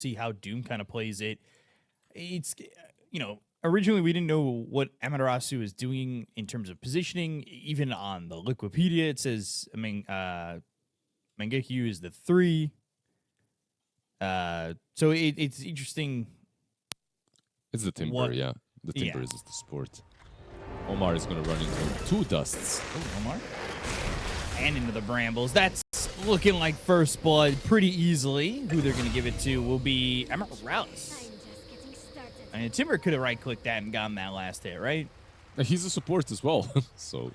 see how Doom kind of plays it. It's, originally we didn't know what Amaterasu is doing in terms of positioning. Even on the Wikipedia, it says, Mangekyu is the 3. So it's interesting. It's the Timber, yeah. The Timber is the support. Omar is going to run into 2 dusts. Oh, Omar. And into the brambles. That's looking like first blood pretty easily. Who they're going to give it to will be Amarales. And Timber could have right-clicked that and gotten that last hit, right? He's a support as well, so...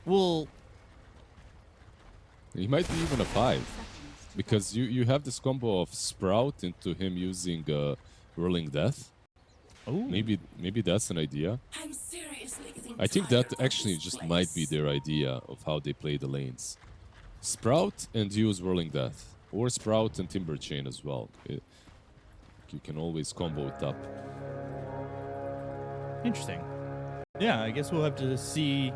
Well... He might be even a 5. Because you have this combo of Sprout into him using Whirling Death. Oh. Maybe that's an idea. I think that actually just might be their idea of how they play the lanes. Sprout and use Whirling Death. Or Sprout and Timber Chain as well. You can always combo it up. Interesting. Yeah, I guess we'll have to see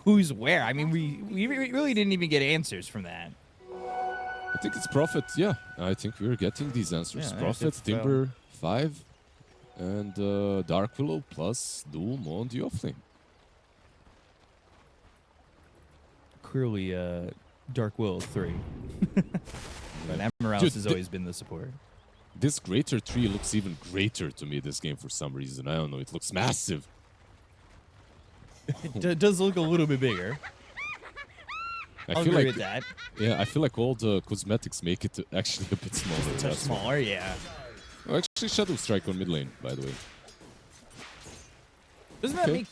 who's where. I mean, we really didn't even get answers from that. I think it's Prophet, yeah. I think we're getting these answers. Yeah, Prophet, Timber, 5, and Dark Willow plus Doom on the offlane. Clearly, Dark Willow 3. But Amarales has always been the support. This Greater tree looks even greater to me this game for some reason. I don't know, it looks massive. It does look a little bit bigger. I feel like that. Yeah, I feel like all the cosmetics make it actually a bit smaller. A touch smaller, yeah. Oh, actually, Shadow Strike on mid lane, by the way. Doesn't that make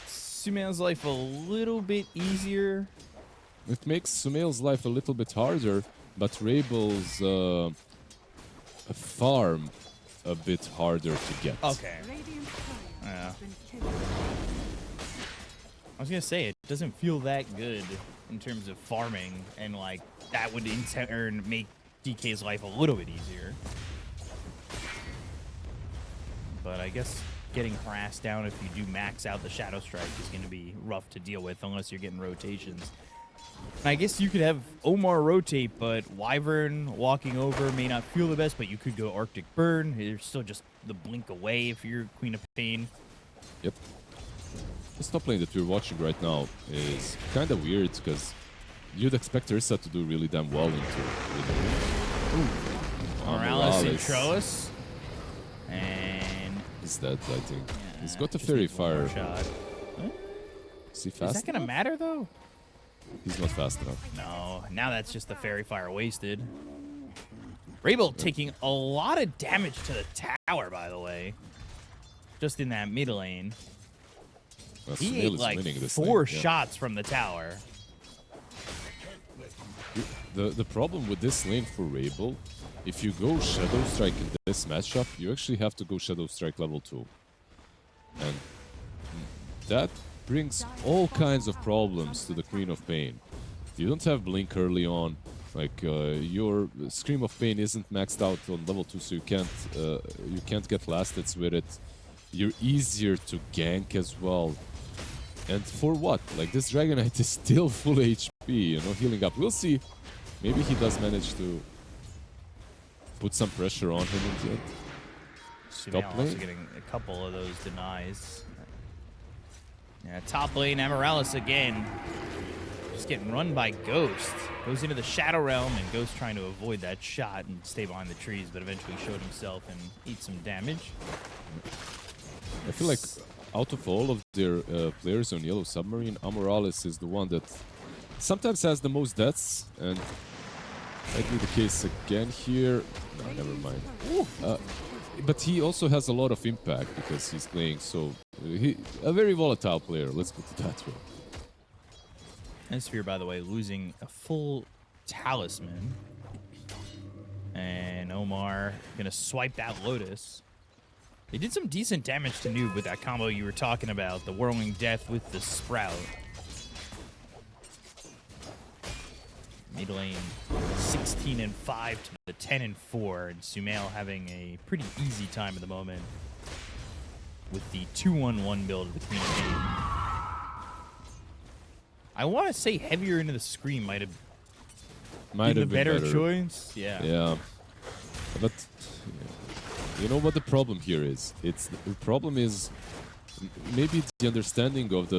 Sumail's life a little bit easier? It makes Sumail's life a little bit harder, but Rabel's farm a bit harder to get. Okay. Yeah. I was gonna say it doesn't feel that good in terms of farming, and like that would in turn make DK's life a little bit easier. But I guess getting harassed down if you do max out the Shadow Strike is going to be rough to deal with unless you're getting rotations. And I guess you could have Omar rotate, but Wyvern walking over may not feel the best, but you could go Arctic Burn. You're still just the blink away if you're Queen of Pain. Yep. This top lane that we're watching right now is kind of weird because you'd expect Ursa to do really damn well into Morales and Trellis. And he's dead, I think. Yeah, he's got a Fairy Fire. Shot. Huh? Is he fast? Is that going to matter, though? He's not fast enough. No, now that's just the Fairy Fire wasted. Rabel taking a lot of damage to the tower, by the way. Just in that mid lane. Well, he ate like 4 shots from the tower. The problem with this lane for Rabel, if you go Shadow Strike in this matchup, you actually have to go Shadow Strike level 2. And that brings all kinds of problems to the Queen of Pain. You don't have Blink early on, like your Scream of Pain isn't maxed out on level 2, so you can't get last hits with it. You're easier to gank as well. And for what? Like, this Dragon Knight is still full HP, you know, healing up. We'll see. Maybe he does manage to put some pressure on him in the end. Top lane also getting a couple of those denies. Yeah, top lane, Amarales again. Just getting run by Ghost. Goes into the Shadow Realm, and Ghost trying to avoid that shot and stay behind the trees, but eventually showed himself and eat some damage. I feel like out of all of their players on Yellow Submarine, Amarales is the one that sometimes has the most deaths, and might be the case again here. No, never mind. But he also has a lot of impact because he's playing a very volatile player, let's put it that way. Sphere, by the way, losing a full talisman. And Omar gonna swipe that Lotus. They did some decent damage to Noob with that combo you were talking about, the Whirling Death with the Sprout. Mid lane 16-5 to the 10-4, and Sumail having a pretty easy time at the moment with the 2-1-1 build of the Queen of Pain. I want to say heavier into the Scream might have might have been better better. choice. Yeah. Yeah, but you know what the problem here is? The problem is maybe it's the understanding of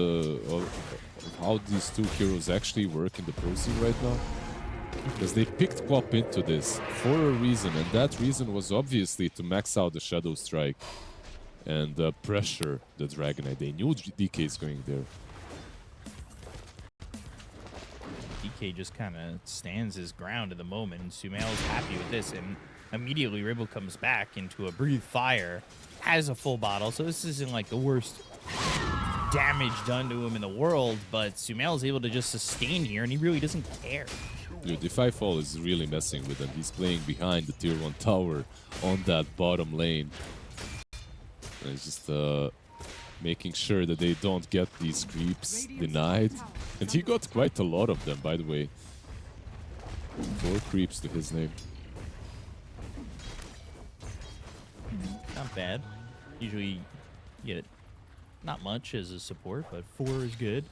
how these two heroes actually work in the pro scene right now. Because they picked Quap into this for a reason, and that reason was obviously to max out the Shadow Strike and pressure the Dragon Knight. They knew DK is going there. DK just kind of stands his ground at the moment, and Sumail's happy with this, and immediately Ribble comes back into a Breathe Fire, has a full bottle, so this isn't like the worst damage done to him in the world, but Sumail's able to just sustain here, and he really doesn't care. Dude, Defy Fall is really messing with him. He's playing behind the tier 1 tower on that bottom lane. And he's just making sure that they don't get these creeps denied. And he got quite a lot of them, by the way. 4 creeps to his name. Not bad. Usually you get not much as a support, but 4 is good.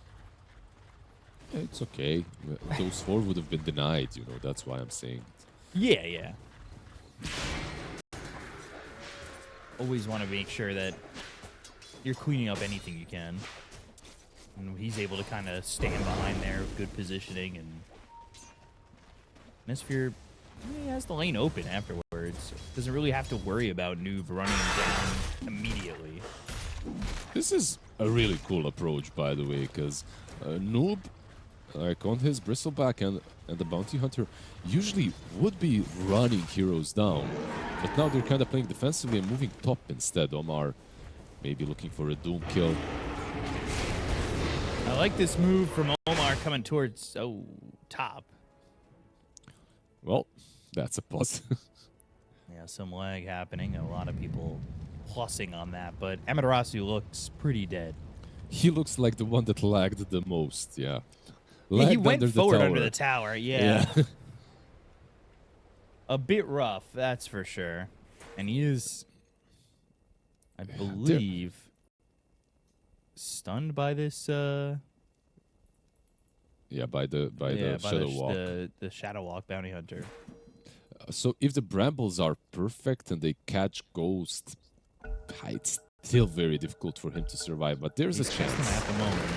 It's okay. Those 4 would have been denied, you know, that's why I'm saying it. Yeah, yeah. Always want to make sure that you're cleaning up anything you can. And he's able to kind of stand behind there with good positioning, and Nesphere, he has the lane open afterwards. Doesn't really have to worry about Noob running him down immediately. This is a really cool approach, by the way, because Noob, like on his Bristleback and the Bounty Hunter, usually would be running heroes down. But now they're kind of playing defensively and moving top instead. Omar maybe looking for a Doom kill. I like this move from Omar coming towards, top. Well, that's a plus. Yeah, some lag happening. A lot of people plussing on that, but Amaterasu looks pretty dead. He looks like the one that lagged the most, yeah. Yeah, he Lagged went forward tower. under the tower, yeah. A bit rough, that's for sure. And he is, I believe, stunned by this. Yeah, by the Shadow Walk. The Shadow Walk bounty hunter. So if the brambles are perfect and they catch Ghost, it's still very difficult for him to survive. But there's a chance At the moment,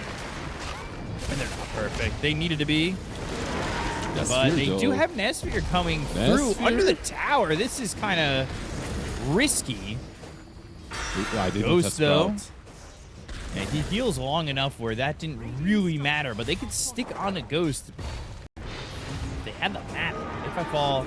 and they're not perfect. They needed to be. Nesphere, But they though. do have Nesphere coming through under the tower. This is kind of risky. Ghost, though. And he heals long enough where that didn't really matter, but they could stick on the Ghost. They had the map. If I fall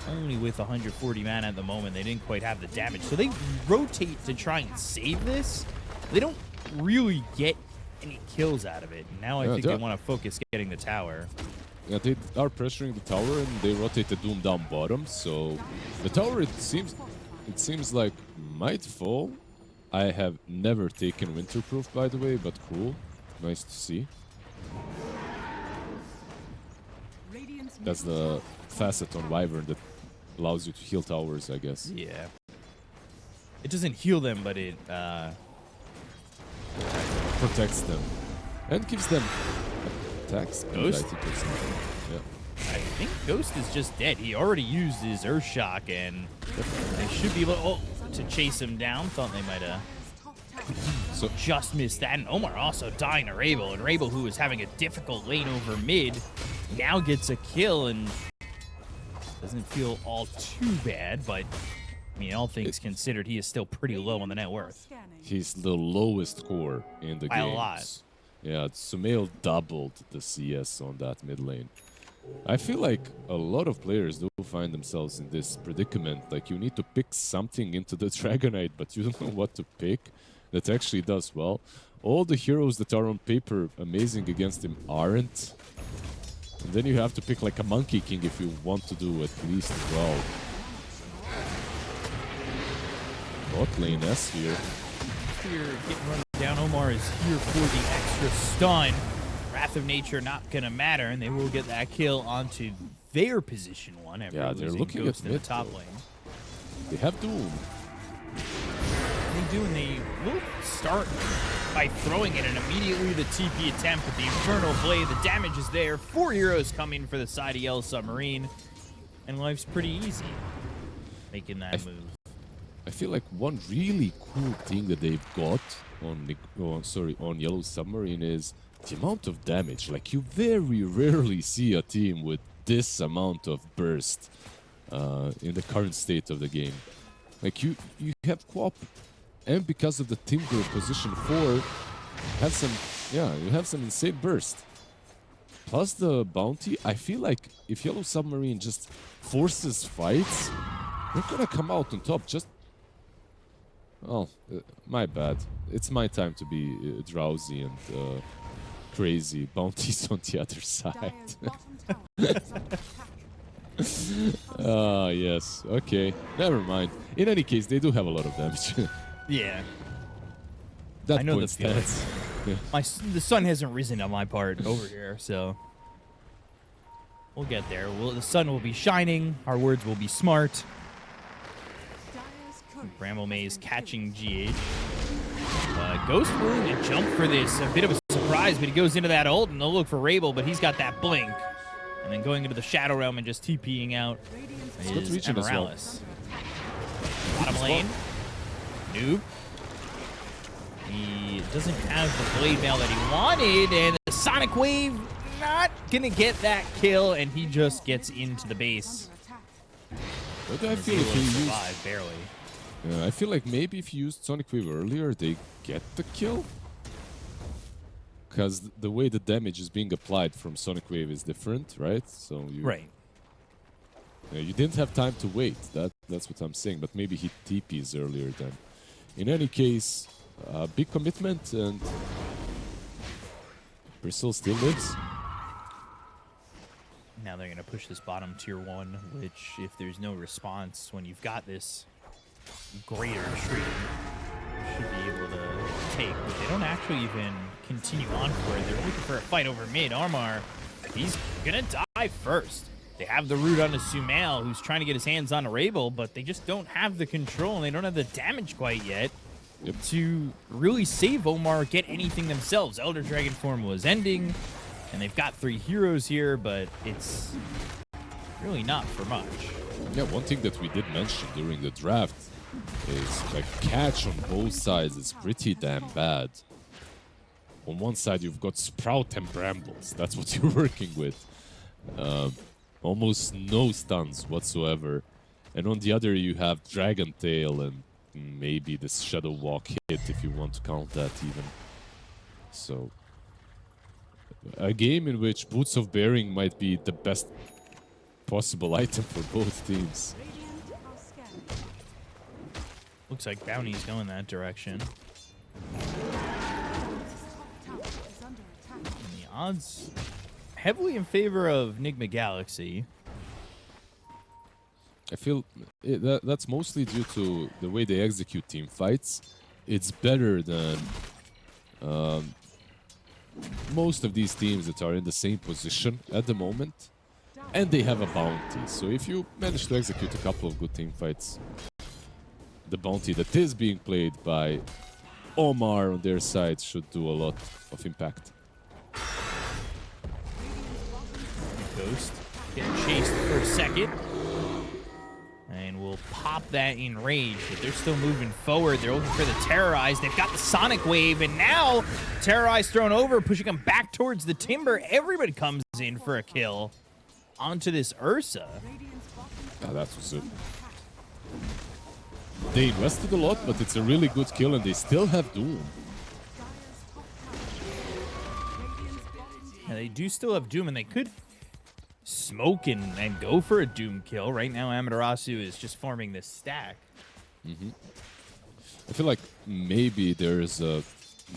only with 140 mana at the moment, they didn't quite have the damage. So they rotate to try and save this. They don't really get any kills out of it. Now I think they want to focus getting the tower. Yeah, they are pressuring the tower and they rotate the Doom down bottom. So the tower, it seems like might fall. I have never taken Winterproof, by the way, but cool. Nice to see. That's the facet on Wyvern that allows you to heal towers, I guess. Yeah. It doesn't heal them, but it protects them. And gives them attacks. Ghost? I think or something. Yeah. I think Ghost is just dead. He already used his Earthshock, and they should be able to chase him down. Thought they might have just missed that. And Omar also dying to Rabel. And Rabel, who was having a difficult lane over mid, now gets a kill and doesn't feel all too bad. But, I mean, all things considered, he is still pretty low on the net worth. He's the lowest core in the game. By a lot. Yeah, Sumail doubled the CS on that mid lane. I feel like a lot of players do find themselves in this predicament. Like, you need to pick something into the Dragonite, but you don't know what to pick that actually does well. All the heroes that are on paper amazing against him aren't. And then you have to pick like a Monkey King if you want to do at least well. Bot lane Nesphere. Getting run down. Omar is here for the extra stun. Wrath of Nature not gonna matter, and they will get that kill onto their position one. Yeah, they're looking Ghost at in mid, the top though. lane. They have Doom. they do, and they will start by throwing it, and immediately the TP attempt with the Infernal Blade. The damage is there. 4 heroes coming for the side of Yellow Submarine, and life's pretty easy making that move. I feel like one really cool thing that they've got on Yellow Submarine is the amount of damage. Like, you very rarely see a team with this amount of burst in the current state of the game. Like, you have co-op, and because of the Timber position 4, you have some insane burst. Plus the bounty, I feel like if Yellow Submarine just forces fights, they're gonna come out on top. Just my bad. It's my time to be drowsy and crazy. Bounties on the other side. Yes. Okay. Never mind. In any case, they do have a lot of damage. Yeah. That I know the point feeling. stands. The sun hasn't risen on my part over here, so we'll get there. The sun will be shining. Our words will be smart. Bramble Maze catching GH. Ghost willing to jump for this. A bit of a surprise, but he goes into that ult, and they'll look for Rabel, but he's got that blink. And then going into the Shadow Realm and just TPing out is Morales. Bottom lane. Noob. He doesn't have the blade mail that he wanted, and the Sonic Wave not gonna get that kill, and he just gets into the base. What do I feel if he survive barely? I feel like maybe if you used Sonic Wave earlier, they get the kill. Because the way the damage is being applied from Sonic Wave is different, right? So you didn't have time to wait. That's what I'm saying. But maybe he TPs earlier then. In any case, big commitment, and Bristle still lives. Now they're going to push this bottom tier 1, which if there's no response when you've got this greater stream, should be able to take. But they don't actually even continue on for it. They're looking for a fight over mid. Armar, he's going to die first. They have the root onto Sumail, who's trying to get his hands on a Rabel, but they just don't have the control, and they don't have the damage quite yet to really save Omar, get anything themselves. Elder Dragon form was ending, and they've got 3 heroes here, but it's really not for much. Yeah, one thing that we did mention during the draft is like catch on both sides is pretty damn bad. On one side you've got Sprout and Brambles, that's what you're working with. Almost no stuns whatsoever. And on the other you have Dragon Tail and maybe the Shadow Walk hit, if you want to count that even. So a game in which Boots of Bearing might be the best possible item for both teams. Looks like Bounty's going that direction. And the odds heavily in favor of Nigma Galaxy. I feel that's mostly due to the way they execute team fights. It's better than most of these teams that are in the same position at the moment. And they have a bounty. So if you manage to execute a couple of good team fights, the bounty that is being played by Omar on their side should do a lot of impact. Ghost getting chased for a second. And we'll pop that in rage, but they're still moving forward. They're looking for the Terrorize. They've got the Sonic Wave, and now Terrorize thrown over, pushing them back towards the Timber. Everybody comes in for a kill onto this Ursa. Yeah, that's what's up. They invested a lot, but it's a really good kill, and they still have Doom. Yeah, they do still have Doom, and they could smoke and go for a Doom kill. Right now, Amaterasu is just forming this stack. I feel like maybe there's a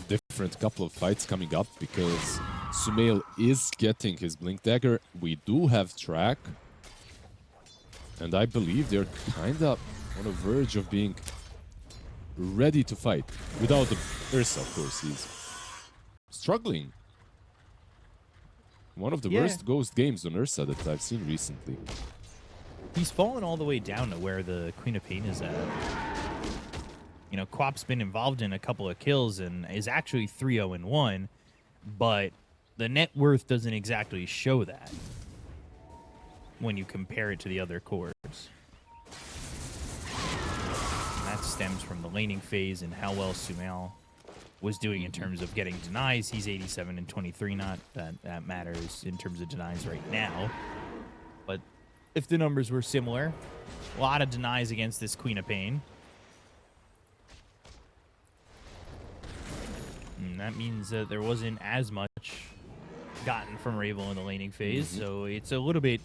different couple of fights coming up because Sumail is getting his Blink Dagger. We do have track. And I believe they're kind of on the verge of being ready to fight. Without the Ursa, of course, he's struggling. One of the worst Ghost games on Ursa that I've seen recently. He's fallen all the way down to where the Queen of Pain is at. You know, Quap's been involved in a couple of kills and is actually 3-0-1, but the net worth doesn't exactly show that when you compare it to the other cores. And that stems from the laning phase and how well Sumail was doing in terms of getting denies. He's 87 and 23, not that matters in terms of denies right now. But if the numbers were similar, a lot of denies against this Queen of Pain. And that means that there wasn't as much gotten from Rabel in the laning phase, so it's a little bit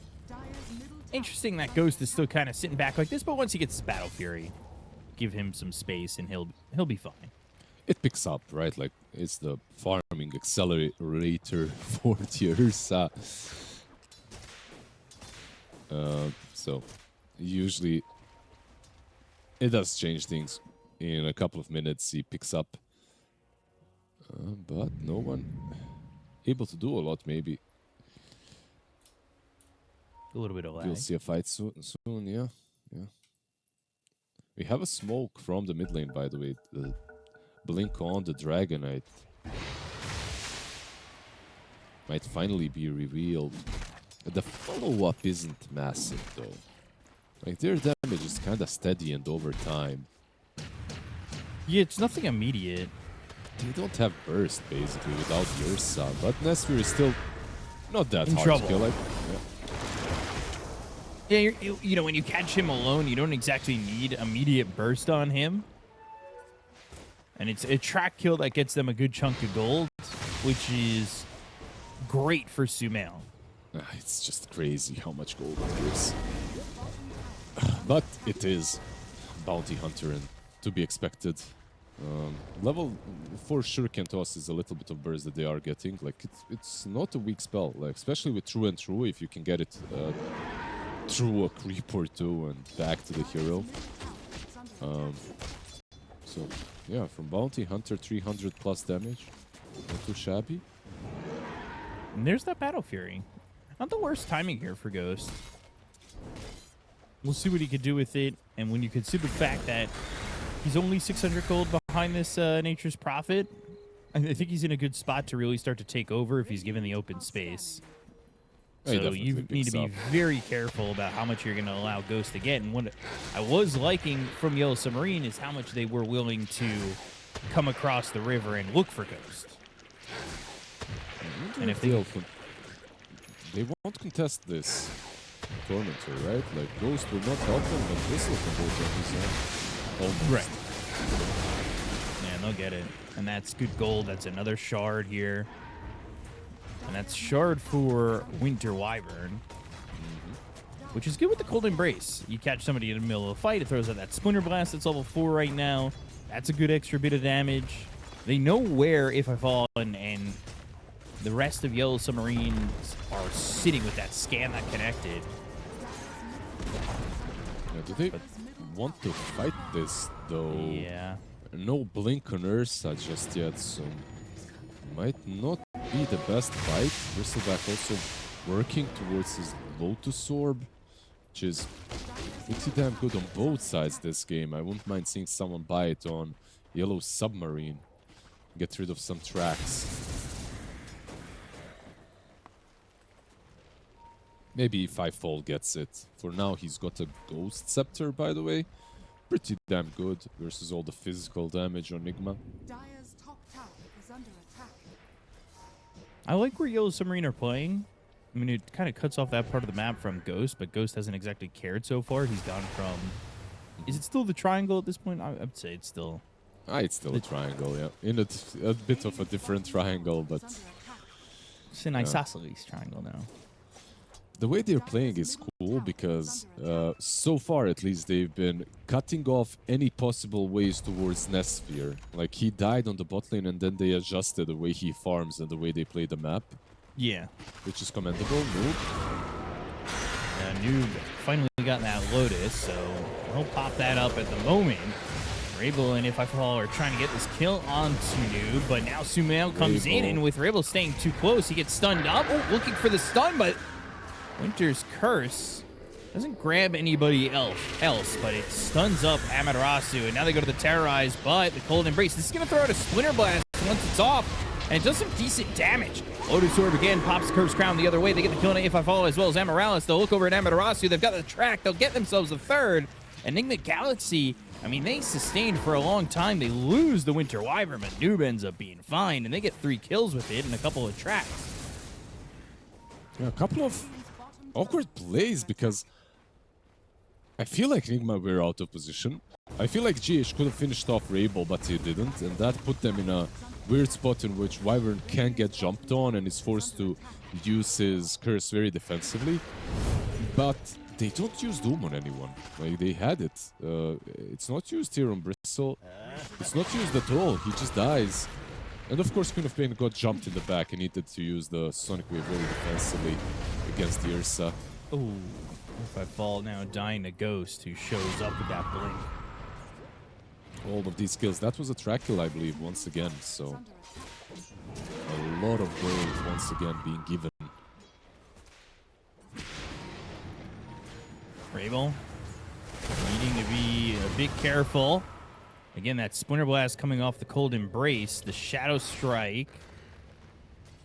interesting that Ghost is still kind of sitting back like this, but once he gets Battle Fury, give him some space and he'll be fine. It picks up, right? Like, it's the farming accelerator for tiers. So, usually, it does change things. In a couple of minutes, he picks up. But no one able to do a lot, maybe. A little bit of lag. You'll see a fight soon, yeah. We have a smoke from the mid lane, by the way. The blink on the Dragonite might finally be revealed. The follow-up isn't massive, though. Like, their damage is kind of steady and over time. Yeah, it's nothing immediate. They don't have burst, basically, without Ursa, but Nesfir is still not that In hard trouble. to kill. Like, Yeah, you know, when you catch him alone, you don't exactly need immediate burst on him. And it's a track kill that gets them a good chunk of gold, which is great for Sumail. It's just crazy how much gold it gives. But it is Bounty Hunter and to be expected. Level 4 Shuriken Toss is a little bit of burst that they are getting. Like, it's not a weak spell, like, especially with True and True, if you can get it through a creep or two and back to the hero. So, yeah, from Bounty Hunter, 300 plus damage. Not too shabby. And there's that Battle Fury. Not the worst timing here for Ghost. We'll see what he could do with it, and when you consider the fact that he's only 600 gold behind this Nature's Prophet, I think he's in a good spot to really start to take over if he's given the open space. So you need to be very careful about how much you're going to allow Ghost to get. And what I was liking from Yellow Submarine is how much they were willing to come across the river and look for Ghost. And if they won't contest this Tormentor, right? Like, Ghost will not help them, but this will convert on his own. Almost. Right. Yeah, they'll get it. And that's good gold. That's another shard here. And that's shard for Winter Wyvern. Which is good with the Cold Embrace. You catch somebody in the middle of a fight, it throws out that Splinter Blast that's level 4 right now. That's a good extra bit of damage. They know where If I Fall, and the rest of Yellow Submarines are sitting with that scan that connected. Yeah, do they want to fight this, though? Yeah. No blink on Ursa just yet, so might not be the best fight. Bristleback also working towards his Lotus Orb, which is pretty damn good on both sides this game. I wouldn't mind seeing someone buy it on Yellow Submarine. Get rid of some tracks. Maybe Fivefold gets it. For now, he's got a Ghost Scepter, by the way. Pretty damn good versus all the physical damage on Nigma. Dire's top tower is under attack. I like where Yellow Submarine are playing. I mean, it kind of cuts off that part of the map from Ghost, but Ghost hasn't exactly cared so far. He's gone from... Is it still the triangle at this point? I'd say it's still... It's still a triangle, yeah. In a bit of a different triangle, but... It's an isosceles triangle now. The way they're playing is cool because so far at least they've been cutting off any possible ways towards Nesfir. Like, he died on the bot lane and then they adjusted the way he farms and the way they play the map. Yeah. Which is commendable. Noob. Noob finally got that Lotus, so he'll pop that up at the moment. Rabel and If I Fall are trying to get this kill onto Noob, but now Sumail comes in, and with Rabel staying too close, he gets stunned up. Oh, looking for the stun, but Winter's Curse Doesn't grab anybody else, but it stuns up Amaterasu, and now they go to the Terrorize, but the Cold Embrace. This is going to throw out a Splinter Blast once it's off, and it does some decent damage. Lotus Orb again pops Curse Crown the other way. They get the kill on If I Follow as well as Amaryllis. They'll look over at Amaterasu. They've got the track. They'll get themselves a third. Nigma Galaxy, I mean, they sustained for a long time. They lose the Winter Wyvern, but Noob ends up being fine, and they get 3 kills with it and a couple of tracks. Yeah, a couple of awkward plays because I feel like Nigma were out of position. I feel like GH could have finished off Rabel, but he didn't, and that put them in a weird spot in which Wyvern can't get jumped on and is forced to use his curse very defensively. But they don't use Doom on anyone. Like, they had it. It's not used here on Bristle. It's not used at all. He just dies. And of course, Queen of Pain got jumped in the back and needed to use the Sonic Wave very defensively against the Ursa. Ooh. If I Fall now dying to Ghost, who shows up with that blink. All of these kills. That was a track kill, I believe, once again. So a lot of gold once again being given. Rabel needing to be a bit careful. Again, that Splinter Blast coming off the Cold Embrace. The Shadow Strike.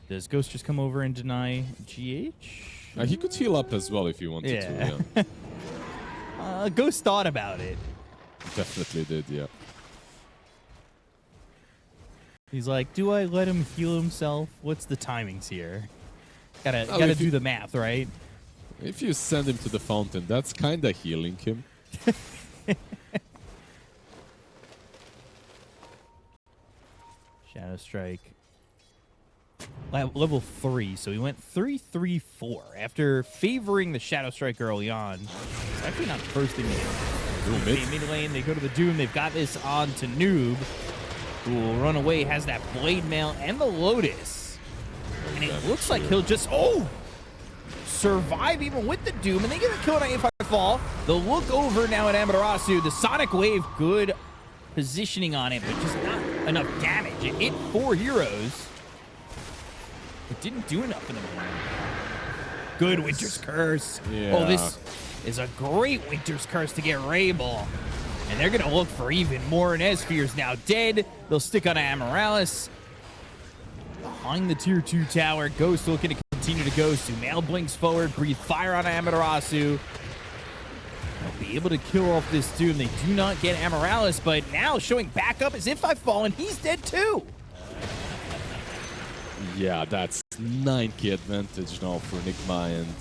Does Ghost just come over and deny GH? He could heal up as well if he wanted to, yeah. Ghost thought about it. Definitely did, yeah. He's like, do I let him heal himself? What's the timings here? Gotta do the math, right? If you send him to the fountain, that's kind of healing him. Shadow Strike. Level 3, so he went 3-3-4 after favoring the Shadow Strike early on. It's actually not the first thing they do. Mid lane, they go to the Doom. They've got this on to Noob, who will run away, has that Blade Mail and the Lotus. And it looks like he'll just, survive even with the Doom, and they get a kill on If I Fall. They'll look over now at Amaterasu. The Sonic Wave, good positioning on it, but just not enough damage. It hit 4 heroes. It didn't do enough in the morning. Good Winter's Curse. Yeah. Oh, this is a great Winter's Curse to get Rabel. And they're going to look for even more. And Esphere's now dead. They'll stick on Amaryllis. Behind the tier 2 tower, Ghost looking to continue to go. Sumail blinks forward, breathe fire on Amaterasu. They'll be able to kill off this Doom. They do not get Amaryllis, but now showing back up as If I Fall, and he's dead too. Yeah, that's 9k advantage now for Nigma, and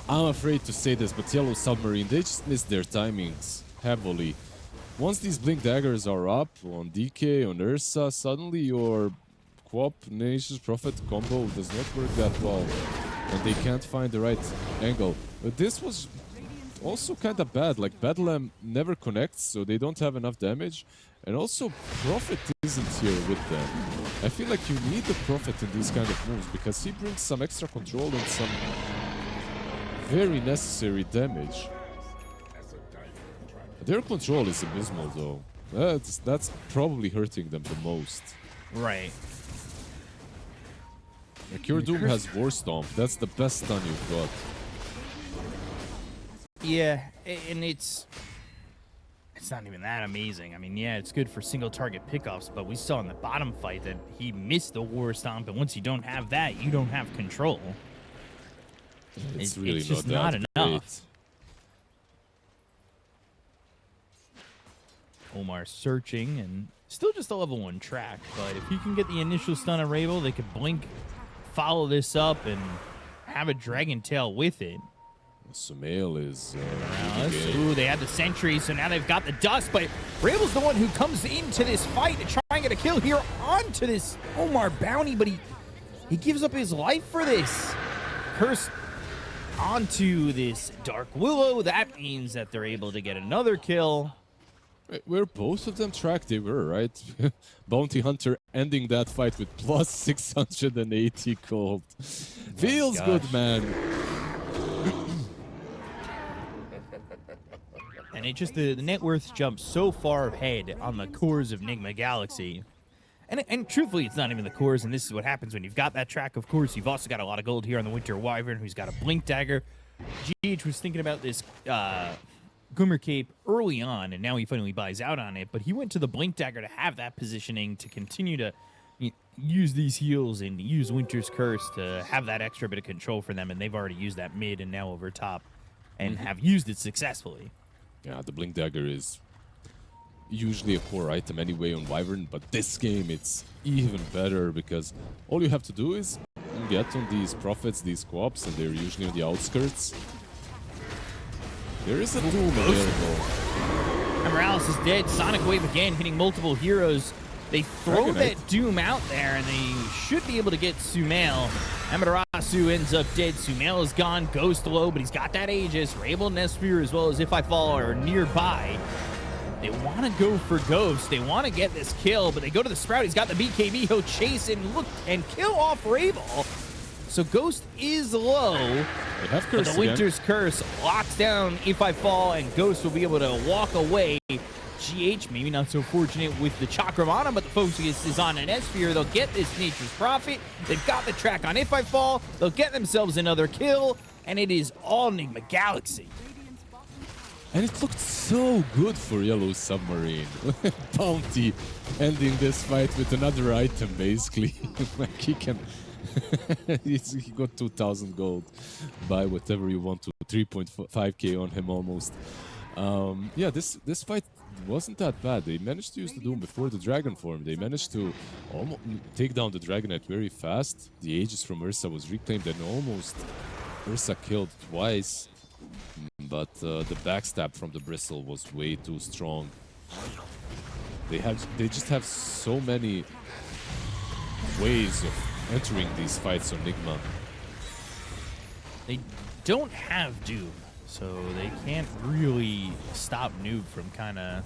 I'm afraid to say this, but Yellow Submarine, they just missed their timings heavily. Once these Blink Daggers are up on DK, on Ursa, suddenly your Quap Nature's Prophet combo does not work that well, and they can't find the right angle. But this was also kind of bad, like Bedlam never connects, so they don't have enough damage. And also, Prophet isn't here with them. I feel like you need the Prophet in these kind of moves because he brings some extra control and some very necessary damage. Their control is abysmal though. That's probably hurting them the most. Right. Like your Doom has War Stomp. That's the best stun you've got. Yeah, and it's not even that amazing. I mean, yeah, it's good for single target pickoffs, but we saw in the bottom fight that he missed the War Stomp, and once you don't have that, you don't have control. It's really just not enough. great. Omar searching, and still just a level 1 track, but if you can get the initial stun on Rabel, they could blink, follow this up, and have a Dragon Tail with it. Sumail is Ooh, they had the sentry, so now they've got the dust, but Rabel's the one who comes into this fight to try and get a kill here onto this Omar bounty, but he gives up his life for this. Curse onto this Dark Willow. That means that they're able to get another kill. Wait, were both of them tracked? They were, right? Bounty Hunter ending that fight with plus 680 gold. Feels good, man. And it just, the net worth jumps so far ahead on the cores of Nigma Galaxy. And truthfully, it's not even the cores, and this is what happens when you've got that track, of course. You've also got a lot of gold here on the Winter Wyvern, who's got a Blink Dagger. GH was thinking about this Glimmer Cape early on, and now he finally buys out on it, but he went to the Blink Dagger to have that positioning to continue to use these heals and use Winter's Curse to have that extra bit of control for them, and they've already used that mid and now over top and have used it successfully. Yeah, the Blink Dagger is usually a core item anyway on Wyvern, but this game it's even better because all you have to do is get on these Prophets, these co-ops, and they're usually on the outskirts. There is a Doom available. Morales is dead. Sonic Wave again, hitting multiple heroes. They throw that Doom out there, and they should be able to get Sumail. Amaterasu ends up dead. Sumail is gone. Ghost low, but he's got that Aegis. Rabel, Nesphere, as well as If I Fall are nearby. They want to go for Ghost. They want to get this kill, but they go to the Sprout. He's got the BKB. He'll chase and look and kill off Rabel. So Ghost is low. They have Curse but the Winter's Curse locks down If I Fall, and Ghost will be able to walk away. GH maybe not so fortunate with the Chakramana, but the focus is on an S-Sphere. They'll get this Nature's Prophet. They've got the track on If I Fall. They'll get themselves another kill, and it is all Nigma Galaxy. And it looked so good for Yellow Submarine. Bounty ending this fight with another item, basically. Like he can... he got 2,000 gold. Buy whatever you want to. 3.5k on him almost. Yeah, this fight wasn't that bad. They managed to use the Doom before the Dragon form. They managed to almost take down the Dragonite very fast. The Aegis from Ursa was reclaimed and almost Ursa killed twice. But the backstab from the Bristle was way too strong. They just have so many ways of entering these fights on Nigma. They don't have Doom, so they can't really stop Noob from kind of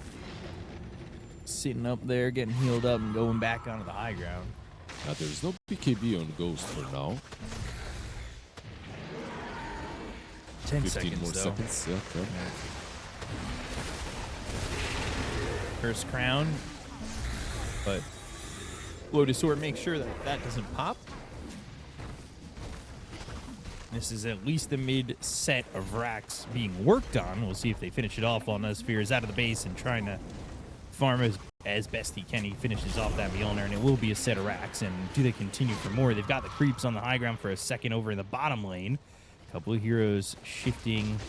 sitting up there, getting healed up, and going back onto the high ground. There's no BKB on Ghost for now. 10 15 seconds, more though. seconds. Yeah. Curse Crown, but Lotus Sword makes sure that that doesn't pop. This is at least the mid set of racks being worked on. We'll see if they finish it off while Nuzsphere is out of the base and trying to farm as best he can. He finishes off that Mjolnir, and it will be a set of racks. And do they continue for more? They've got the creeps on the high ground for a second over in the bottom lane. A couple of heroes shifting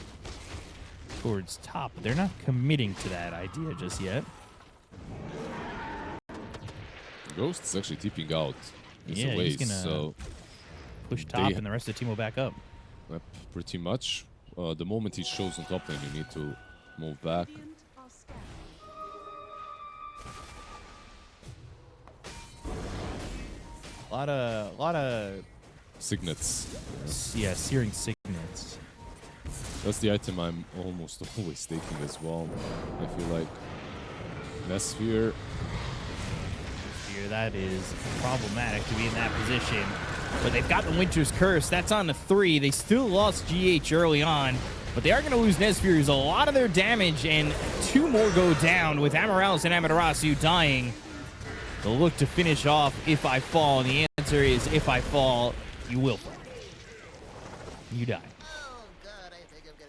towards top, but they're not committing to that idea just yet. Ghost is actually TPing out. It's Yeah, a waste, he's gonna so push top, and the rest of the team will back up. yep, pretty much. The moment he shows on top lane, you need to move back. A lot of Signets. yeah, searing signets. That's the item I'm almost always taking as well. I feel like Nesphere. Here, that is problematic to be in that position. But they've got the Winter's Curse. That's on the 3. They still lost GH early on, but they are going to lose Nesphere. There's a lot of their damage, and 2 more go down with Amarales and Amaterasu dying. They'll look to finish off If I Fall, and the answer is If I Fall, you will fall. You die.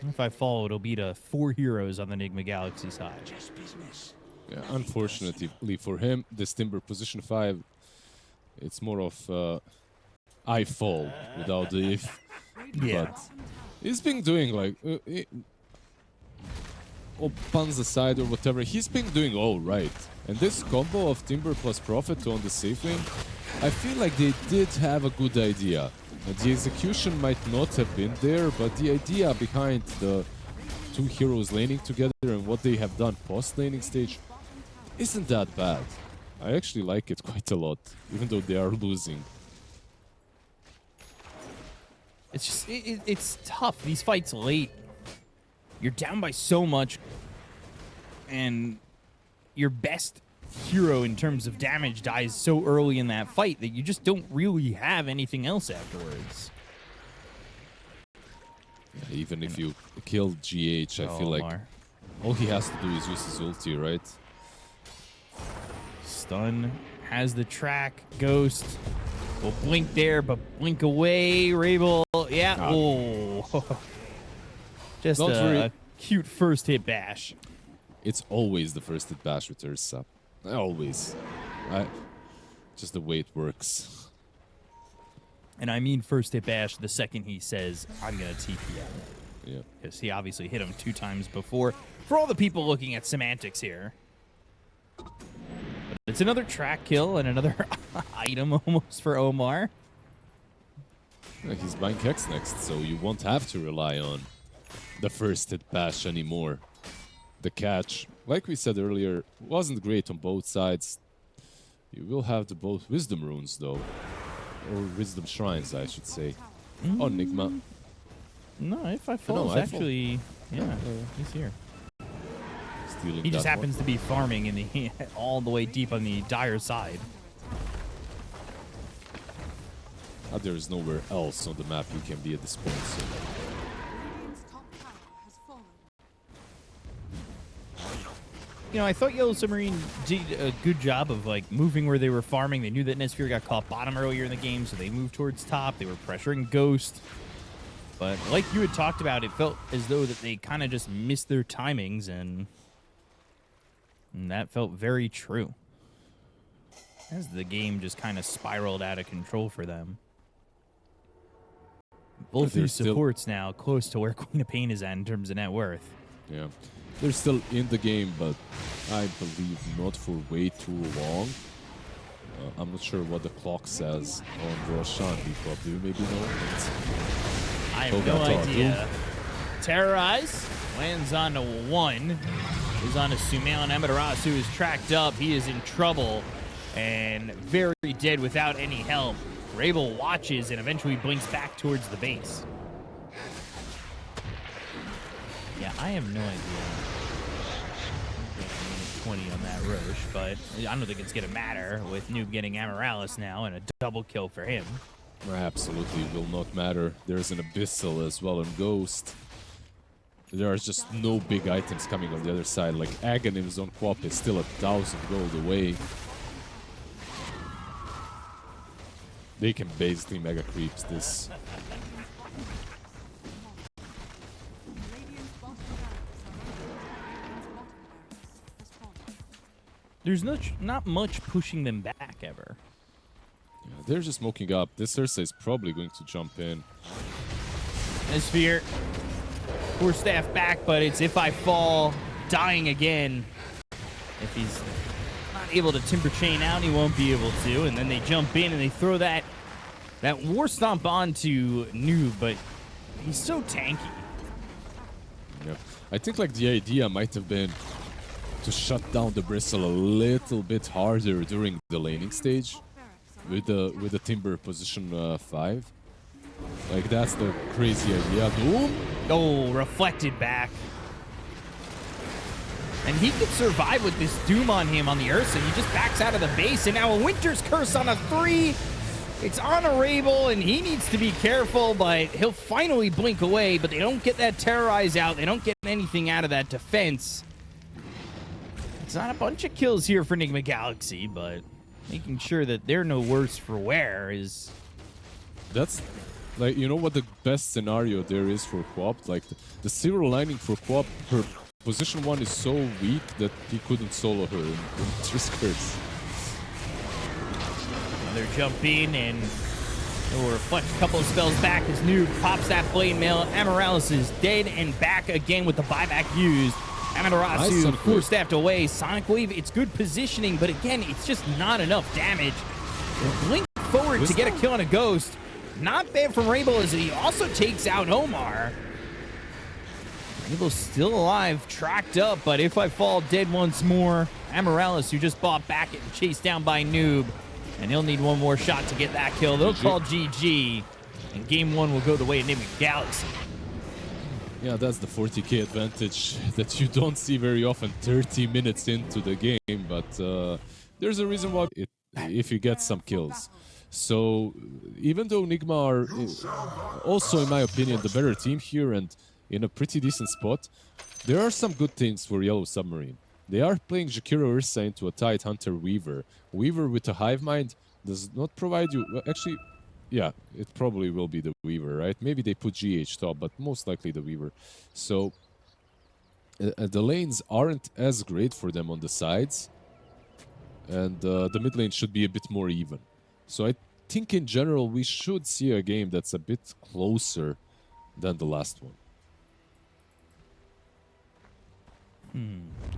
If I fall, it'll be to 4 heroes on the Nigma Galaxy side. Yeah, unfortunately for him, this Timber position 5, it's more of I fall without the if. Yeah. But he's been doing like puns aside or whatever, he's been doing all right. And this combo of Timber plus Prophet on the safe lane, I feel like they did have a good idea. And the execution might not have been there, but the idea behind the 2 heroes laning together and what they have done post-laning stage isn't that bad. I actually like it quite a lot, even though they are losing. It's just, it's tough. These fights late, you're down by so much, and your best hero in terms of damage dies so early in that fight that you just don't really have anything else afterwards. Yeah, even if you kill GH, I feel like all he has to do is use his ulti, right? Stun has the track. Ghost will blink there, but blink away. Rabel, yeah. Oh. Just Don't worry. a cute first hit bash. It's always the first hit bash with Ursa. Always. Just the way it works. And I mean first hit bash the second he says, I'm going to TP out. Yeah. Because he obviously hit him 2 times before. For all the people looking at semantics here. But it's another track kill and another item almost for Omar. Yeah, he's buying Hex next, so you won't have to rely on the first hit bash anymore. The catch, like we said earlier, wasn't great on both sides. You will have the both Wisdom Runes, though. Or Wisdom Shrines, I should say. On Nigma. No, if I fall, I actually, yeah, he's here. Stealing He just that happens to be farming in the all the way deep on the dire side. There is nowhere else on the map you can be at this point, so... Radiant's top tower has fallen. You know, I thought Yellow Submarine did a good job of, like, moving where they were farming. They knew that Nesphere got caught bottom earlier in the game, so they moved towards top. They were pressuring Ghost. But like you had talked about, it felt as though that they kind of just missed their timings, and that felt very true. As the game just kind of spiraled out of control for them. Both these supports now close to where Queen of Pain is at in terms of net worth. Yeah. They're still in the game, but I believe not for way too long. I'm not sure what the clock says on Roshan. Do you maybe know? I have no idea. Terrorize lands on a 1. Is on a Sumail, and Amaterasu is tracked up. He is in trouble and very dead without any help. Rabel watches and eventually blinks back towards the base. Yeah, I have no idea. 20 on that Roche, but I don't think it's going to matter with Noob getting Amaryllis now and a double kill for him. Absolutely will not matter. There's an Abyssal as well and Ghost. There are just no big items coming on the other side. Like Aghanim's on Quap is still 1,000 gold away. They can basically mega creeps this. Radiant's bottom barracks There's not much pushing them back ever. Yeah, they're just smoking up. This Ursa is probably going to jump in. Sphere. Poor staff back, but it's if I fall, dying again. If he's not able to Timber Chain out, he won't be able to. And then they jump in and they throw that War Stomp onto Noob, but he's so tanky. Yeah. I think like the idea might have been to shut down the Bristle a little bit harder during the laning stage with the Timber position 5. Like that's the crazy idea. Doom? Oh, reflected back. And he could survive with this Doom on him on the Ursa. He just backs out of the base, and now a Winter's Curse on a 3. It's on a Rabel, and he needs to be careful, but he'll finally blink away, but they don't get that Terrorize out. They don't get anything out of that defense. It's not a bunch of kills here for Nigma Galaxy, but making sure that they're no worse for wear is... That's... Like, you know what the best scenario there is for Quap? Like, the silver lining for Quap, her position 1 is so weak that he couldn't solo her in Winter's Curse. Another jump in, and it will reflect a couple of spells back as Noob pops that Blade Mail. Amaryllis is dead and back again with the buyback used. Amaterasu force-staffed away. Sonic Wave, it's good positioning, but again, it's just not enough damage. Blink forward to get a kill on a Ghost. Not bad from Rabel as he also takes out Omar. Rabel's still alive, tracked up, but if I fall dead once more, Amaryllis, who just bought back and chased down by Noob, and he'll need one more shot to get that kill. They'll call GG, and game 1 will go the way of Nigma Galaxy. Yeah, that's the 40k advantage that you don't see very often 30 minutes into the game, but there's a reason why if you get some kills. So even though Nigma are also, in my opinion, the better team here and in a pretty decent spot, there are some good things for Yellow Submarine. They are playing Jakiro Ursa into a tight Hunter Weaver. Weaver with a Hive Mind does not provide you... Well, actually, Yeah, it probably will be the Weaver, right? Maybe they put GH top, but most likely the Weaver. So the lanes aren't as great for them on the sides, and the mid lane should be a bit more even. So I think in general we should see a game that's a bit closer than the last one.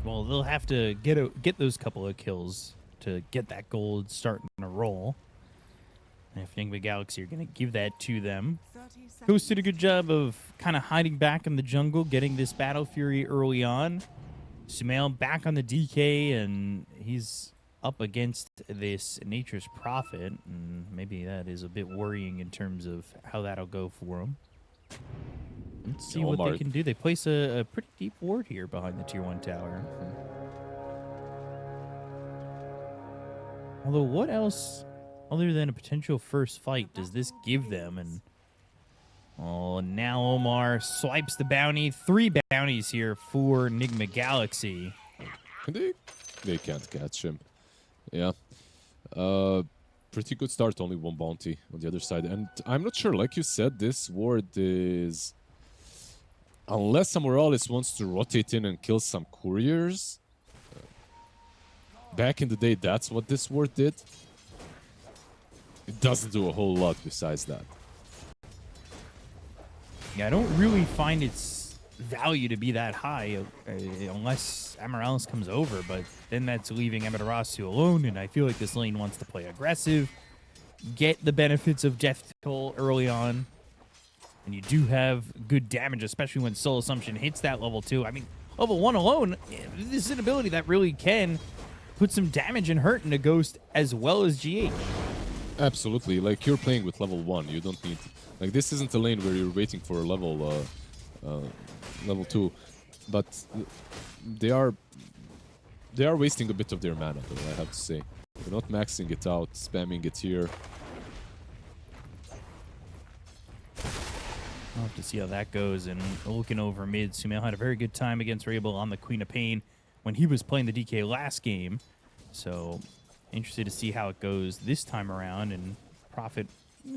Well, they'll have to get those couple of kills to get that gold starting to roll. And if Nigma Galaxy are going to give that to them, 30 seconds. Ghost did a good job of kind of hiding back in the jungle, getting this Battle Fury early on. Sumail back on the DK, and he's up against this Nature's Prophet, and maybe that is a bit worrying in terms of how that'll go for him. Let's see what they can do. They place a pretty deep ward here behind the Tier 1 tower. Although, what else, other than a potential first fight, does this give them? And oh, now Omar swipes the bounty. 3 bounties here for Nigma Galaxy. They can't catch him. Yeah. Pretty good start, only 1 bounty on the other side. And I'm not sure, like you said, this ward is... Unless Amoralis wants to rotate in and kill some couriers. Back in the day, that's what this ward did. It doesn't do a whole lot besides that. Yeah, I don't really find its value to be that high unless Amoralis comes over, but then that's leaving Amaterasu alone, and I feel like this lane wants to play aggressive, get the benefits of Death Toll early on, and you do have good damage, especially when Soul Assumption hits that level 2. I mean, level 1 alone, this is an ability that really can put some damage and hurt into Ghost as well as GH. Absolutely. Like, you're playing with level 1. You don't need... Like, this isn't a lane where you're waiting for a level 2. But they are wasting a bit of their mana, though, I have to say. They're not maxing it out, spamming it here. We'll have to see how that goes. And looking over mid, Sumail had a very good time against Rabel on the Queen of Pain when he was playing the DK last game. So interested to see how it goes this time around. And Prophet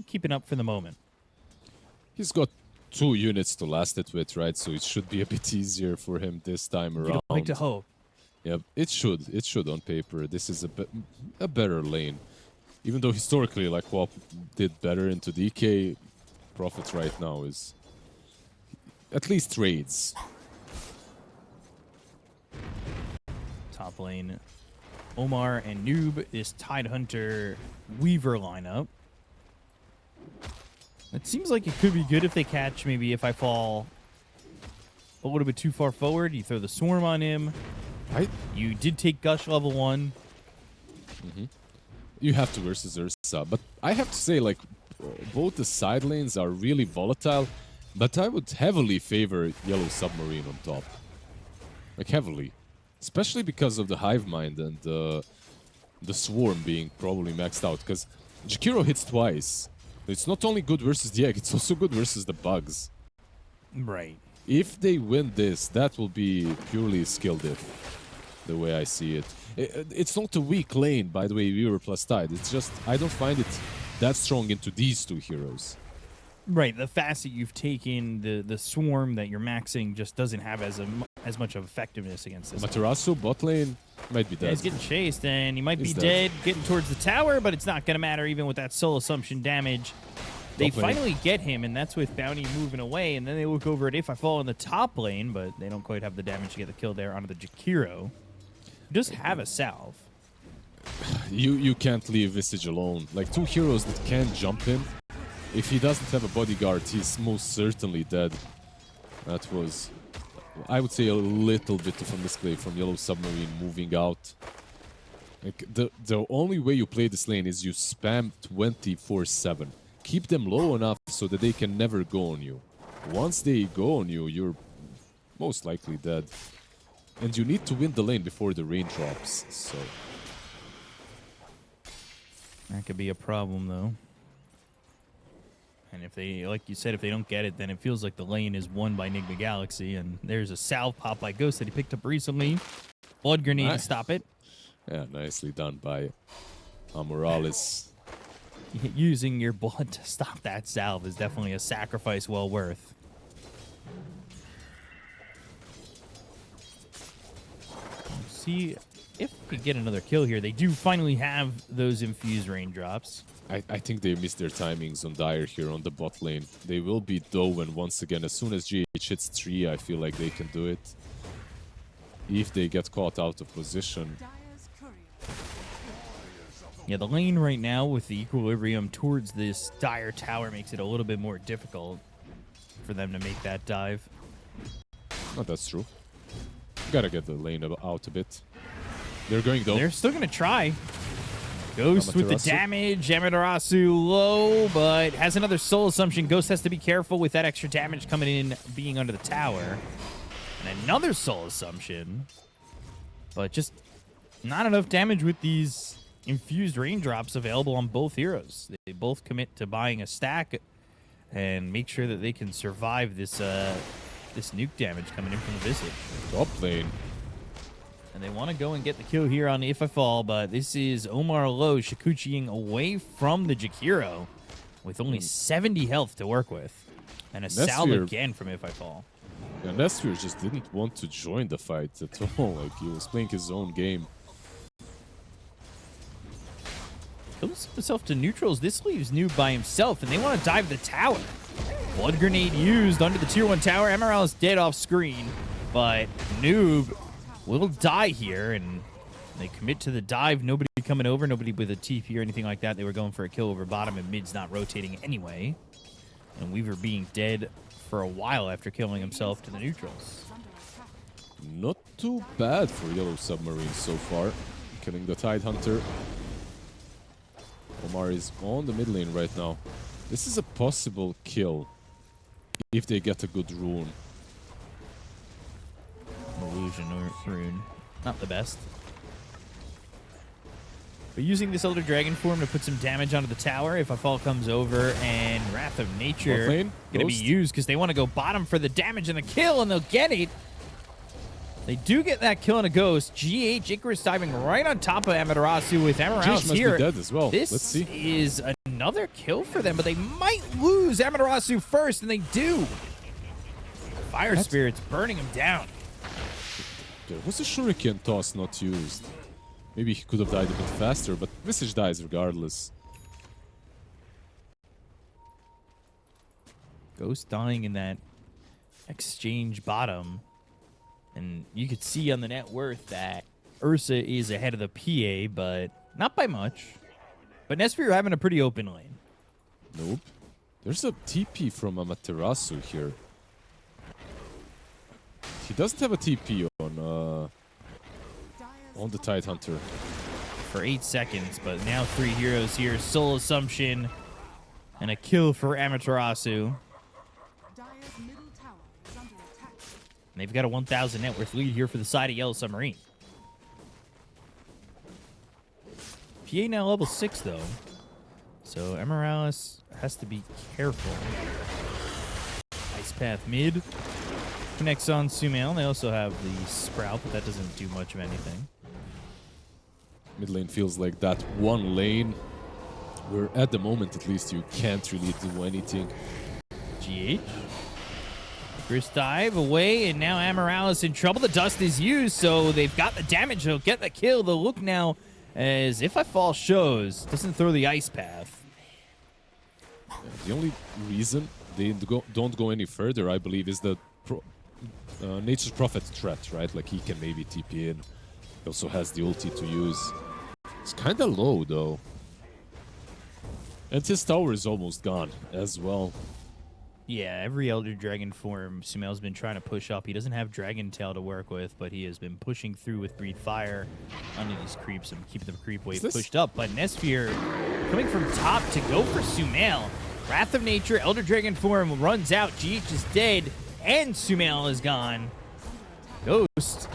keeping up for the moment. He's got 2 units to last it with, right? So it should be a bit easier for him this time around. You'd like to hope. Yeah, it should. It should on paper. This is a better lane. Even though historically, like, WoP did better into DK, Prophet right now is at least trades. Top lane, Omar and Noob, this Tidehunter Weaver lineup. It seems like it could be good if they catch, maybe if I fall a little bit too far forward. You throw the Swarm on him. You did take Gush level 1. You have to versus Ursa, but I have to say, like, both the side lanes are really volatile, but I would heavily favor Yellow Submarine on top. Like, heavily. Especially because of the Hive Mind and the Swarm being probably maxed out, because Jakiro hits twice. It's not only good versus the egg, it's also good versus the bugs. Right. If they win this, that will be purely skill diff, the way I see it. It's not a weak lane, by the way, Weaver plus Tide. It's just, I don't find it that strong into these 2 heroes. Right, the fact that you've taken the Swarm that you're maxing just doesn't have as much of effectiveness against this. Materasu, bot lane, might be dead. Yeah, he's getting chased, and he might be He's dead, getting towards the tower, but it's not going to matter even with that Soul Assumption damage. They finally get him, and that's with Bounty moving away, and then they look over at If I Fall in the top lane, but they don't quite have the damage to get the kill there onto the Jakiro. He does have a salve. You can't leave Visage alone. Like, 2 heroes that can jump him. If he doesn't have a bodyguard, he's most certainly dead. That was, I would say, a little bit of a misplay from Yellow Submarine moving out. Like, the only way you play this lane is you spam 24/7. Keep them low enough so that they can never go on you. Once they go on you, you're most likely dead. And you need to win the lane before the rain drops, so... That could be a problem, though. And if they, like you said, if they don't get it, then it feels like the lane is won by Nigma Galaxy. And there's a salve pop by Ghost that he picked up recently. Blood grenade to stop it. Yeah, nicely done by Amoralis. Using your blood to stop that salve is definitely a sacrifice well worth. Let's see if we get another kill here. They do finally have those infused raindrops. I think they missed their timings on Dire here on the bot lane. They will be Dowen once again. As soon as GH hits 3, I feel like they can do it. If they get caught out of position. Dire's courier. Yeah, the lane right now with the equilibrium towards this Dire tower makes it a little bit more difficult for them to make that dive. Oh, that's true. Gotta get the lane out a bit. They're going though. They're still going to try. Ghost with the Amaterasu. damage. Amaterasu low, but has another soul assumption. Ghost has to be careful with that extra damage coming in, being under the tower. And another soul assumption. But just not enough damage with these infused raindrops available on both heroes. They both commit to buying a stack and make sure that they can survive this this nuke damage coming in from the Visage. Top lane. And they want to go and get the kill here on If I Fall, but this is Omar Low Shikuchiing away from the Jakiro with only 70 health to work with. And a salve Nesfir- again from If I Fall. Yeah, Nesfir just didn't want to join the fight at all. Like, he was playing his own game. Builds himself to neutrals. This leaves Noob by himself, and they want to dive the tower. Blood grenade used under the tier 1 tower. Emerald is dead off screen, but Noob will die here, and they commit to the dive. Nobody coming over, nobody with a TP or anything like that. They were going for a kill over bottom, and mid's not rotating anyway. And Weaver being dead for a while after killing himself to the neutrals. Not too bad for Yellow Submarine so far. Killing the Tidehunter. Omar is on the mid lane right now. This is a possible kill if they get a good rune. Illusion or rune. Not the best. But using this Elder Dragon form to put some damage onto the tower. If a fall comes over, and Wrath of Nature lane, going to be Ghost. used because they want to go bottom for the damage and the kill, and they'll get it. They do get that kill on a Ghost. GH Icarus diving right on top of Amaterasu with GH Amaterasu must here. be dead as well. This Let's see. is another kill for them, but they might lose Amaterasu first, and they do. Fire That's- Spirit's burning him down. There was a Shuriken toss not used. Maybe he could have died a bit faster, but Visage dies regardless. Ghost dying in that exchange bottom. And you could see on the net worth that Ursa is ahead of the PA, but not by much. But Nesfir having a pretty open lane. Nope. There's a TP from Amaterasu here. He doesn't have a TP on the Tidehunter. For 8 seconds, but now 3 heroes here. Soul Assumption and a kill for Amaterasu. Dire's middle tower is under attack. And they've got a 1,000 net worth lead here for the side of Yellow Submarine. PA now level 6, though. So Emerald has to be careful. Ice Path mid. Connects on Sumail. They also have the Sprout, but that doesn't do much of anything. Mid lane feels like that one lane where at the moment at least you can't really do anything. GH. First dive away, and now Amorales in trouble. The dust is used, so they've got the damage. They'll get the kill. The look now as If I Fall shows. Doesn't throw the Ice Path. The only reason they don't go any further, I believe, is the Nature's Prophet threat, right? Like, he can maybe TP in. He also has the ulti to use. It's kind of low, though. And his tower is almost gone as well. Yeah, every Elder Dragon form Sumail's been trying to push up. He doesn't have Dragon Tail to work with, but he has been pushing through with Breathe Fire under these creeps and keeping the creep wave pushed up. But Nesfir coming from top to go for Sumail. Wrath of Nature, Elder Dragon form runs out. GH is dead, and Sumail is gone. Ghost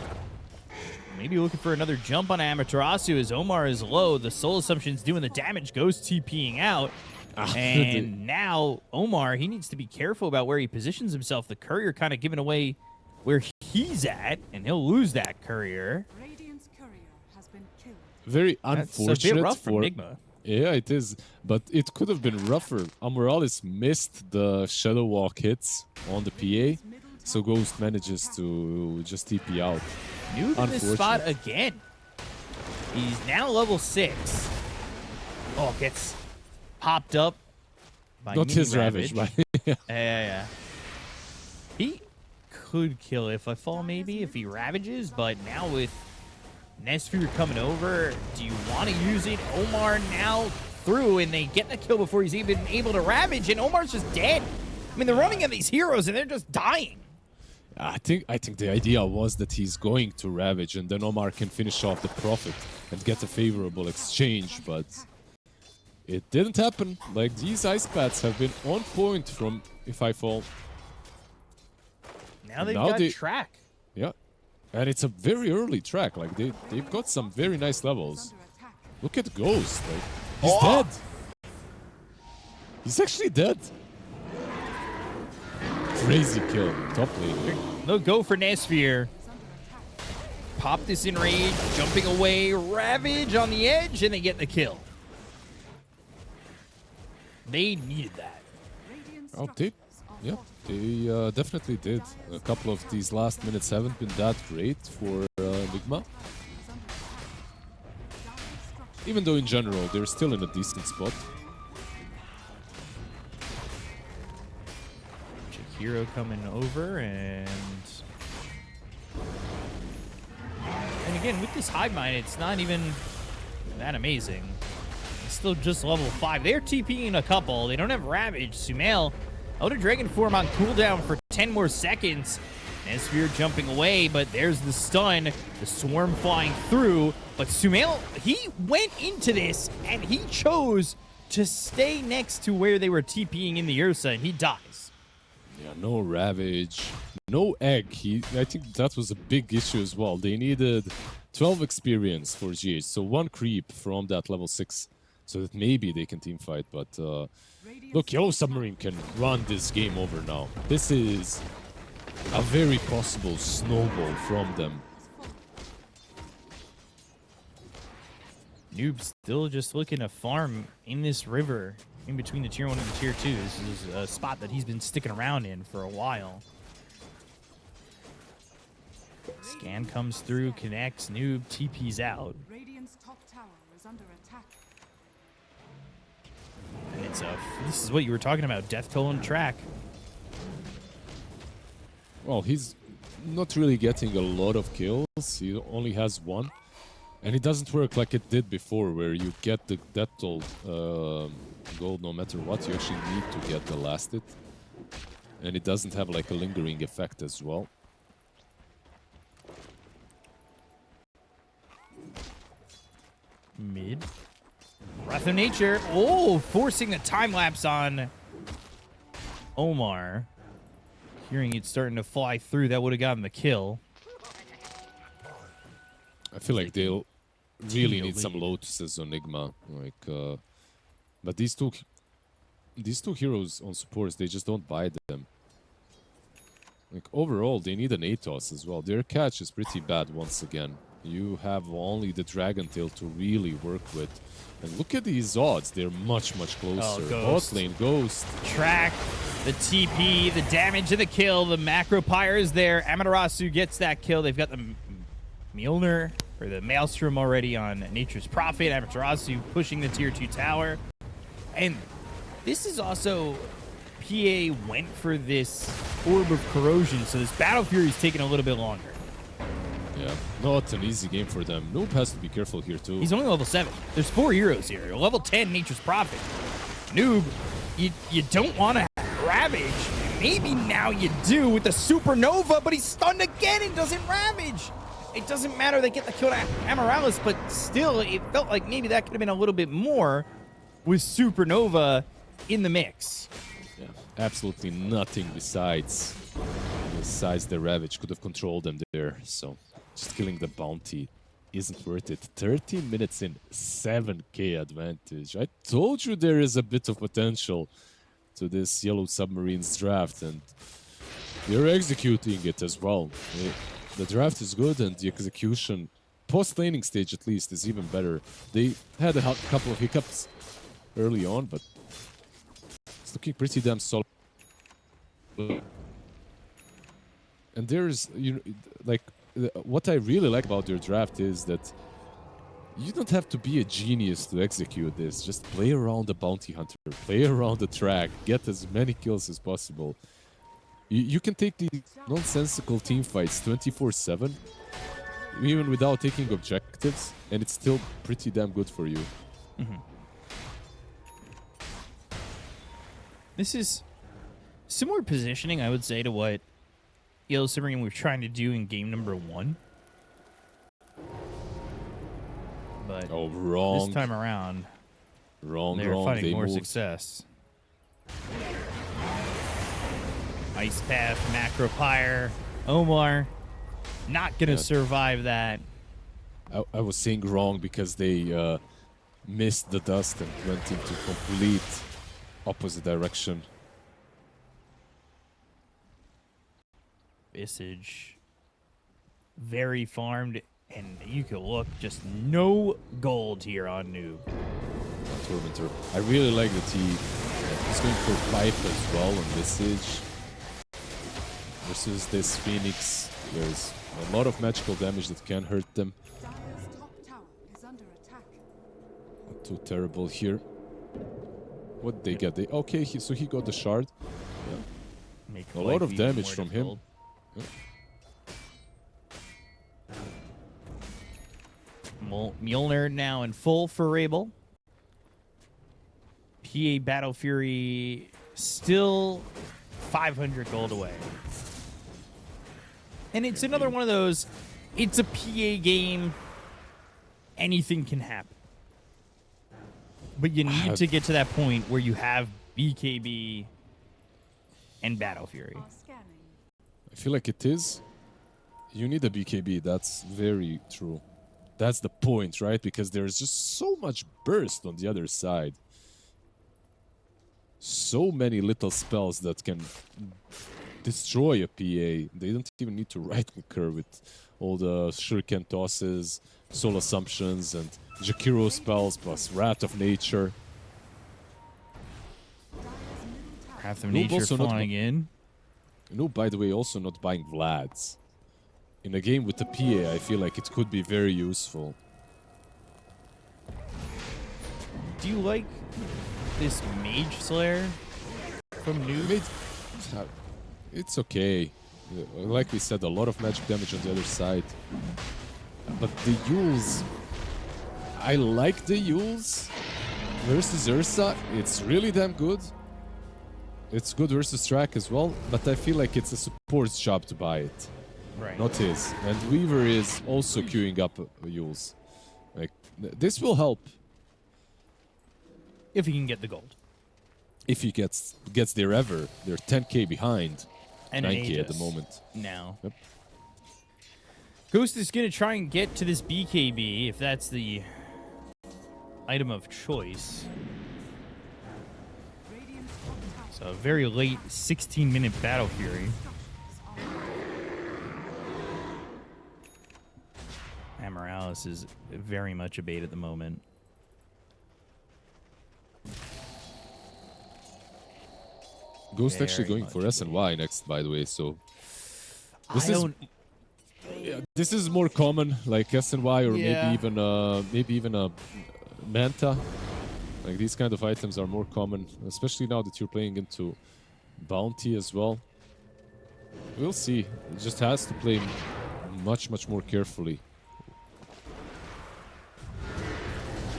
maybe looking for another jump on Amaterasu as Omar is low. The Soul Assumption's doing the damage. Ghost TPing out. And now Omar, he needs to be careful about where he positions himself. The courier kind of giving away where he's at, and he'll lose that courier. Radiant's courier has been killed. Very That's a unfortunate bit rough for for Nigma. Yeah, it is. But it could have been rougher. Amorales missed the Shadow Walk hits on the PA, so Ghost manages to just TP out. Noob in this spot again. He's now level 6. Oh, gets popped up by Not Mini his Ravage, but yeah. Yeah. He could kill if I fall, maybe, if he Ravages, but now with Nesphere coming over, do you want to use it? Omar now through, and they get the kill before he's even able to Ravage, and Omar's just dead. I mean, they're running at these heroes, and they're just dying. I think the idea was that he's going to Ravage, and then Omar can finish off the Prophet and get a favorable exchange, but it didn't happen. Like, these ice pads have been on point from If I Fall. Now they've got track. Yeah. And it's a very early track. Like, they've got some very nice levels. Look at Ghost. Like, he's dead. He's actually dead. Crazy kill. Top lane. They'll go for Nesphere. Pop this in rage, jumping away, Ravage on the edge, and they get the kill. They needed that. Oh, they definitely did. A couple of these last minutes haven't been that great for Nigma. Even though in general they're still in a decent spot. Hero coming over, and again with this hive mind, it's not even that amazing. It's still just level 5. They're TPing a couple. They don't have Ravage. Sumail out of Dragon Form on cooldown for 10 more seconds. Nesphere jumping away, but there's the stun. The swarm flying through, but Sumail, he went into this and he chose to stay next to where they were TPing in the Ursa, and he dies. Yeah, no Ravage, no Egg. I think that was a big issue as well. They needed 12 experience for GH, so 1 creep from that level 6, so that maybe they can teamfight. But look, Yellow Submarine can run this game over now. This is a very possible snowball from them. Noob still just looking to farm in this river. In between the tier 1 and the tier 2. This is a spot that he's been sticking around in for a while. Scan comes through, connects, Noob TP's out. Radiant's top tower is under attack. And this is what you were talking about, death toll and track. Well, he's not really getting a lot of kills. He only has 1. And it doesn't work like it did before, where you get the death toll gold no matter what. You actually need to get the last hit. And it doesn't have like a lingering effect as well. Mid. Breath of Nature. Oh, forcing the time lapse on Omar. Hearing it starting to fly through, that would have gotten the kill. I feel like they'll really need some Lotuses on Nigma. Like, but these two heroes on supports, they just don't buy them. Like, overall, they need an Atos as well. Their catch is pretty bad once again. You have only the Dragon Tail to really work with. And look at these odds. They're much, much closer. Bot lane, Ghost. Track, the TP, the damage and the kill. The macro pyre is there. Amaterasu gets that kill. They've got the Mjolnir, or the Maelstrom already on Nature's Prophet. Amaterasu pushing the tier 2 tower. And this is also... PA went for this Orb of Corrosion, so this Battle Fury is taking a little bit longer. Yeah, not an easy game for them. Noob has to be careful here too. He's only level 7. There's 4 heroes here. Level 10, Nature's Prophet. Noob, you don't want to Ravage. Maybe now you do with the Supernova, but he's stunned again and doesn't Ravage. It doesn't matter. They get the kill to Amaryllis, but still, it felt like maybe that could have been a little bit more with Supernova in the mix. Yeah, absolutely nothing besides the Ravage could have controlled them there. So just killing the bounty isn't worth it. 13 minutes in, 7k advantage. I told you there is a bit of potential to this Yellow Submarines draft, and they're executing it as well. The draft is good, and the execution post-laning stage at least is even better. They had a couple of hiccups early on, but it's looking pretty damn solid. And there's, like, what I really like about their draft is that you don't have to be a genius to execute this. Just play around the bounty hunter, play around the track, get as many kills as possible. You can take these nonsensical team fights 24/7, even without taking objectives, and it's still pretty damn good for you. Mm-hmm. This is similar positioning, I would say, to what Yellow Submarine were trying to do in game number 1. But wrong. this time around, Wrong. they're finding They more moved. success. Ice Path, Macro Pyre, Omar, not going to survive that. I was saying wrong because they missed the dust and went into complete opposite direction. Visage, very farmed, and you can look, just no gold here on Noob. Tormentor. I really like that he's going for pipe as well on Visage. Versus this Phoenix, there's a lot of magical damage that can hurt them. Dire's top tower is under attack. Not too terrible here. What did they get? Okay, so he got the shard. Make A life lot of even damage more from difficult. Mjolnir now in full for Rabel. PA Battle Fury still 500 gold away. And it's another one of those, it's a PA game, anything can happen. But you need to get to that point where you have BKB and Battle Fury. Are scanning. I feel like it is. You need a BKB, that's very true. That's the point, right? Because there's just so much burst on the other side. So many little spells that can destroy a PA. They don't even need to right-clicker with all the shuriken tosses, soul assumptions, and Jakiro spells plus Wrath of Nature. Wrath of Noob Nature also not flying in. No, by the way, also not buying Vlads. In a game with the PA, I feel like it could be very useful. Do you like this Mage Slayer from Noob? It's okay. Like we said, a lot of magic damage on the other side. But the Yules... I like the Yules versus Ursa. It's really damn good. It's good versus Track as well, but I feel like it's a support's job to buy it. Right. Not his. And Weaver is also queuing up Yules. Like, this will help. If he can get the gold. If he gets there ever. They're 10k behind. And 9k at the moment. Now. Yep. Ghost is going to try and get to this BKB, if that's the item of choice. Radiant's top tower So a very late 16-minute Battle Fury. Amorales is very much a bait at the moment. Ghost actually Very going for much SNY next, by the way, so... I don't... This is more common, like SNY or Yeah. maybe even a Manta. Like these kind of items are more common, especially now that you're playing into Bounty as well. We'll see. It just has to play much more carefully.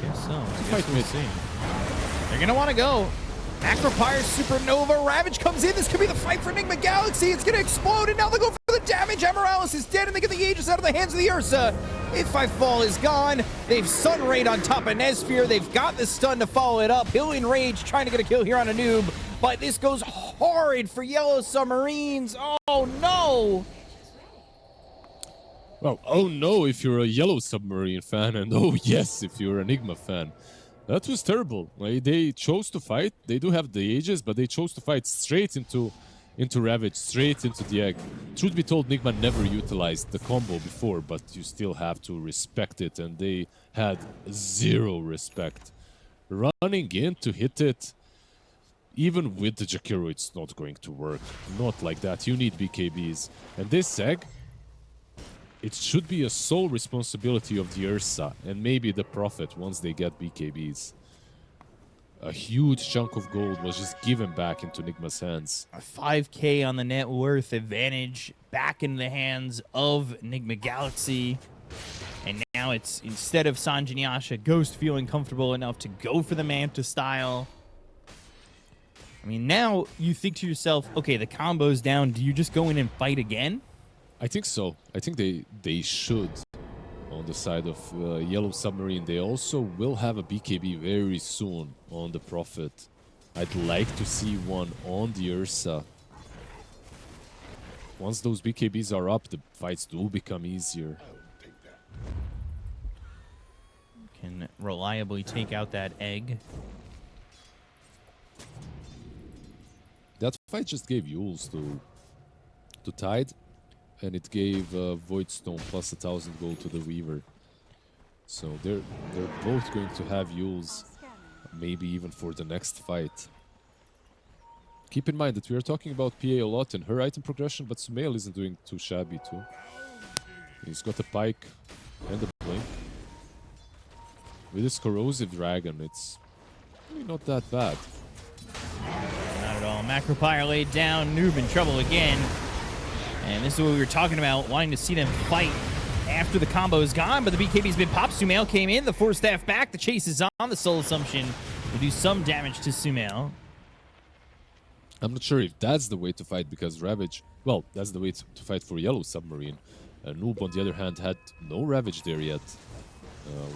Guess so. I Fight guess we'll mid. see. They're gonna want to go. Acropire, Supernova, Ravage comes in. This could be the fight for Nigma Galaxy. It's gonna explode, and now they go for the damage. Amorales is dead, and they get the Aegis out of the hands of the Ursa. If I Fall is gone. They've Sun Rayed on top of Nesphere. They've got the stun to follow it up. He'll Enrage, trying to get a kill here on a noob. But this goes horrid for Yellow Submarines. Oh no! Well, oh no if you're a Yellow Submarine fan, and oh yes if you're an Enigma fan. That was terrible. Like, they chose to fight. They do have the Aegis, but they chose to fight straight into into Ravage, straight into the egg. Truth be told, Nigma never utilized the combo before, but you still have to respect it, and they had zero respect. Running in to hit it, even with the Jakiro, it's not going to work. Not like that. You need BKBs. And this egg, it should be a sole responsibility of the Ursa, and maybe the Prophet once they get BKBs. A huge chunk of gold was just given back into Nigma's hands. A 5K on the net worth advantage back in the hands of Nigma Galaxy. And now it's, instead of Sanjanyasha, Ghost feeling comfortable enough to go for the Manta style. I mean, now you think to yourself, okay, the combo's down. Do you just go in and fight again? I think so. I think they should. On the side of Yellow Submarine, they also will have a BKB very soon on the Prophet. I'd like to see one on the Ursa. Once those BKBs are up, the fights do become easier. Can reliably take out that egg. That fight just gave Yules to Tide, and it gave Voidstone plus 1,000 gold to the Weaver. So they're both going to have Yules, maybe even for the next fight. Keep in mind that we are talking about PA a lot in her item progression, but Sumail isn't doing too shabby too. He's got a Pike and a Blink. With this Corrosive Dragon, it's really not that bad. Not at all. Macropyre laid down. Noob in trouble again. And this is what we were talking about, wanting to see them fight after the combo is gone, but the BKB's been popped. Sumail came in, the 4-staff back, the chase is on. The Soul Assumption will do some damage to Sumail. I'm not sure if that's the way to fight, because Ravage, well, that's the way to fight for Yellow Submarine. Noob, on the other hand, had no Ravage there yet.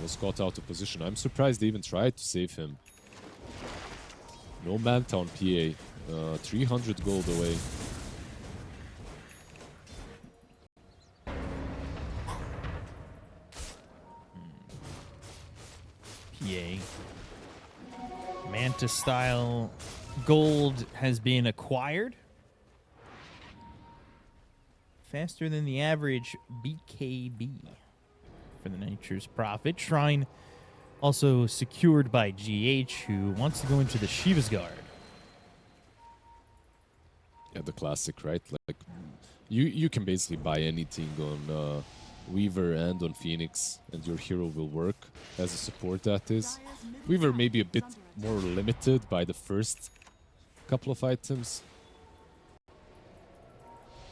Was caught out of position. I'm surprised they even tried to save him. No Manta on PA. 300 gold away. PA. Manta style gold has been acquired. Faster than the average BKB for the Nature's Prophet. Shrine also secured by GH, who wants to go into the Shiva's Guard. Yeah, the classic, right? Like, you can basically buy anything on Weaver and on Phoenix, and your hero will work as a support, that is. Weaver may be a bit more limited by the first couple of items.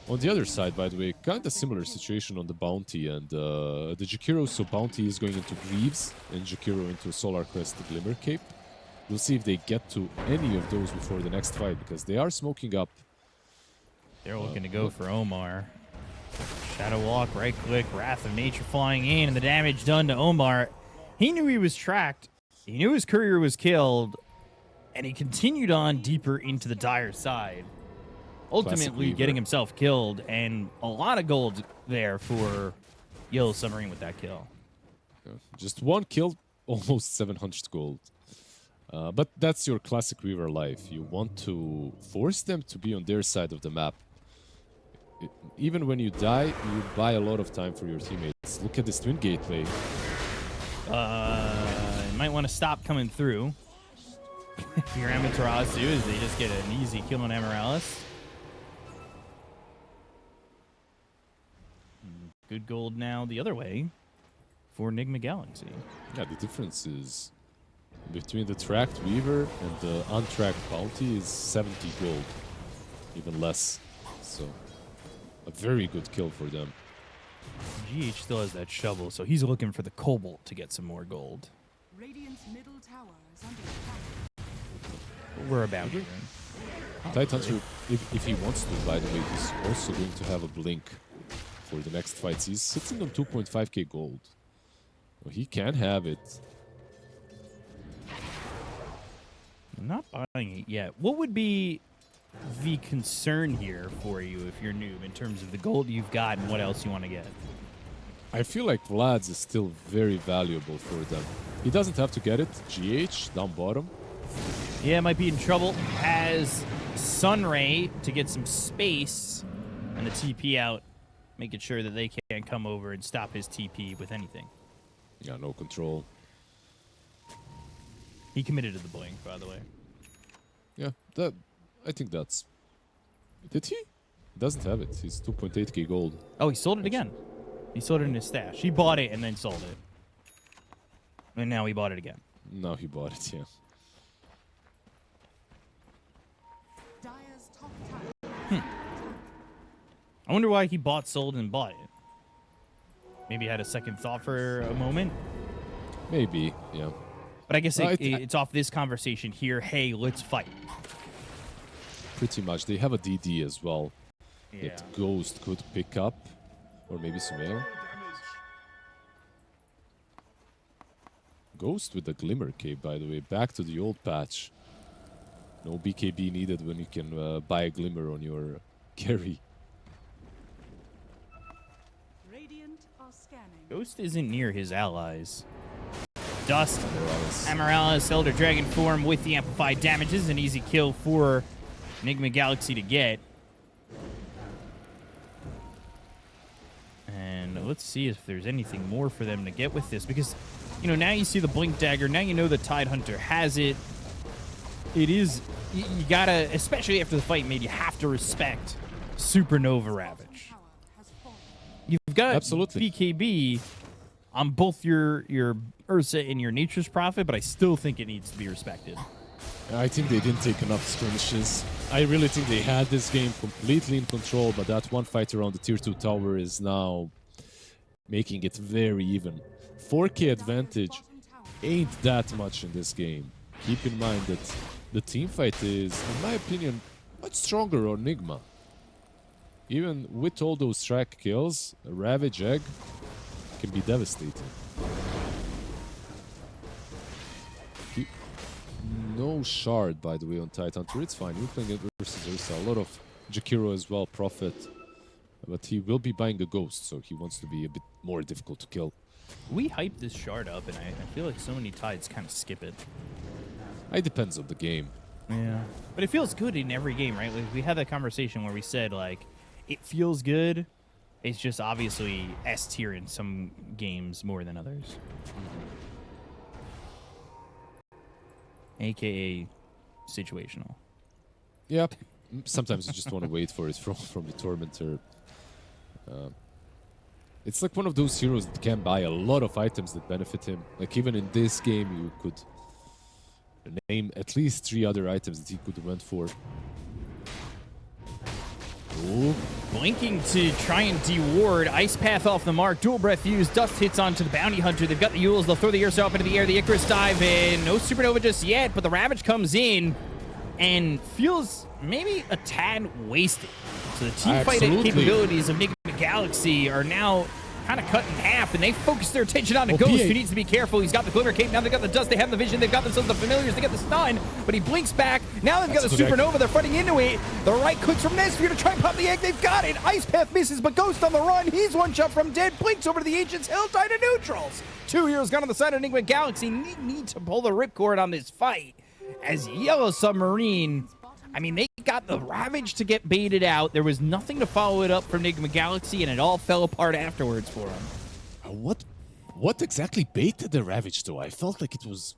On the other side, by the way, kind of similar situation on the Bounty and the Jakiro. So Bounty is going into Greaves and Jakiro into Solar Crest, the Glimmer Cape. We'll see if they get to any of those before the next fight, because they are smoking up. They're looking to go for Omar. Shadow Walk, right click, Wrath of Nature flying in, and the damage done to Omar. He knew he was tracked. He knew his courier was killed, and he continued on deeper into the dire side. Ultimately getting himself killed, and a lot of gold there for Yellow Submarine with that kill. Just one kill, almost 700 gold. But that's your classic Weaver life. You want to force them to be on their side of the map. Even when you die, you buy a lot of time for your teammates. Look at this Twin Gateway. You might want to stop coming through. If you're Amaterasu, as they just get an easy kill on Amaryllis. Good gold now the other way for Nigma Galaxy. Yeah, the difference is between the tracked Weaver and the untracked Bounty is 70 gold. Even less. So, a very good kill for them. GH still has that shovel, so he's looking for the Cobalt to get some more gold. Radiant's middle tower is under attack. We're about here. Tidehunter, if he wants to, by the way, he's also going to have a blink for the next fights. He's sitting on 2.5k gold. Well, he can have it. I'm not buying it yet. What would be the concern here for you if you're noob in terms of the gold you've got and what else you want to get? I feel like Vlad's is still very valuable for them. He doesn't have to get it. GH down bottom. Yeah, might be in trouble. Has Sunray to get some space and the TP out, making sure that they can't come over and stop his TP with anything. Yeah, no control. He committed to the blink, by the way. Yeah, that I think that's. Did he? He doesn't have it. He's 2.8k gold. Oh, he sold it again. He sold it in his stash. He bought it and then sold it. And now he bought it again. Now he bought it, yeah. Dire's top tower. I wonder why he bought, sold, and bought it. Maybe he had a second thought for a moment. Maybe, yeah. But I guess it's off this conversation here. Hey, let's fight. Pretty much. They have a DD as well. Yeah. That Ghost could pick up. Or maybe Sumail. Ghost with the Glimmer Cape, by the way. Back to the old patch. No BKB needed when you can buy a Glimmer on your carry. Radiant are scanning. Ghost isn't near his allies. Dust. Amaryllis, Elder Dragon form with the amplified damages. An easy kill for Nigma Galaxy to get. And let's see if there's anything more for them to get with this. Because, you know, now you see the Blink Dagger. Now you know the Tidehunter has it. It is... You gotta, especially after the fight made, you have to respect Supernova Ravage. Tower has fallen. You've got Absolutely. BKB on both your Ursa and your Nature's Prophet, but I still think it needs to be respected. I think they didn't take enough skirmishes. I really think they had this game completely in control, but that one fight around the tier 2 tower is now making it very even. 4k advantage ain't that much in this game. Keep in mind that the team fight is, in my opinion, much stronger on Nigma. Even with all those strike kills, a Ravage Egg can be devastating. No shard, by the way, on Tidehunter. It's fine. You're playing it versus Ursa. A lot of Jakiro as well, Prophet. But he will be buying a Ghost, so he wants to be a bit more difficult to kill. We hyped this shard up, and I feel like so many Tides kind of skip it. It depends on the game. Yeah. But it feels good in every game, right? Like we had that conversation where we said, like, it feels good. It's just obviously S tier in some games more than others. AKA situational. Yep. Sometimes you just want to wait for it from the Tormentor. It's like one of those heroes that can buy a lot of items that benefit him. Like even in this game, you could name at least 3 other items that he could have went for. Ooh. Blinking to try and deward. Ice Path off the mark. Dual Breath used. Dust hits onto the Bounty Hunter. They've got the Yules. They'll throw the Ursa up into the air. The Icarus dive in. No Supernova just yet, but the Ravage comes in and feels maybe a tad wasted. So the team fight capabilities of Nigma Galaxy are now kind of cut in half, and they focus their attention on the Ghost, who needs to be careful. He's got the Glimmer Cape. Now they've got the Dust. They have the Vision. They've got themselves the Familiars. They get the Stun, but he blinks back. Now they've got the Supernova. They're fighting into it. The right clicks from Nesphere to try and pop the egg. They've got it. Ice Path misses, but Ghost on the run. He's one shot from dead. Blinks over to the Ancients. Hill tie to neutrals. 2 heroes gone on the side of Nigma Galaxy. Need to pull the ripcord on this fight, as Yellow Submarine, I mean, they got the Ravage to get baited out. There was nothing to follow it up from Nigma Galaxy, and it all fell apart afterwards for him. What exactly baited the Ravage, though? I felt like it was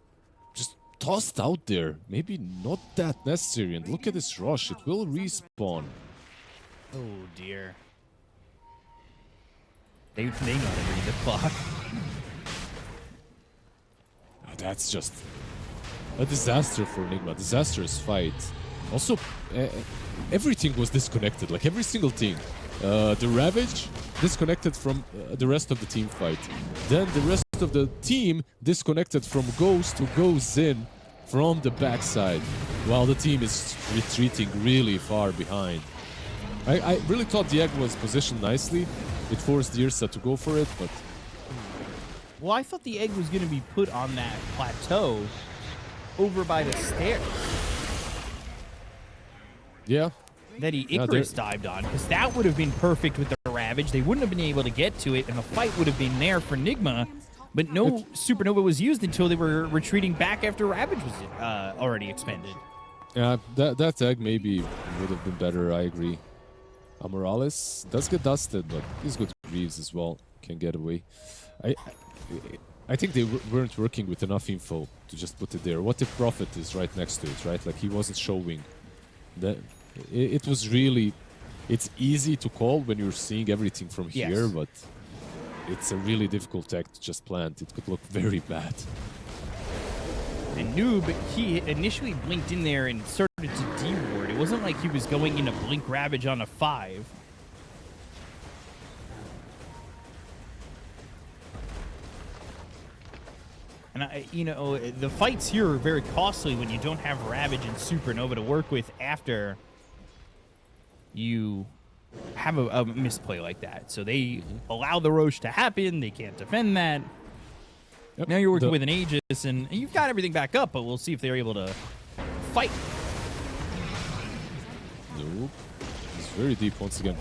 just tossed out there. Maybe not that necessary. And look at this rush. It will respawn. Oh, dear. They know how to read the clock. That's just a disaster for Nigma. Disastrous fight. Also, everything was disconnected. Like, every single thing. The Ravage disconnected from the rest of the team fight. Then the rest of the team disconnected from Ghost, who goes in from the backside, while the team is retreating really far behind. I really thought the egg was positioned nicely. It forced the Ursa to go for it, but... Well, I thought the egg was going to be put on that plateau over by the stairs. Yeah. That he Icarus dived on, because that would have been perfect with the Ravage. They wouldn't have been able to get to it, and the fight would have been there for Nigma. But no Supernova was used until they were retreating back after Ravage was already expended. Yeah, that tag maybe would have been better, I agree. Morales does get dusted, but he's good Greaves as well. Can get away. I think they weren't working with enough info to just put it there. What if Prophet is right next to it, right? Like, he wasn't showing. It was really... It's easy to call when you're seeing everything from here, but it's a really difficult tech to just plant. It could look very bad. And Noob, he initially blinked in there and started to D-ward. It wasn't like he was going into Blink Ravage on a 5. And, you know, the fights here are very costly when you don't have Ravage and Supernova to work with after you have a misplay like that. So they allow the Roche to happen. They can't defend that. Yep. Now you're working with an Aegis, and you've got everything back up, but we'll see if they're able to fight. Nope. He's very deep once again.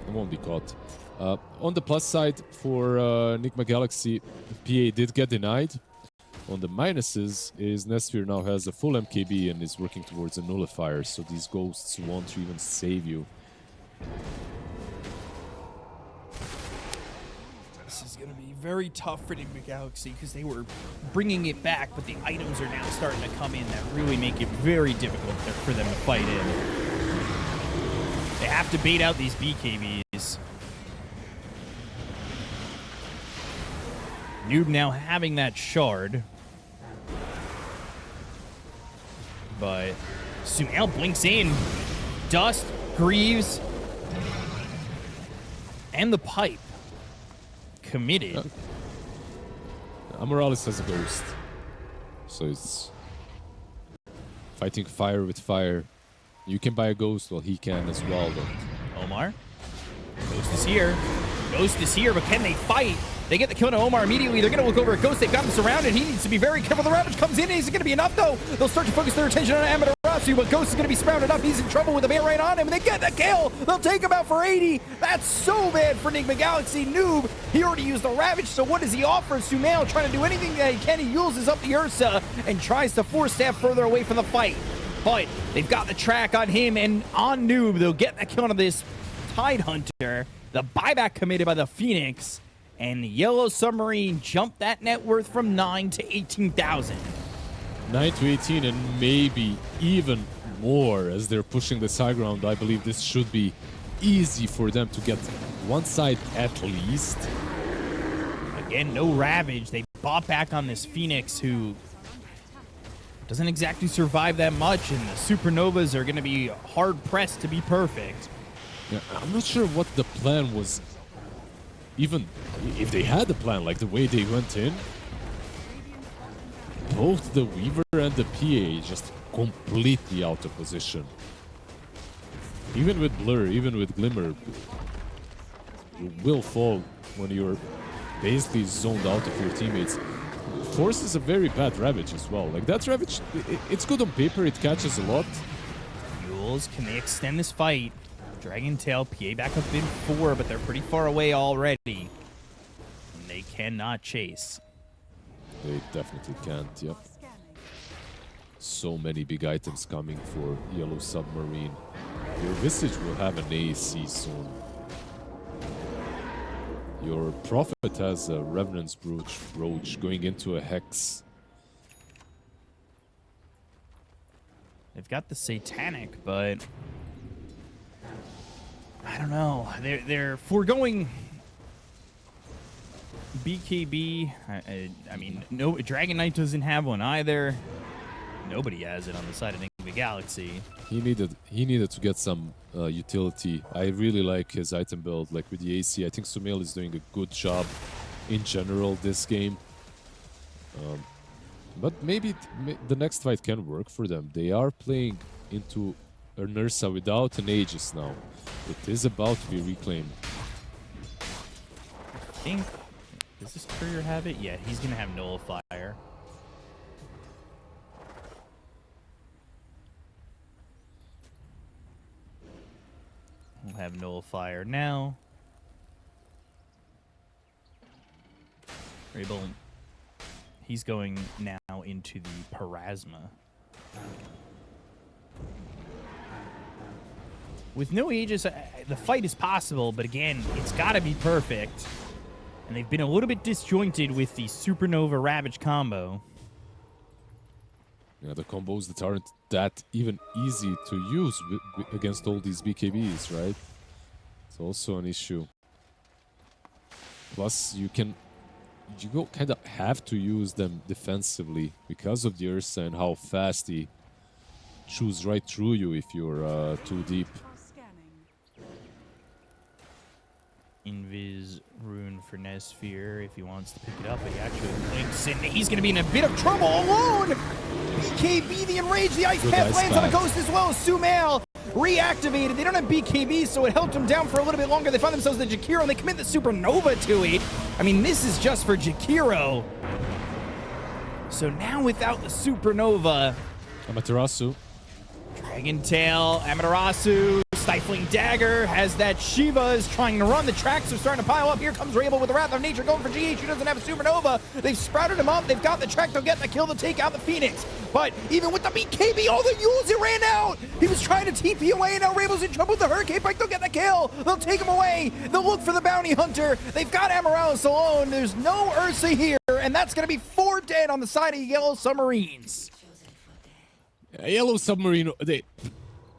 It won't be caught. On the plus side for Nigma Galaxy, PA did get denied. On the minuses is Nesphere now has a full MKB and is working towards a nullifier, so these ghosts won't even save you. This is going to be very tough for Nigma Galaxy because they were bringing it back, but the items are now starting to come in that really make it very difficult for them to fight in. They have to bait out these BKBs. Noob now having that shard. But Sumail blinks in. Dust, Greaves, and the pipe. Committed. Morales has a ghost. So it's fighting fire with fire. You can buy a ghost, well, he can as well, though. Omar. Ghost is here. Ghost is here, but can they fight? They get the kill on Omar immediately. They're going to look over at Ghost. They've got him surrounded. He needs to be very careful. The Ravage comes in. Is it going to be enough, though? They'll start to focus their attention on Amaterasu, but Ghost is going to be surrounded up. He's in trouble with the bear right on him, and they get the kill. They'll take him out for 80. That's so bad for Nigma Galaxy. Noob, he already used the Ravage, so what does he offer? Sumail trying to do anything that he can. He uses up the Ursa and tries to force Staff further away from the fight. But they've got the track on him and on Noob. They'll get the kill on this Tide Hunter. The buyback committed by the Phoenix. And the Yellow Submarine jumped that net worth from 9 to 18,000. 9 to 18 and maybe even more as they're pushing this high ground. I believe this should be easy for them to get one side at least. Again, no Ravage. They bought back on this Phoenix who doesn't exactly survive that much, and the Supernovas are going to be hard-pressed to be perfect. Yeah, I'm not sure what the plan was. Even if they had a plan, like the way they went in, both the Weaver and the PA just completely out of position. Even with Blur, even with Glimmer, you will fall when you're basically zoned out of your teammates. Force is a very bad Ravage as well. Like, that Ravage, it's good on paper, it catches a lot. Mules, can they extend this fight? Dragon Tail, PA back up in 4, but they're pretty far away already. And they cannot chase. They definitely can't, yep. So many big items coming for Yellow Submarine. Your Visage will have an AC soon. Your Prophet has a Revenant's Brooch going into a Hex. They've got the Satanic, but I don't know. They're foregoing BKB. I mean, no, Dragon Knight doesn't have one either. Nobody has it on the side of Nigma Galaxy. He needed to get some utility. I really like his item build, like with the AC. I think Sumail is doing a good job in general this game. But maybe the next fight can work for them. They are playing into a Nursa without an Aegis now. It is about to be reclaimed. I think, does this courier have it? Yeah, he's going to have Nullifier. We'll have Nullifier now. Rabel, he's going now into the Parasma. With no Aegis, the fight is possible, but again, it's got to be perfect. And they've been a little bit disjointed with the Supernova Ravage combo. Yeah, the combos that aren't that even easy to use against all these BKBs, right? It's also an issue. Plus, you kind of have to use them defensively because of the Ursa and how fast he chews right through you if you're too deep. Invis rune for Nesfear if he wants to pick it up, but he actually blinks and he's going to be in a bit of trouble alone. BKB, the Enrage, the Ice Path lands on a Ghost as well. Sumail reactivated. They don't have BKB, so it helped them down for a little bit longer. They find themselves in Jakiro and they commit the Supernova to it. I mean, this is just for Jakiro. So now without the Supernova, Amaterasu. Dragon Tail, Amaterasu, Stifling Dagger, has that Shiva is trying to run. The tracks are starting to pile up. Here comes Rabel with the Wrath of Nature going for GH, who doesn't have a Supernova. They've sprouted him up. They've got the track. They'll get the kill. They'll take out the Phoenix. But even with the BKB, all the Yules, it ran out. He was trying to TP away, and now Rabel's in trouble with the Hurricane Pike. They'll get the kill. They'll take him away. They'll look for the Bounty Hunter. They've got Amaryllis alone. There's no Ursa here, and that's going to be 4 dead on the side of Yellow Submarines. Yellow Submarine,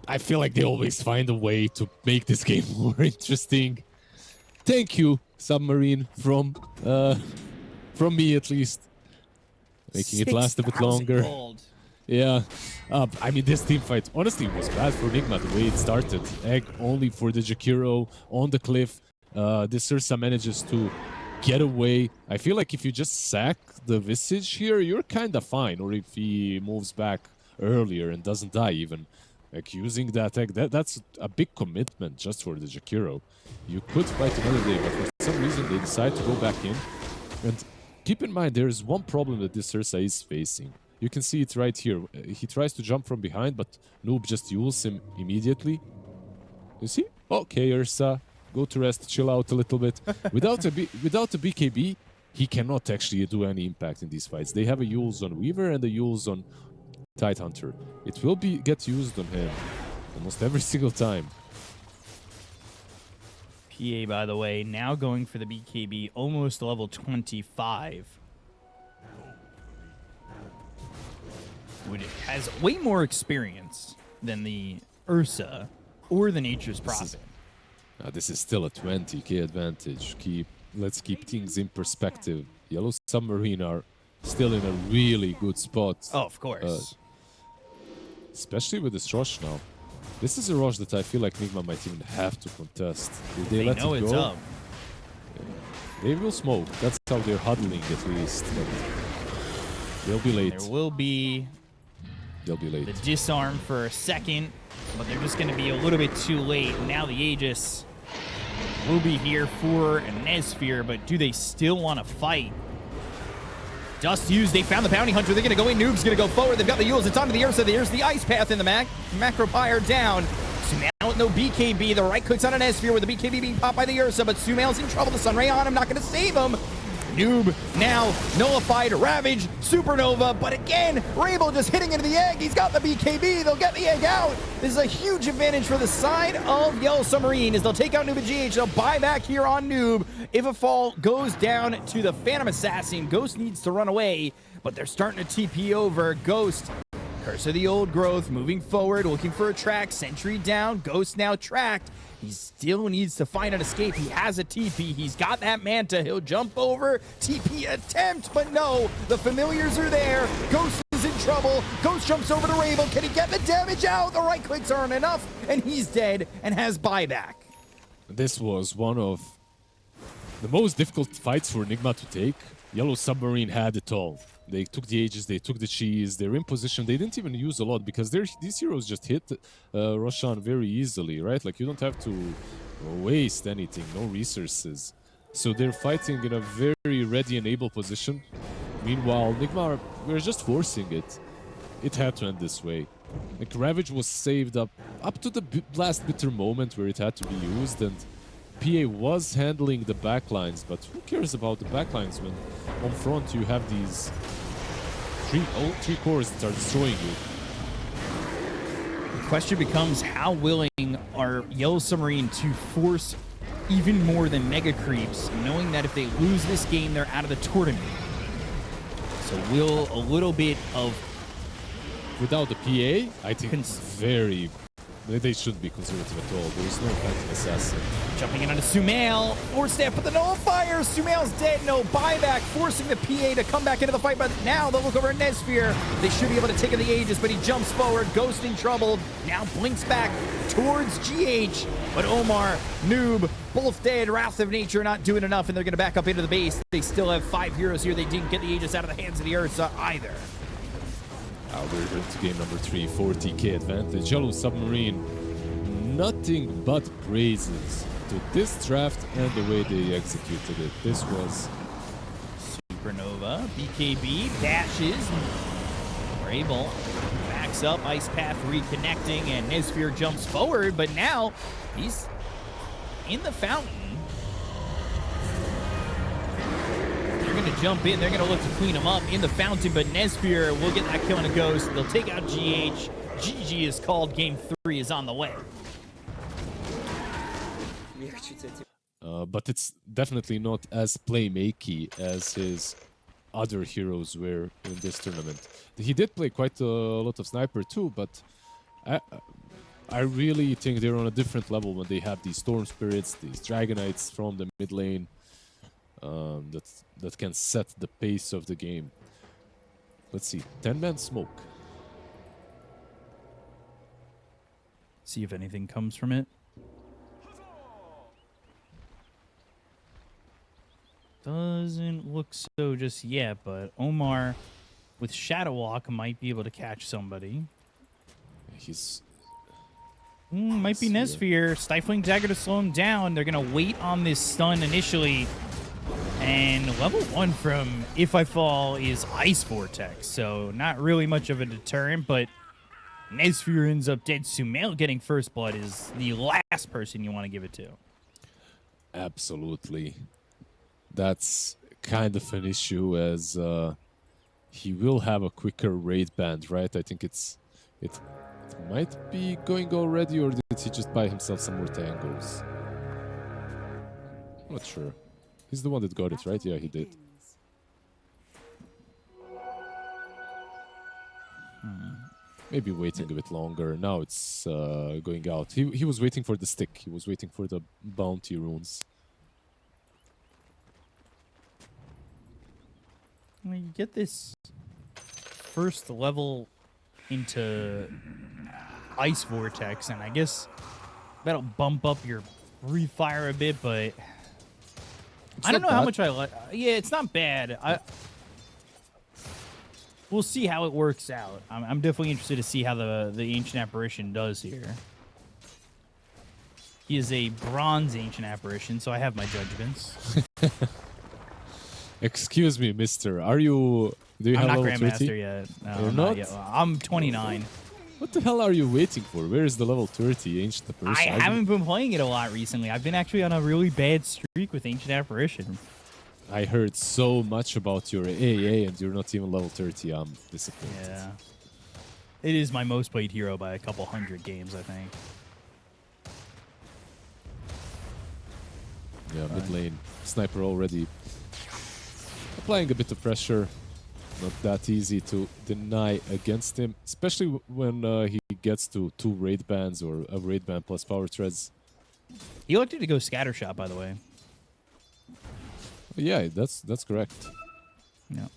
I feel like they always find a way to make this game more interesting. Thank you, Submarine, from me at least. Making it last a bit longer. Gold. Yeah. I mean, this team fight honestly was bad for Nigma the way it started. Egg only for the Jakiro on the cliff. This Ursa manages to get away. I feel like if you just sack the Visage here, you're kind of fine. Or if he moves back earlier and doesn't die even. Like using that egg, that's a big commitment just for the Jakiro. You could fight another day, but for some reason they decide to go back in. And keep in mind, there is one problem that this Ursa is facing. You can see it right here. He tries to jump from behind, but Noob just yules him immediately. You see? Okay, Ursa, go to rest, chill out a little bit. Without a BKB, he cannot actually do any impact in these fights. They have a yules on Weaver and a yules on Tidehunter. It will get used on him almost every single time. PA, by the way, now going for the BKB, almost level 25. Has way more experience than the Ursa or the Nature's Prophet. This is still a 20k advantage. Let's keep things in perspective. Yellow Submarine are still in a really good spot. Oh, of course. Especially with this Rosh now. This is a Rosh that I feel like Nigma might even have to contest. If they let know it it's go, up. They will smoke. That's how they're huddling at least. But they'll be late. There will be They'll be late. the disarm for a second, but they're just going to be a little bit too late. Now the Aegis will be here for a Nesfear, but do they still want to fight? Dust used. They found the Bounty Hunter. They're going to go in. Noob's going to go forward. They've got the Yules. It's onto the Ursa. There's the Ice Path in the Macropyre down. Sumail with no BKB. The right clicks on an Nesfear with the BKB being popped by the Ursa, but Sumail's in trouble. The Sunray on him. Not going to save him. Noob now nullified, Ravage, Supernova, but again, Rabel just hitting into the egg. He's got the BKB. They'll get the egg out. This is a huge advantage for the side of Yellow Submarine as they'll take out Noob and GH. They'll buy back here on Noob. If a fall goes down to the Phantom Assassin, Ghost needs to run away, but they're starting to TP over. Ghost, Curse of the Old Growth, moving forward, looking for a track. Sentry down, Ghost now tracked. He still needs to find an escape. He has a TP. He's got that Manta. He'll jump over. TP attempt, but no. The familiars are there. Ghost is in trouble. Ghost jumps over to Rabel. Can he get the damage out? The right clicks aren't enough, and he's dead and has buyback. This was one of the most difficult fights for Nigma to take. Yellow Submarine had it all. They took the Aegis, they took the cheese, they're in position. They didn't even use a lot because these heroes just hit Roshan very easily, right? Like, you don't have to waste anything, no resources. So they're fighting in a very ready and able position. Meanwhile, Nigma, we're just forcing it. It had to end this way. Like, Ravage was saved up to the last bitter moment where it had to be used, and PA was handling the backlines, but who cares about the backlines when on front you have these three cores that are destroying you? The question becomes, how willing are Yellow Submarine to force even more than Mega Creeps, knowing that if they lose this game, they're out of the tournament? So will a little bit of... Without the PA, I think it's very... They shouldn't be conservative at all. There is no Phantom Assassin. Jumping in onto Sumail. Force step, but the nullifier. Sumail's dead. No buyback. Forcing the PA to come back into the fight. But now they'll look over at Nesphere. They should be able to take in the Aegis, but he jumps forward. Ghosting troubled. Now blinks back towards GH. But Omar, Noob, both dead. Wrath of Nature not doing enough, and they're going to back up into the base. They still have 5 heroes here. They didn't get the Aegis out of the hands of the Ursa either. We're into game number 3, 40k advantage. Yellow Submarine, nothing but praises to this draft and the way they executed it. This was... Supernova, BKB, dashes, Rabel backs up, Ice Path reconnecting, and Nesphere jumps forward, but now he's in the fountain. They're going to jump in. They're going to look to clean him up in the fountain, but Nesphere will get that kill on a ghost. They'll take out GH. GG is called. Game 3 is on the way. But it's definitely not as playmaky as his other heroes were in this tournament. He did play quite a lot of sniper too, but I really think they're on a different level when they have these Storm Spirits, these Dragonites from the mid lane. That can set the pace of the game. Let's see, 10-man smoke. See if anything comes from it. Doesn't look so just yet, but Omar with Shadow Walk might be able to catch somebody. He's... might be Nesphere. Stifling Dagger to slow him down. They're going to wait on this stun initially. And level 1 from If I Fall is Ice Vortex, so not really much of a deterrent, but Nesphere ends up dead. Sumail getting first blood is the last person you want to give it to. Absolutely. That's kind of an issue, as he will have a quicker raid band, right? I think it might be going already, or did he just buy himself some more tangles? Not sure. He's the one that got it, right? Yeah, he did. Maybe waiting a bit longer. Now it's going out. He was waiting for the stick. He was waiting for the bounty runes. Well, you get this first level into Ice Vortex, and I guess that'll bump up your refire a bit, but I don't know how much I like. Yeah, it's not bad. We'll see how it works out. I'm definitely interested to see how the Ancient Apparition does here. He is a bronze Ancient Apparition, so I have my judgments. Excuse me, mister. Do you have I'm not level 30? Grandmaster yet. No, You're I'm not? yet. I'm 29. What the hell are you waiting for? Where is the level 30 Ancient Apparition? I haven't been playing it a lot recently. I've been actually on a really bad streak with Ancient Apparition. I heard so much about your AA and you're not even level 30. I'm disappointed. Yeah. It is my most played hero by a couple hundred games, I think. Yeah, mid lane. Sniper already applying a bit of pressure. Not that easy to deny against him, especially when he gets to 2 raid bans or a raid ban plus power treads. He elected to go Scattershot, by the way. Yeah, that's correct. No.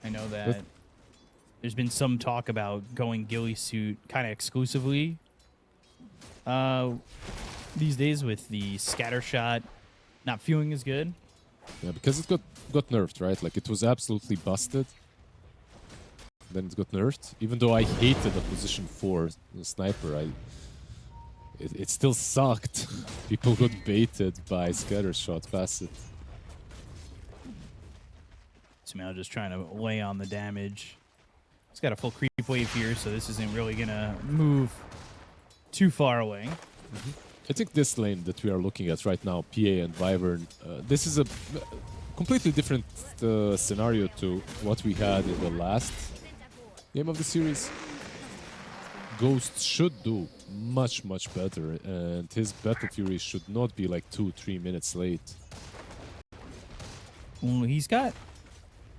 I know that there's been some talk about going ghillie suit kind of exclusively these days, with the Scattershot not feeling as good. Yeah, because it got nerfed, right? Like, it was absolutely busted. Then it got nerfed. Even though I hated the position 4 sniper, it still sucked. People got baited by Scattershot passive. Sumail just trying to lay on the damage. He's got a full creep wave here, so this isn't really going to move too far away. I think this lane that we are looking at right now, PA and Wyvern, this is a completely different scenario to what we had in the last game of the series. Ghost should do much, much better, and his Battle Fury should not be like 2-3 minutes late. Well, he's got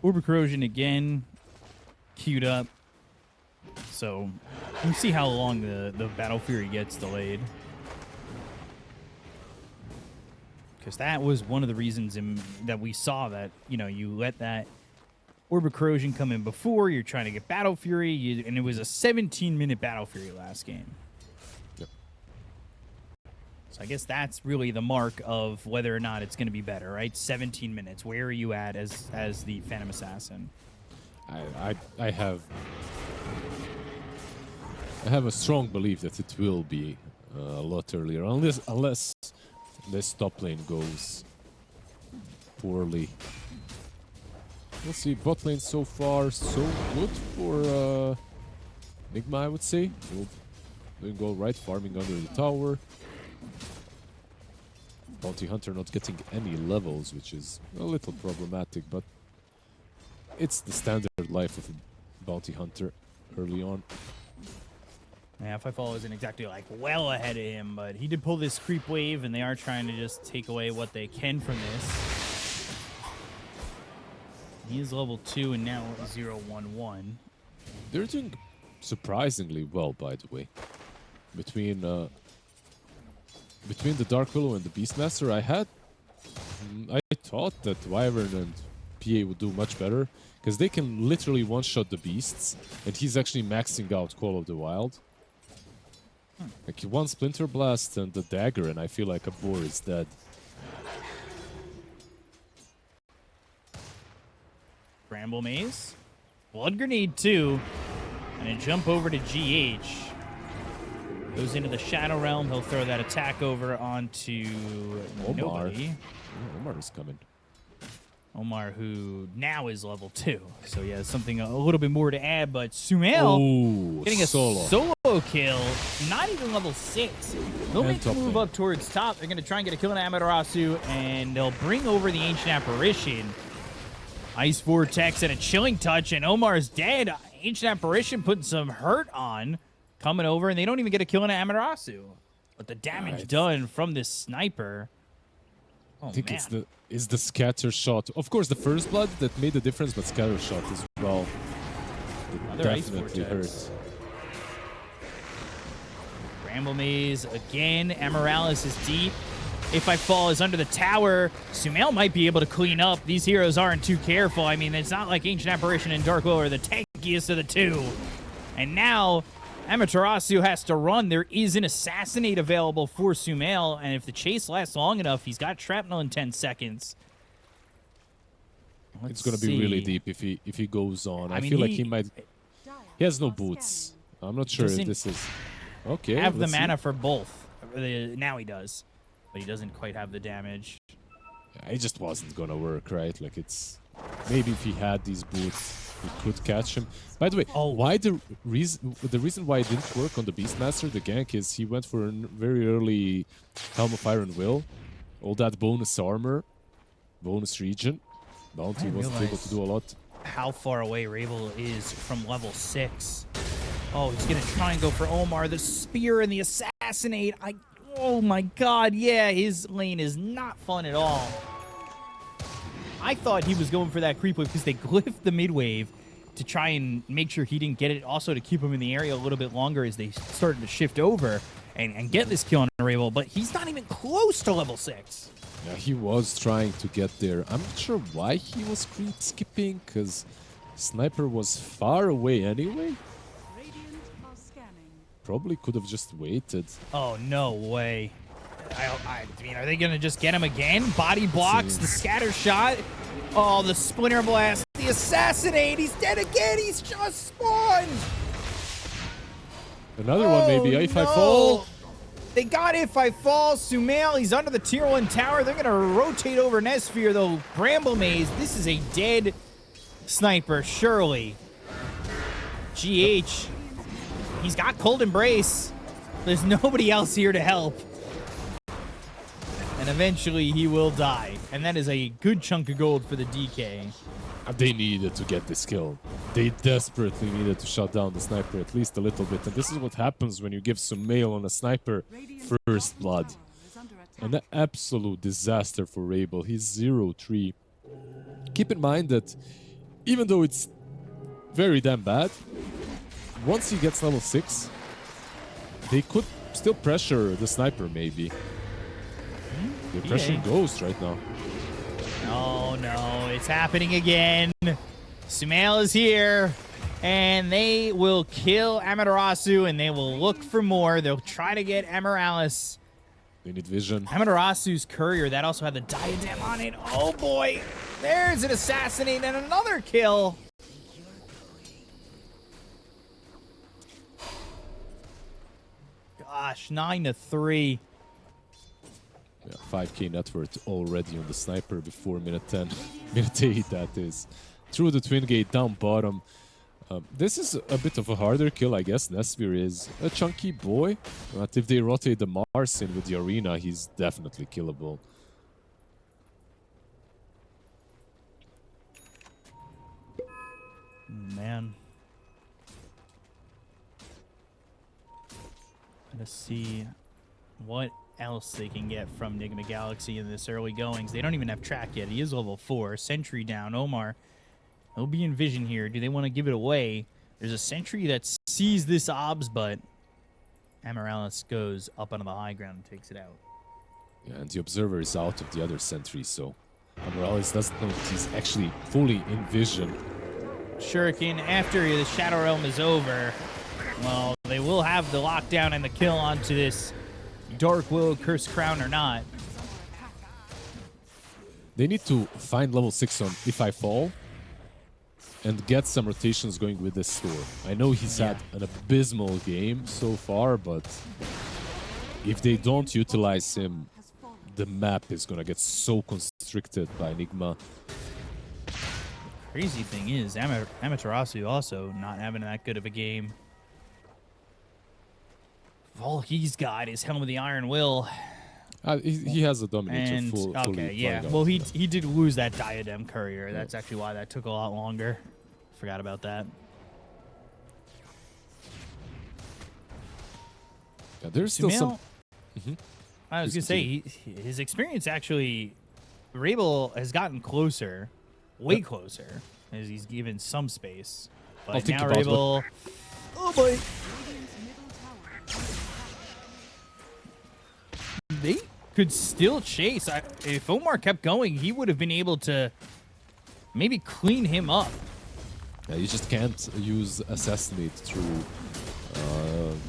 Orb of Corrosion again queued up. So you see how long the Battle Fury gets delayed. Because that was one of the reasons that we saw that, you know, you let that Orb of Corrosion come in before, you're trying to get Battle Fury, and it was a 17-minute Battle Fury last game. Yep. So I guess that's really the mark of whether or not it's going to be better, right? 17 minutes. Where are you at as the Phantom Assassin? I have a strong belief that it will be a lot earlier, unless this top lane goes poorly. We'll see. Bot lane so far so good for Nigma, I would say. Doing all right, farming under the tower. Bounty Hunter not getting any levels, which is a little problematic, but it's the standard life of a Bounty Hunter early on. Yeah, Fifal isn't exactly like well ahead of him, but he did pull this creep wave, and they are trying to just take away what they can from this. He is level 2 and now 0-1-1. They're doing surprisingly well, by the way. Between the Dark Willow and the Beastmaster, I thought that Wyvern and PA would do much better, because they can literally one-shot the beasts, and he's actually maxing out Call of the Wild. Like one Splinter Blast and the dagger, and I feel like a boar is dead. Bramble Maze. Blood Grenade 2. And a jump over to GH. Goes into the Shadow Realm. He'll throw that attack over onto Omar. nobody. Omar is coming. Omar, who now is level 2. So, yeah, something a little bit more to add. But Sumail getting a solo kill. Not even level 6. They'll make the move up towards top. They're going to try and get a kill on Amaterasu, and they'll bring over the Ancient Apparition. Ice Vortex and a Chilling Touch, and Omar's dead. Ancient Apparition putting some hurt on. Coming over, and they don't even get a kill on Amaterasu. But the damage done from this sniper... Oh, I think man. it's the scatter shot. Of course, the first blood that made the difference, but scatter shot as well. Another Definitely Ice Vortex. hurt. Bramble Maze again. Amaralis is deep. If I Fall is under the tower. Sumail might be able to clean up. These heroes aren't too careful. I mean, it's not like Ancient Apparition and Dark Willow are the tankiest of the two. And now Amaterasu has to run. There is an Assassinate available for Sumail, and if the chase lasts long enough, he's got Shrapnel in 10 seconds. It's going to be really deep if he goes on. I mean, feel like he might... He has no boots. I'm not sure if this is... Okay, have the mana for both. Now he does, but he doesn't quite have the damage. It just wasn't going to work, right? Like, it's... Maybe if he had these boots, we could catch him. By the way, why the reason why it didn't work on the Beastmaster, the gank, is he went for a very early Helm of Iron Will. All that bonus armor, bonus region. Bounty wasn't able to do a lot. How far away Rabel is from level 6. Oh, he's going to try and go for Omar. The Spear and the Assassinate. Oh my god, yeah, his lane is not fun at all. I thought he was going for that creep wave because they glyphed the mid wave to try and make sure he didn't get it. Also to keep him in the area a little bit longer as they started to shift over and get this kill on Rabel. But he's not even close to level 6. Yeah, he was trying to get there. I'm not sure why he was creep skipping, because Sniper was far away anyway. Probably could have just waited. Oh, no way. I mean, are they going to just get him again? Body blocks, the scatter shot. Oh, the Splinter Blast, the Assassinate. He's dead again. He's just spawned. Another one, maybe. If I Fall. They got If I Fall. Sumail, he's under the tier 1 tower. They're going to rotate over Nesphere, though. Bramble Maze, this is a dead sniper, surely. GH, he's got Cold Embrace. There's nobody else here to help. and eventually he will die. And that is a good chunk of gold for the DK. They needed to get this kill. They desperately needed to shut down the sniper at least a little bit. And this is what happens when you give some mail on a sniper first blood. An absolute disaster for Rabel. He's 0-3. Keep in mind that even though it's very damn bad, once he gets level 6, they could still pressure the sniper maybe. They're pressuring Ghost right now. Oh no, it's happening again. Sumail is here, and they will kill Amaterasu, and they will look for more. They'll try to get Amaralis. They need vision. Amaterasu's courier, that also had the diadem on it. Oh boy, there's an assassinate and another kill. Gosh, 9-3. Yeah, 5k net worth already on the sniper before minute 10. Minute 8, that is. Through the twin gate, down bottom. This is a bit of a harder kill, I guess. Nesvir is a chunky boy, but if they rotate the Mars in with the arena, he's definitely killable. Man. Let's see what else they can get from Nigma Galaxy in this early goings. They don't even have track yet. He is level 4. Sentry down. Omar, he'll be in vision here. Do they want to give it away? There's a sentry that sees this obs, but Amaralis goes up onto the high ground and takes it out. Yeah, and the observer is out of the other sentry, so Amaralis doesn't know if he's actually fully in vision. Shuriken, after the Shadow Realm is over, well, they will have the lockdown and the kill onto this Dark Will Cursed Crown or not. They need to find level 6 on If I Fall and get some rotations going with this store. I know he's had an abysmal game so far, but if they don't utilize him, the map is gonna get so constricted by Nigma. Crazy thing is, Amaterasu also not having that good of a game. All he's got is Helm of the Iron Will. He has a dominator And, fully okay, yeah. flying out. Well, he did lose that diadem courier. That's actually why that took a lot longer. Forgot about that. Yeah, there's still some... I was going to say, his experience actually, Rabel has gotten closer, way closer, as he's given some space. I'll But think now about Rabel... Oh, boy. They could still chase. If Omar kept going, he would have been able to maybe clean him up. Yeah, you just can't use Assassinate through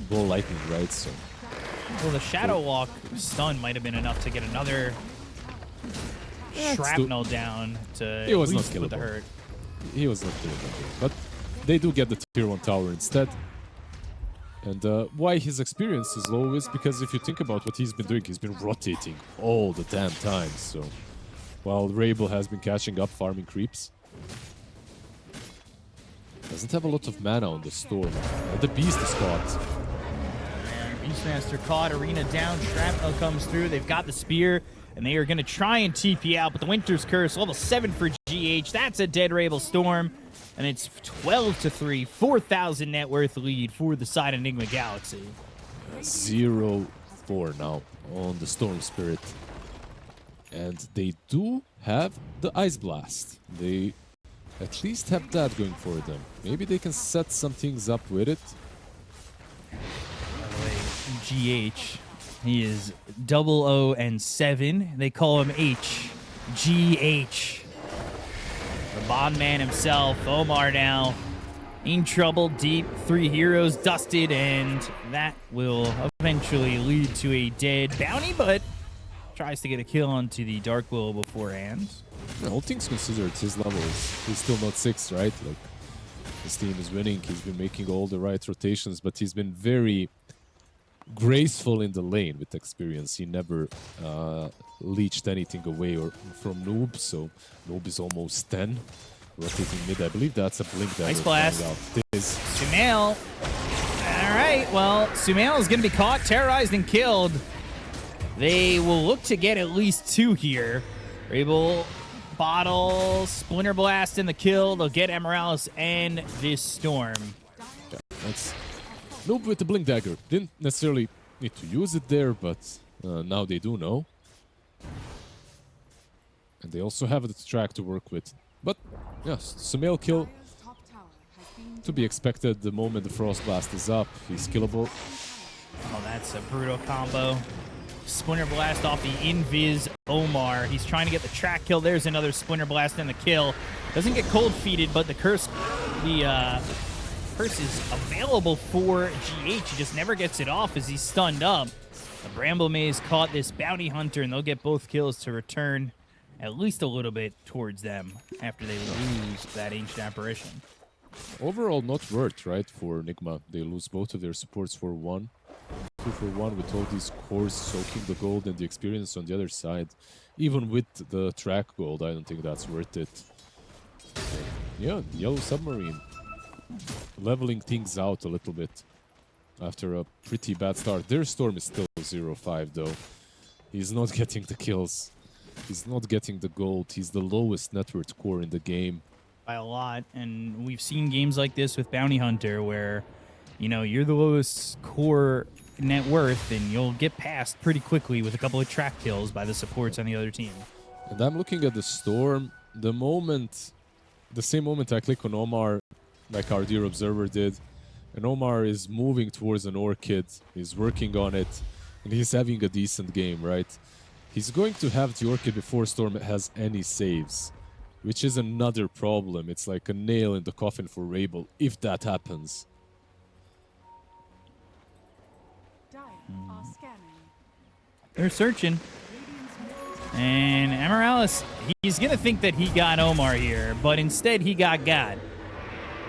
Ball Lightning, right? So. Well, the Shadow Walk stun might have been enough to get another shrapnel down to He was at not least put the killable. hurt. He was not doing that, but they do get the tier 1 tower instead. And why his experience is low is because if you think about what he's been doing, he's been rotating all the damn time. So while Rabel has been catching up, farming creeps. Doesn't have a lot of mana on the storm. The beast is caught. And Beastmaster caught, arena down, shrapnel comes through. They've got the spear, and they are going to try and TP out, but the Winter's Curse, level 7 for GH. That's a dead Rabel Storm. And it's 12-3, 4,000 net worth lead for the side of Nigma Galaxy. 0-4 now on the Storm Spirit. And they do have the Ice Blast. They at least have that going for them. Maybe they can set some things up with it. By the way, GH, he is 007. They call him H. GH. The Bondman himself, Omar now in trouble deep. 3 heroes dusted, and that will eventually lead to a dead bounty, but tries to get a kill onto the Dark Will beforehand. All things considered, his level he's still not 6, right? Like, his team is winning, he's been making all the right rotations, but he's been very graceful in the lane with experience. He never leached anything away or from Noob, so Noob is almost 10. Rotating mid, I believe that's a blink that Ice Blast. This Sumail. All right, well, Sumail is going to be caught, terrorized, and killed. They will look to get at least 2 here. Rabel, Bottle, Splinter Blast in the kill. They'll get Amorales and this Storm. Yeah, that's Noob with the Blink Dagger. Didn't necessarily need to use it there, but now they do know. And they also have the track to work with. But, yes, Sumail kill to be expected the moment the Frost Blast is up. He's killable. Oh, that's a brutal combo. Splinter Blast off the Invis Omar. He's trying to get the track kill. There's another Splinter Blast in the kill. Doesn't get cold feeded, but the curse is available for GH. He just never gets it off as he's stunned up. The Bramble Maze caught this Bounty Hunter, and they'll get both kills to return at least a little bit towards them after they lose that Ancient Apparition. Overall, not worth, right, for Nigma. They lose both of their supports for 1. 2 for 1 with all these cores soaking the gold and the experience on the other side. Even with the track gold, I don't think that's worth it. Yeah, Yellow Submarine leveling things out a little bit after a pretty bad start. Their Storm is still 0-5 though. He's not getting the kills. He's not getting the gold. He's the lowest net worth core in the game. By a lot, and we've seen games like this with Bounty Hunter where, you know, you're the lowest core net worth and you'll get past pretty quickly with a couple of track kills by the supports on the other team. And I'm looking at the Storm. The same moment I click on Omar, like our dear observer did, and Omar is moving towards an Orchid, he's working on it, and he's having a decent game, right? He's going to have the Orchid before Storm has any saves, which is another problem. It's like a nail in the coffin for Rabel, if that happens. They're searching. And Amorales, he's going to think that he got Omar here, but instead he got God.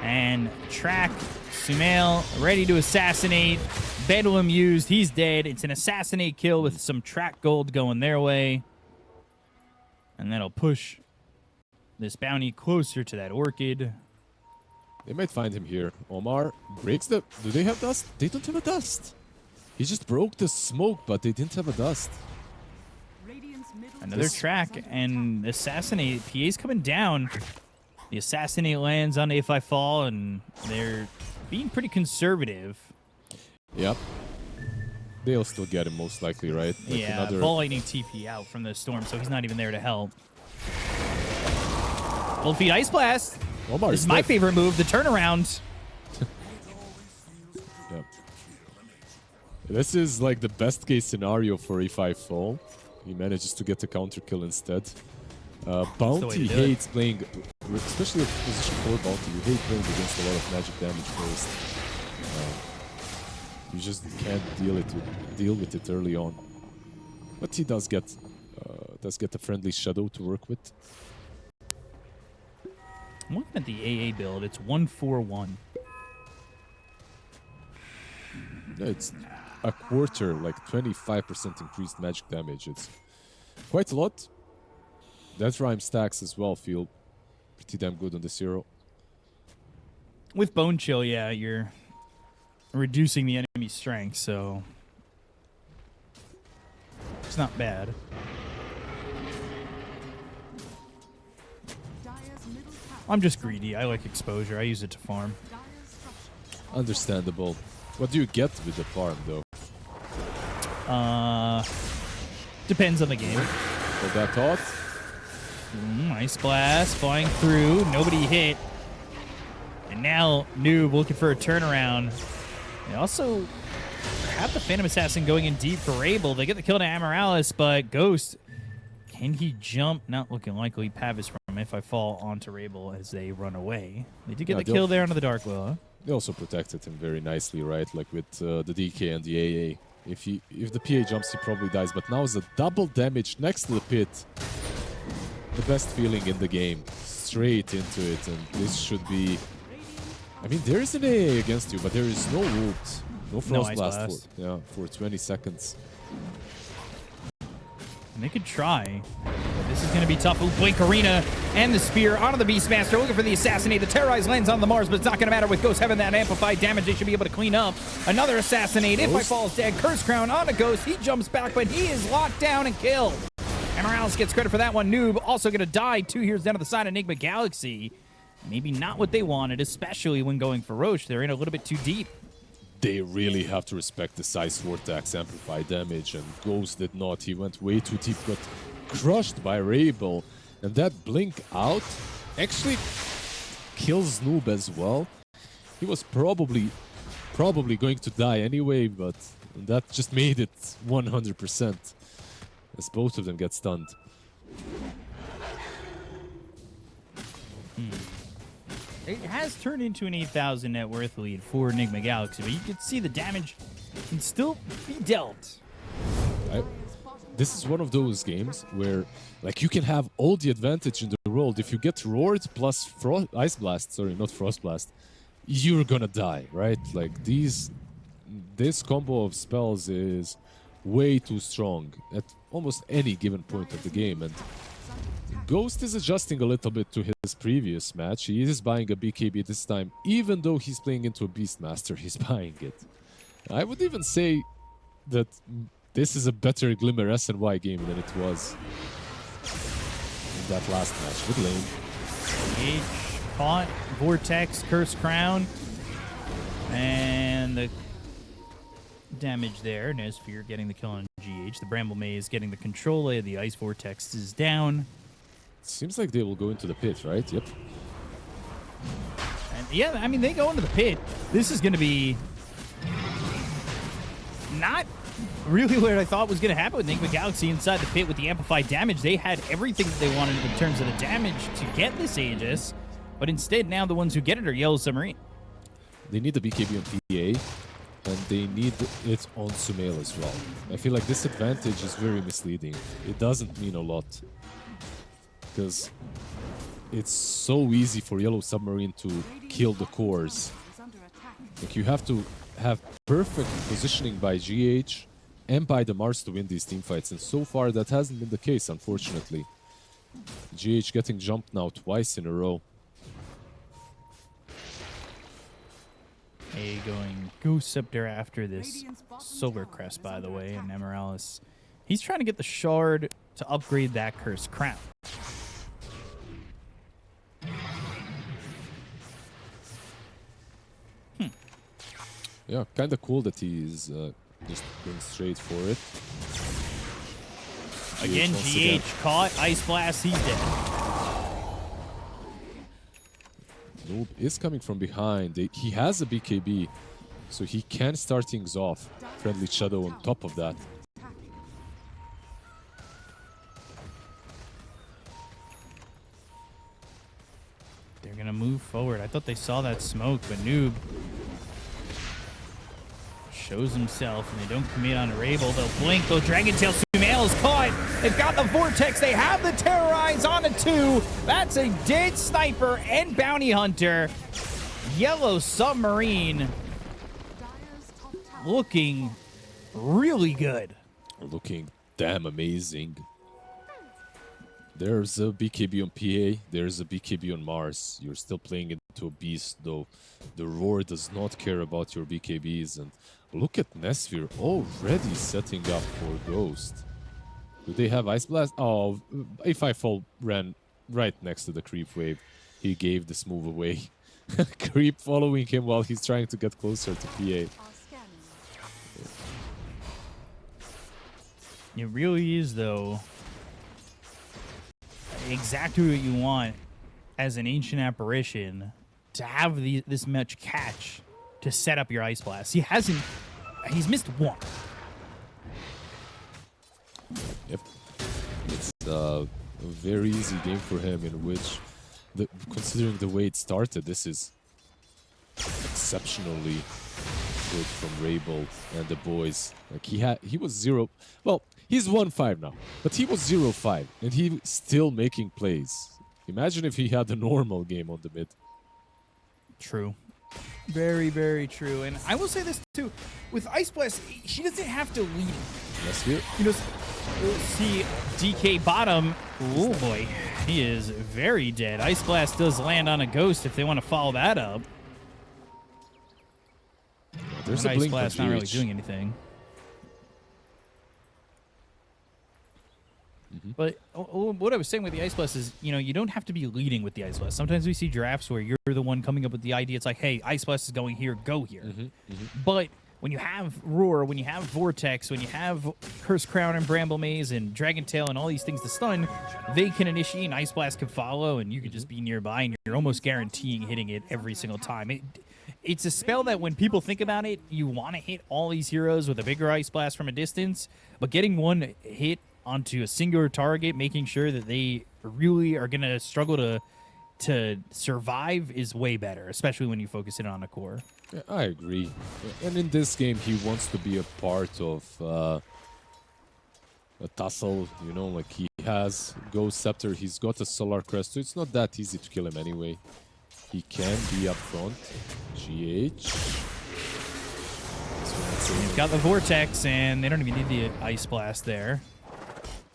And Track, Sumail, ready to assassinate. Bedlam used, he's dead. It's an assassinate kill with some track gold going their way. And that'll push this bounty closer to that Orchid. They might find him here. Omar breaks the... Do they have dust? They don't have a dust. He just broke the smoke, but they didn't have a dust. Another track, and Assassinate. PA's coming down. The Assassinate lands on If I Fall, and they're being pretty conservative. Yep. They'll still get him, most likely, right? Like yeah, another... Ball Lightning TP out from the Storm, so he's not even there to help. Cold Feet Ice Blast. Omar This is my favorite move, the turnaround. Yep. This is like the best case scenario for If I Fall. He manages to get a counter kill instead. Bounty hates playing, especially a position 4 Bounty, you hate playing against a lot of magic damage first. You just can't deal with it early on. But he does get a friendly Shadow to work with. I'm looking at the AA build. It's 1-4-1. Yeah, it's a quarter, like 25% increased magic damage. It's quite a lot. That rhyme stacks as well feel pretty damn good on this hero. With Bone Chill, yeah, you're reducing the enemy's strength, so it's not bad. I'm just greedy. I like exposure. I use it to farm. Understandable. What do you get with the farm, though? Depends on the game. For that thought? Ice Blast flying through. Nobody hit. And now Noob looking for a turnaround. They also have the Phantom Assassin going in deep for Rabel. They get the kill to Amorales, but Ghost, can he jump? Not looking likely. Pavis from If I Fall onto Rabel as they run away. They did get the kill there onto the Dark Willow. They also protected him very nicely, right? Like with the DK and the AA. If the PA jumps, he probably dies. But now is a double damage next to the pit. The best feeling in the game. Straight into it, and this should be... I mean, there is an AA against you, but there is no ult. No Frost Blast for 20 seconds. And They could try. But this is going to be tough. Ooh, Blink Arena and the Spear onto the Beastmaster, looking for the Assassinate. The Terrorize lands on the Mars, but it's not going to matter with Ghost having that amplified damage. They should be able to clean up. Another Assassinate. If I falls dead, Curse Crown on a Ghost. He jumps back, but he is locked down and killed. And Morales gets credit for that one. Noob also going to die 2 heroes down to the side of Nigma Galaxy. Maybe not what they wanted, especially when going for Roche. They're in a little bit too deep. They really have to respect the Size Vortex amplified damage, and Ghost did not. He went way too deep, got crushed by Rabel, and that blink out actually kills Noob as well. He was probably going to die anyway, but that just made it 100%, as both of them get stunned. It has turned into an 8,000 net worth lead for Nigma Galaxy, but you can see the damage can still be dealt. This is one of those games where, like, you can have all the advantage in the world. If you get roared plus Ice Blast, sorry, not Frost Blast, you're gonna die, right? Like, this combo of spells is way too strong at almost any given point of the game, and Ghost is adjusting a little bit to his previous match. He is buying a BKB this time. Even though he's playing into a Beastmaster, he's buying it. I would even say that this is a better Glimmer SNY game than it was in that last match. Good lane. H caught, Vortex, Curse Crown, and the damage there. Nosphere getting the kill on GH. The Bramble Maze getting the control. The Ice Vortex is down. Seems like they will go into the pit, right? Yep. And yeah, I mean, they go into the pit. This is going to be not really what I thought was going to happen with Nigma Galaxy inside the pit with the amplified damage. They had everything that they wanted in terms of the damage to get this Aegis, but instead now the ones who get it are Yellow Submarine. They need the BKB on PA, and they need it on Sumail as well. I feel like this advantage is very misleading. It doesn't mean a lot, because it's so easy for Yellow Submarine to kill the cores. Like, you have to have perfect positioning by GH and by the Mars to win these teamfights, and so far that hasn't been the case, unfortunately. GH getting jumped now twice in a row. A going Ghost Scepter after this Solar Crest, by the way, and Morales. He's trying to get the Shard to upgrade that Cursed Crown. Yeah, kind of cool that he's just going straight for it. Again, GH caught. Ice Blast, he's dead. Noob is coming from behind. He has a BKB, so he can start things off. Friendly Shadow on top of that. They're going to move forward. I thought they saw that smoke, but Noob shows himself, and they don't commit on a Rabel. They'll blink. They'll Dragon Tail. Sumail is caught. They've got the Vortex. They have the Terrorize on a 2. That's a dead Sniper and Bounty Hunter. Yellow Submarine looking really good. Looking damn amazing. There's a BKB on PA. There's a BKB on Mars. You're still playing into a beast, though. The Roar does not care about your BKBs. And look at Nesphere already setting up for Ghost. Do they have Ice Blast? Oh, if I fall ran right next to the Creep Wave, he gave this move away. Creep following him while he's trying to get closer to PA. It really is, though, exactly what you want as an Ancient Apparition to have this much catch to set up your Ice Blast. He's missed one. Yep. It's a very easy game for him, in which, considering the way it started, this is exceptionally good from Rabel and the boys. Like, he was 0. Well, he's 1-5 now, but he was 0-5, and he's still making plays. Imagine if he had a normal game on the mid. True. Very, very true. And I will say this, too. With Ice Blast, she doesn't have to lead Nesphere. You know, see DK bottom. Oh boy, he is very dead. Ice Blast does land on a Ghost if they want to follow that up. There's a Ice blink Blast on not really GH. doing anything. But what I was saying with the Ice Blast is, you know, you don't have to be leading with the Ice Blast. Sometimes we see drafts where you're the one coming up with the idea. It's like, hey, Ice Blast is going here, go here. But when you have Roar, when you have Vortex, when you have Curse Crown and Bramble Maze and Dragon Tail and all these things to stun, they can initiate and Ice Blast can follow and you can just be nearby and you're almost guaranteeing hitting it every single time. It's a spell that when people think about it, you want to hit all these heroes with a bigger Ice Blast from a distance, but getting one hit onto a singular target, making sure that they really are going to struggle to survive is way better, especially when you focus it on a core. Yeah, I agree. And in this game, he wants to be a part of a tussle, you know, like he has Ghost Scepter, he's got a Solar Crest, so it's not that easy to kill him anyway. He can be up front. GH. He's got the Vortex, and they don't even need the Ice Blast there.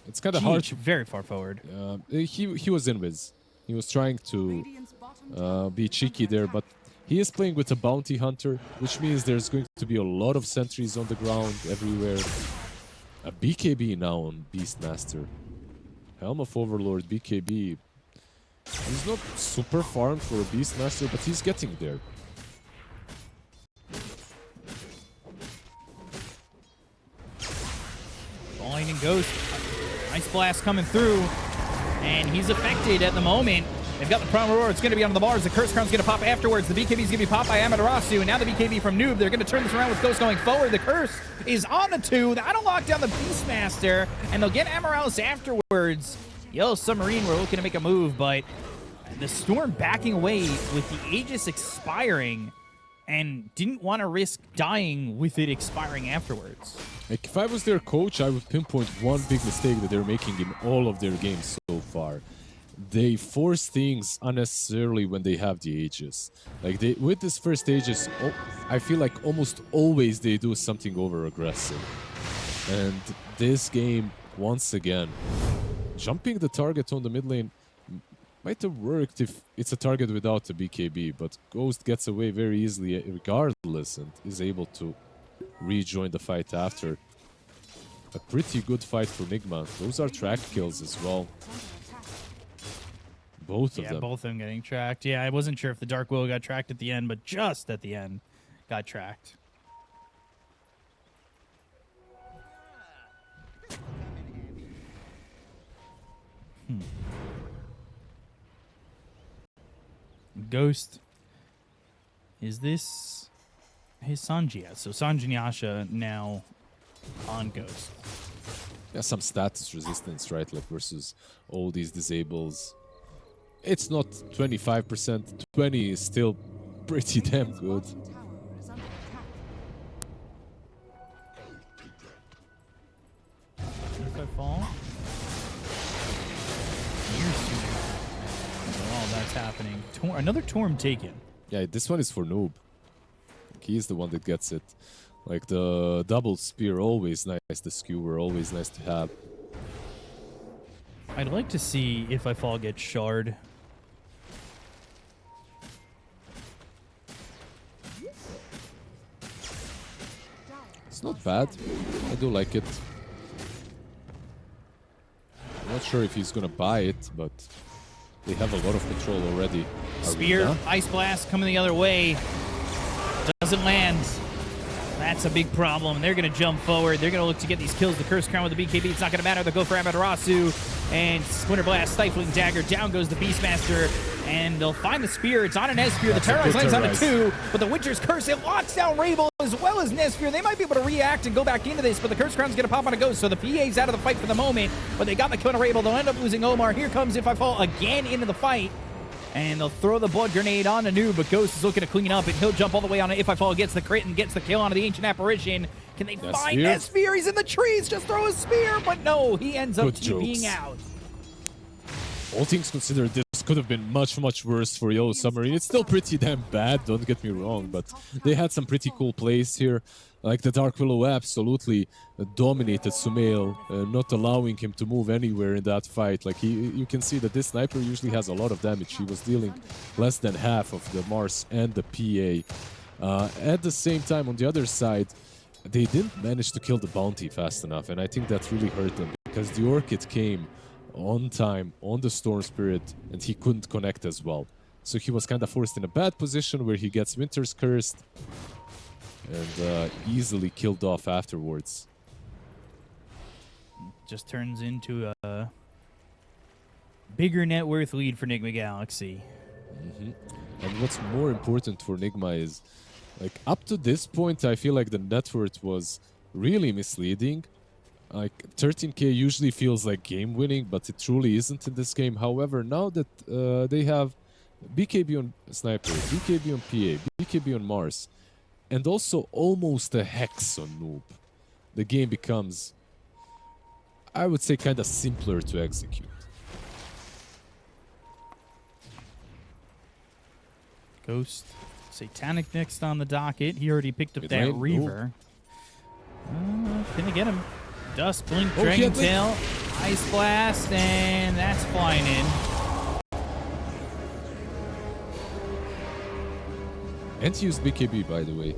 It's kind of hard. Very far forward. He was invis. He was trying to be cheeky there, but he is playing with a Bounty Hunter, which means there's going to be a lot of sentries on the ground everywhere. A BKB now on Beastmaster. Helm of Overlord, BKB. He's not super farmed for a Beastmaster, but he's getting there. Lightning Ghost. Ice Blast coming through, and he's affected at the moment. They've got the Prime Aurora. It's going to be on the bars. The Curse Crown's going to pop afterwards. The BKB's going to be popped by Amaterasu, and now the BKB from Noob. They're going to turn this around with Ghost going forward. The Curse is on the 2. That'll lock down the Beastmaster, and they'll get Amaryllis afterwards. Yellow Submarine, we're looking to make a move, but the Storm backing away with the Aegis expiring and didn't want to risk dying with it expiring afterwards. Like, if I was their coach, I would pinpoint one big mistake that they're making in all of their games so far. They force things unnecessarily when they have the Aegis. Like, with this first Aegis, I feel like almost always they do something over-aggressive. And this game, once again, jumping the target on the mid lane might have worked if it's a target without a BKB, but Ghost gets away very easily regardless and is able to rejoin the fight after. A pretty good fight for Nigma. Those are track kills as well. Both of them. Yeah, both of them getting tracked. Yeah, I wasn't sure if the Dark Willow got tracked at the end, but just at the end got tracked. Ghost. Is this his Sanji? Yeah, so Sanji and Yasha now on Ghost. Yeah, some status resistance, right? Like versus all these disables. It's not 25%. 20 is still pretty damn good. If I fall. Oh, that's happening. Another Torm taken. Yeah, this one is for Noob. He is the one that gets it. Like the double spear, always nice. The skewer, always nice to have. I'd like to see If I Fall get shard. It's not bad. I do like it. I'm not sure if he's gonna buy it, but they have a lot of control already. Spear, Arena. Ice Blast coming the other way. Doesn't land. That's a big problem. They're going to jump forward. They're going to look to get these kills. The Curse Crown with the BKB. It's not going to matter. They'll go for Amaterasu. And Splinter Blast, Stifling Dagger. Down goes the Beastmaster. And they'll find the Spear. It's on a Nespear. The Terrorize lands on a 2. But the Witcher's Curse, it locks down Rabel as well as Nespear. They might be able to react and go back into this. But the Curse Crown's going to pop on a Ghost. So the PA's out of the fight for the moment. But they got the kill on Rabel. They'll end up losing Omar. Here comes If I Fall again into the fight. And they'll throw the Blood Grenade on a Noob, but Ghost is looking to clean up, and he'll jump all the way on it. If I Fall gets the crit and gets the kill onto the Ancient Apparition. Can they find Nespear? He's in the trees. Just throw a spear, but no, he ends up TPing out. all things considered, this could have been much worse for Yellow Submarine. It's still pretty damn bad, don't get me wrong, but they had some pretty cool plays here. Like the Dark Willow absolutely dominated Sumail, not allowing him to move anywhere in that fight. Like you can see that this sniper usually has a lot of damage. He was dealing less than half of the Mars and the PA. At the same time, on the other side, they didn't manage to kill the bounty fast enough, and I think that really hurt them because the Orchid came on time on the Storm Spirit and he couldn't connect as well. So he was kind of forced in a bad position where he gets Winter's Cursed and easily killed off afterwards. Just turns into a bigger net worth lead for Nigma Galaxy. And what's more important for Nigma is, like, up to this point, I feel like the net worth was really misleading. Like, 13k usually feels like game winning, but it truly isn't in this game. However, now that they have BKB on Sniper, BKB on PA, BKB on Mars, and also almost a Hex on Noob, the game becomes, I would say, kind of simpler to execute. Ghost Satanic next on the docket. He already picked up that Reaver. Gonna get him. Dust, Blink, Dragon Tail, Ice Blast, and that's flying in. And he used BKB, by the way.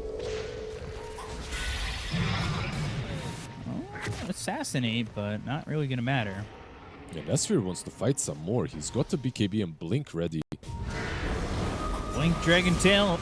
Oh, assassinate, but not really gonna matter. Yeah, Nesfir wants to fight some more. He's got the BKB and Blink ready. Blink, Dragon Tail,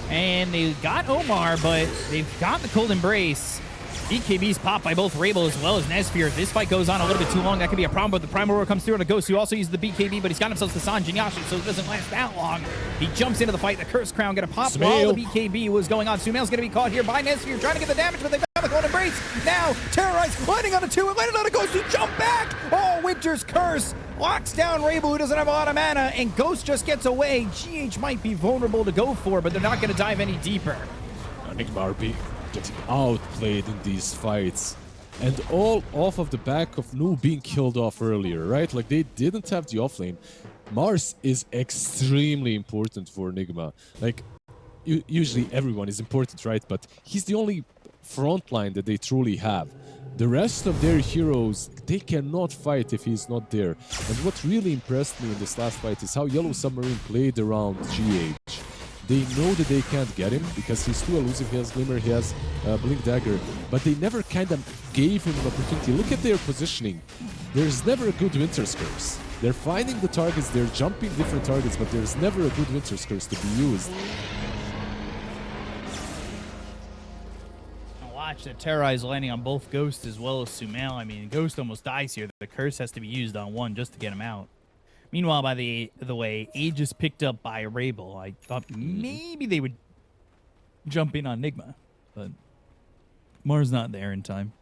and they got Omar, but they've got the Cold Embrace. BKB's popped by both Rabel as well as Nesfir. If this fight goes on a little bit too long, that could be a problem, but the Primal Roar comes through on a Ghost who also uses the BKB, but he's got himself the Sanjin Yashi, so it doesn't last that long. He jumps into the fight. The Curse Crown gonna pop while the BKB was going on. Sumail's gonna be caught here by Nesfir, trying to get the damage, but they've got the Cold Embrace. Now, Terrorize, landing on a 2, and landing on a Ghost who jump back! Oh, Winter's Curse locks down Rabel, who doesn't have a lot of mana, and Ghost just gets away. GH might be vulnerable to go for, but they're not gonna dive any deeper. Nigma RP getting outplayed in these fights. And all off of the back of Noob being killed off earlier, right? Like, they didn't have the offlane. Mars is extremely important for Nigma. Like, usually everyone is important, right? But he's the only frontline that they truly have. The rest of their heroes, they cannot fight if he's not there. And what really impressed me in this last fight is how Yellow Submarine played around GH. They know that they can't get him because he's too elusive. He has Glimmer, he has Blink Dagger, but they never kind of gave him an opportunity. Look at their positioning. There's never a good Winter's Curse. They're finding the targets, they're jumping different targets, but there's never a good Winter's Curse to be used. Watch the Terrorize landing on both Ghost as well as Sumail. I mean, Ghost almost dies here. The Curse has to be used on one just to get him out. Meanwhile, by the way, Age is picked up by Rabel. I thought maybe they would jump in on Nigma, but Mars not there in time.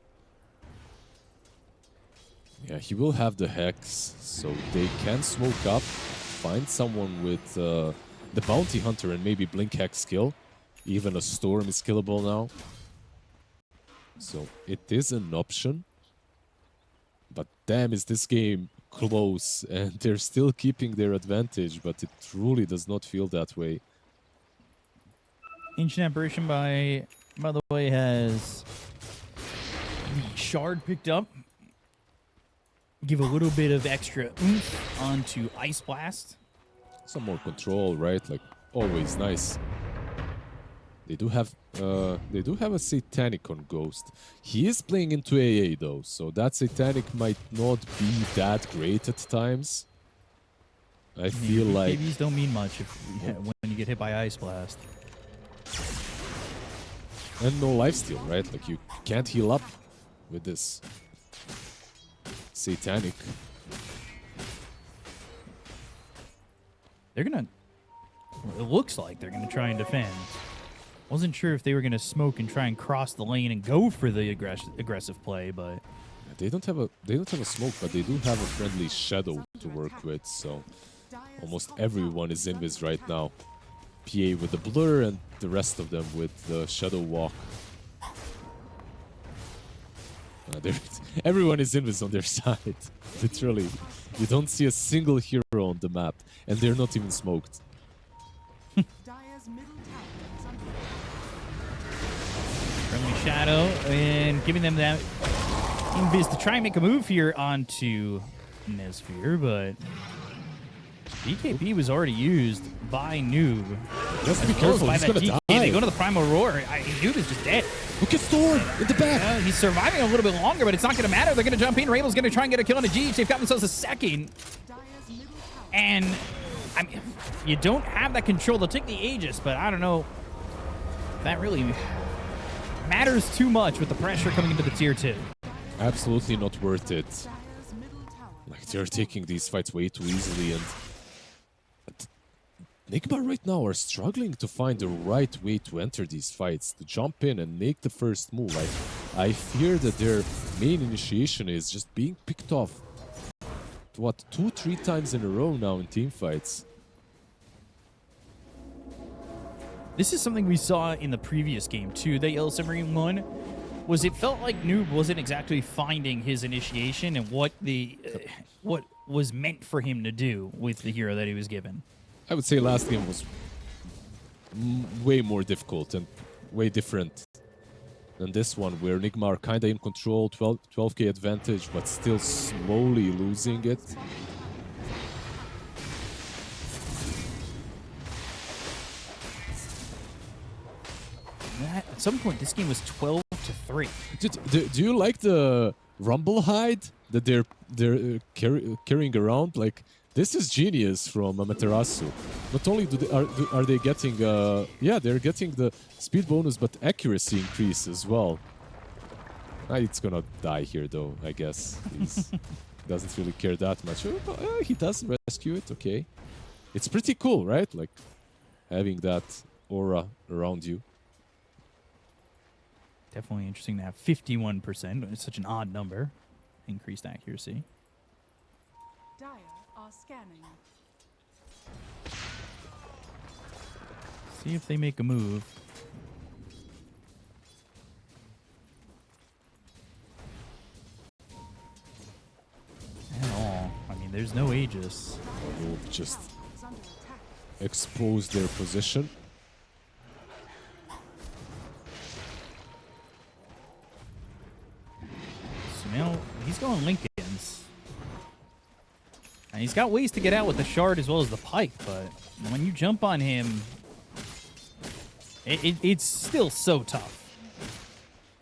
Yeah, he will have the Hex, so they can smoke up, find someone with the Bounty Hunter and maybe Blink Hex kill. Even a Storm is killable now. So it is an option. But damn, is this game close, and they're still keeping their advantage, but it truly does not feel that way. Ancient Apparition, by the way, has the Shard picked up. Give a little bit of extra oomph onto Ice Blast. Some more control, right? Like, always nice. They do have a Satanic on Ghost. He is playing into AA though, so that Satanic might not be that great at times. I feel like BKBs don't mean much when you get hit by Ice Blast. And no lifesteal, right? Like, you can't heal up with this Satanic. They're gonna. It looks like they're gonna try and defend. Wasn't sure if they were going to smoke and try and cross the lane and go for the aggressive play, but they don't have a smoke, but they do have a friendly shadow to work with, so almost everyone is invis right now. PA with the blur and the rest of them with the shadow walk. Everyone is invis on their side. Literally. You don't see a single hero on the map. And they're not even smoked. Dire's middle tower is under Friendly Shadow and giving them that invis to try and make a move here onto Nesfear, but BKB was already used by Noob. Just be careful, he's gonna die. They go to the Primal Roar. Noob is just dead. Look at Storm in the back. He's surviving a little bit longer, but it's not going to matter. They're going to jump in. Rabel's going to try and get a kill on a GH. They've got themselves a second. Dire's middle tower. And I mean, you don't have that control. They'll take the Aegis, but I don't know if that really matters too much with the pressure coming into the tier 2. Absolutely not worth it. Dire's middle tower. Like, they're taking these fights way too easily, and Nigma right now are struggling to find the right way to enter these fights, to jump in and make the first move. I fear that their main initiation is just being picked off, what, 2-3 times in a row now in team fights. This is something we saw in the previous game too that Yellow Submarine won. Was it felt like Noob wasn't exactly finding his initiation and what was meant for him to do with the hero that he was given. I would say last game was way more difficult and way different than this one, where Nigma are kind of in control, 12k advantage, but still slowly losing it. At some point, this game was 12-3. Do you like the rumble hide that they're carrying around? Like, this is genius from Amaterasu. Not only are they getting, yeah, they're getting the speed bonus, but accuracy increase as well. It's gonna die here, though, I guess. He doesn't really care that much. He does rescue it, okay. It's pretty cool, right? Like, having that aura around you. Definitely interesting to have 51%. It's such an odd number. Increased accuracy. Dire are scanning. See if they make a move. At all. I mean, there's no Aegis. Will just Is under attack. expose their position. So now he's going Lincolns. And he's got ways to get out with the shard as well as the pike, but when you jump on him, it's still so tough.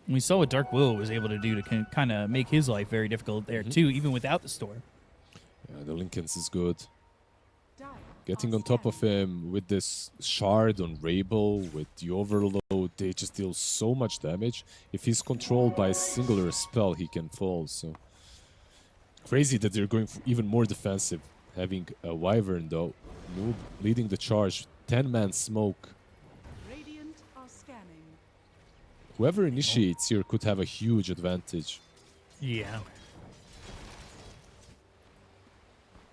We saw what Dark Willow was able to do to kind of make his life very difficult there too, even without the storm. Yeah, the Lincolns is good. Dire Getting are on top of scanning. him with this shard on Rabel, with the overload, they just deal so much damage. If he's controlled by a singular spell, he can fall. So crazy that they're going for even more defensive, having a Wyvern though. Noob leading the charge, 10-man smoke. Radiant are scanning. Whoever initiates here could have a huge advantage. Yeah.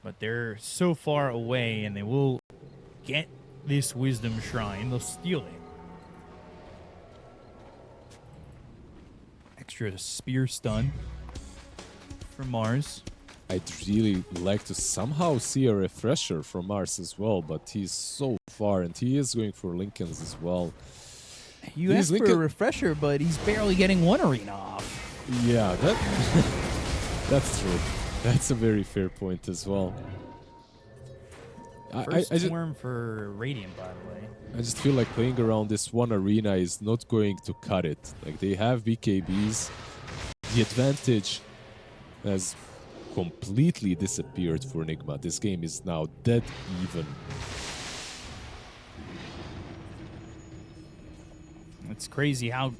But they're so far away, and they will get this Wisdom Shrine. They'll steal it. Extra spear stun from Mars. I'd really like to somehow see a refresher from Mars as well, but he's so far, and he is going for Lincolns as well. You These asked for a Lincoln- refresher, but he's barely getting one arena off. Yeah, that's true. That's a very fair point as well. First I just, storm for Radiant, by the way. I just feel like playing around this one arena is not going to cut it. Like, they have BKBs. The advantage has completely disappeared for Nigma. This game is now dead even. It's crazy how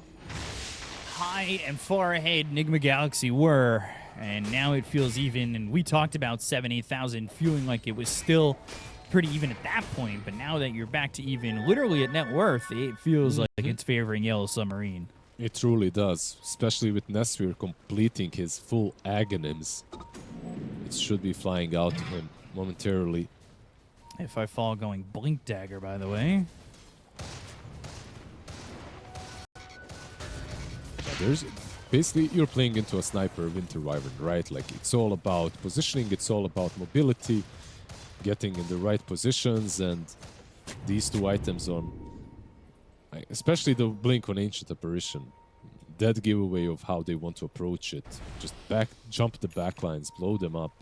high and far ahead Nigma Galaxy were, and now it feels even. And we talked about 8,000 feeling like it was still pretty even at that point, but now that you're back to even literally at net worth, it feels like it's favoring Yellow Submarine. It truly does, especially with Nesfear completing his full agonyms. It should be flying out to him momentarily. If I fall going Blink Dagger, by the way. Yeah, basically you're playing into a sniper winter wyvern, right? Like it's all about positioning, it's all about mobility, getting in the right positions, and these two items on, especially the blink on Ancient Apparition, that giveaway of how they want to approach it. Just jump the backlines, blow them up.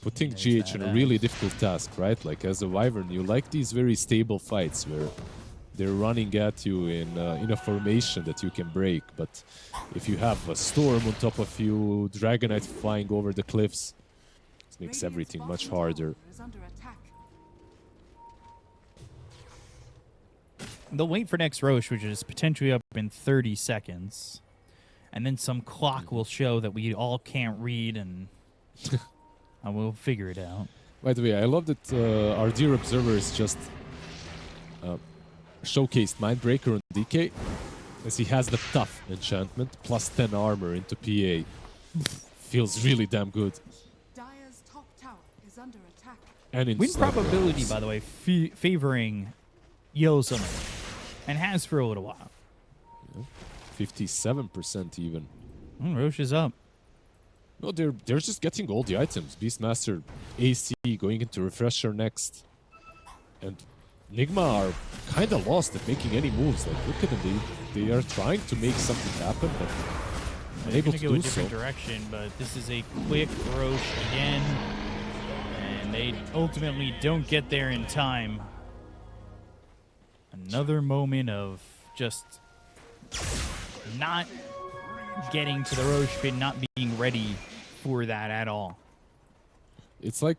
Putting GH in a really difficult task, right? Like as a wyvern, you like these very stable fights where they're running at you in a formation that you can break. But if you have a storm on top of you, Dragonite flying over the cliffs, it makes everything much harder. They'll wait for next Roche, which is potentially up in 30 seconds. And then some clock will show that we all can't read, and I will figure it out. By the way, I love that our dear observer is just showcased Mindbreaker on DK, as he has the tough enchantment, plus 10 armor into PA. Feels really damn good. Dire's top tower is under attack. And in Win sniper probability, rounds. by the way, favoring Yellow Summer, and has for a little while. 57% even. Roche is up. No, they're just getting all the items. Beastmaster, AC, going into Refresher next. And Nigma are kind of lost at making any moves. Like, look at them. They are trying to make something happen, but unable to They're gonna do go a so. different direction, but this is a quick Roche again. And they ultimately don't get there in time. Another moment of just not getting to the Roche pit, not being ready for that at all. It's like,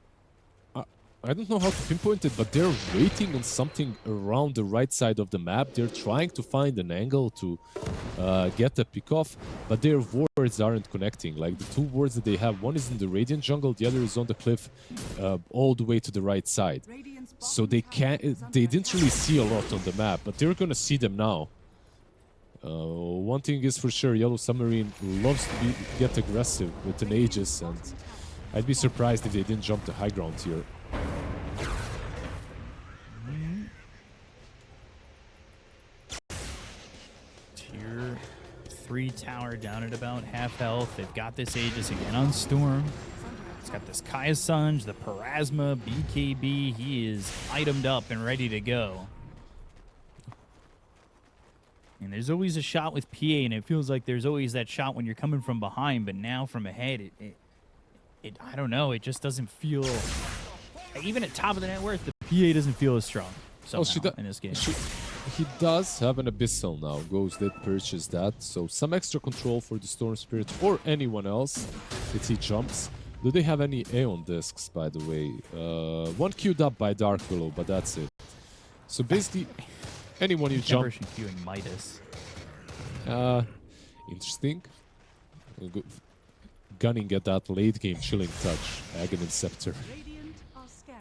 I don't know how to pinpoint it, but they're waiting on something around the right side of the map. They're trying to find an angle to get a pick off, but their wards aren't connecting. Like the two wards that they have, one is in the Radiant jungle, the other is on the cliff, all the way to the right side. So they didn't really see a lot on the map, but they're gonna see them now. One thing is for sure, Yellow Submarine loves to get aggressive with an Aegis, and I'd be surprised if they didn't jump the high ground here. Tier 3 tower down at about half health. They've got this Aegis again on Storm. It's got this Kaya Sunj, the Parasma, BKB. He is itemed up and ready to go. And there's always a shot with PA, and it feels like there's always that shot when you're coming from behind, but now from ahead, I don't know, it just doesn't feel... Even at top of the net worth, the PA doesn't feel as strong somehow in this game. He does have an Abyssal now. Ghost did purchase that, so some extra control for the Storm Spirit or anyone else that he jumps. Do they have any Aeon discs, by the way? One queued up by Dark Willow, but that's it. So basically, anyone you jump... queuing Midas. Interesting. Gunning at that late game chilling touch. Aghanim Scepter. Radiant are scanning.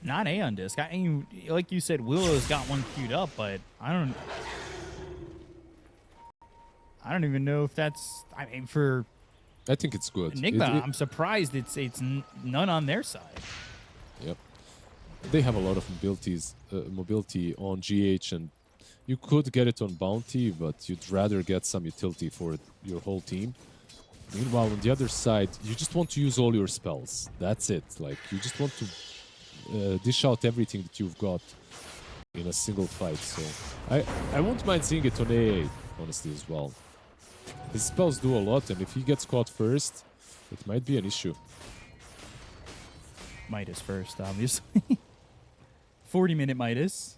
Not Aeon disc. I mean, like you said, Willow's got one queued up, but I don't even know if that's... I mean, for I think it's good. Nigma, I'm surprised it's none on their side. Yep. They have a lot of mobility on GH, and you could get it on Bounty, but you'd rather get some utility for your whole team. Meanwhile, on the other side, you just want to use all your spells. That's it. Like, you just want to dish out everything that you've got in a single fight. So I won't mind seeing it on AA, honestly, as well. His spells do a lot, and if he gets caught first, it might be an issue. Midas first, obviously. 40-minute Midas.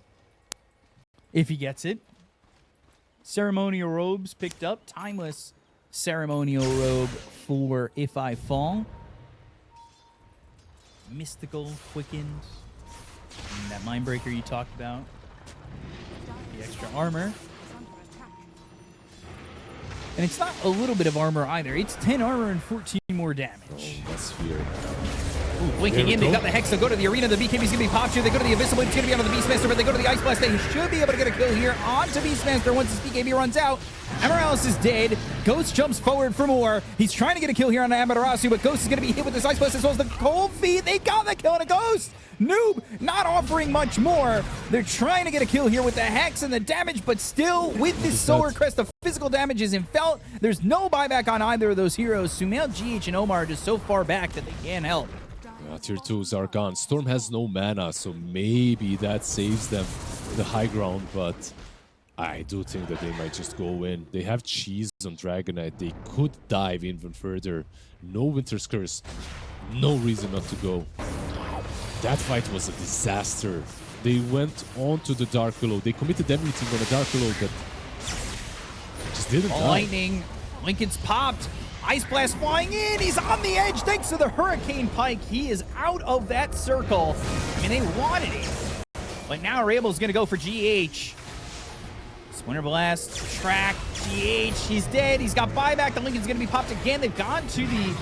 If he gets it. Ceremonial robes picked up. Timeless ceremonial robe for If I Fall. Mystical quickens. And that Mindbreaker you talked about. The extra armor. And it's not a little bit of armor either. It's 10 armor and 14 more damage. Oh, that's fear. Blinking in, they got the Hex, they'll go to the arena, the BKB's gonna be popped here, they go to the Invisible, it's gonna be onto the Beastmaster, but they go to the Ice Blast, they should be able to get a kill here onto Beastmaster once his BKB runs out. Amaryllis is dead, Ghost jumps forward for more, he's trying to get a kill here on Amaterasu, but Ghost is gonna be hit with this Ice Blast as well as the Cold Feet, they got the kill on a Ghost! Noob not offering much more. They're trying to get a kill here with the Hex and the damage, but still with this Solar Crest, the physical damage isn't felt. There's no buyback on either of those heroes. Sumail, GH, and Omar are just so far back that they can't help. Tier 2s are gone. Storm has no mana, so maybe that saves them the high ground, but I do think that they might just go in. They have cheese on Dragonite. They could dive even further. No Winter's Curse. No reason not to go. That fight was a disaster. They went on to the Dark Willow. They committed everything on the Dark Willow that just didn't die. Lightning. Lincoln's popped. Ice Blast flying in. He's on the edge thanks to the Hurricane Pike. He is out of that circle. I mean, they wanted it. But now Rabel's going to go for GH. Splinter Blast. Track. GH. He's dead. He's got buyback. The Lincoln's going to be popped again. They've gone to the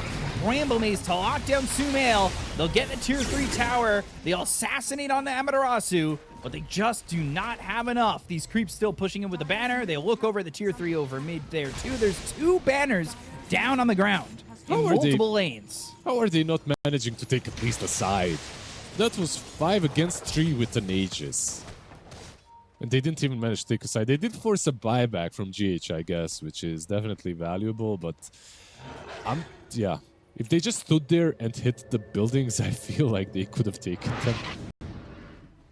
Bramble Maze to lock down Sumail. They'll get the tier 3 tower. They'll assassinate on the Amaterasu, but they just do not have enough. These creeps still pushing in with the banner. They look over at the tier 3 over mid there too. There's 2 banners down on the ground in multiple lanes. How are they not managing to take at least a side? That was 5 against 3 with an Aegis. And they didn't even manage to take a side. They did force a buyback from GH, I guess, which is definitely valuable, but yeah. If they just stood there and hit the buildings, I feel like they could have taken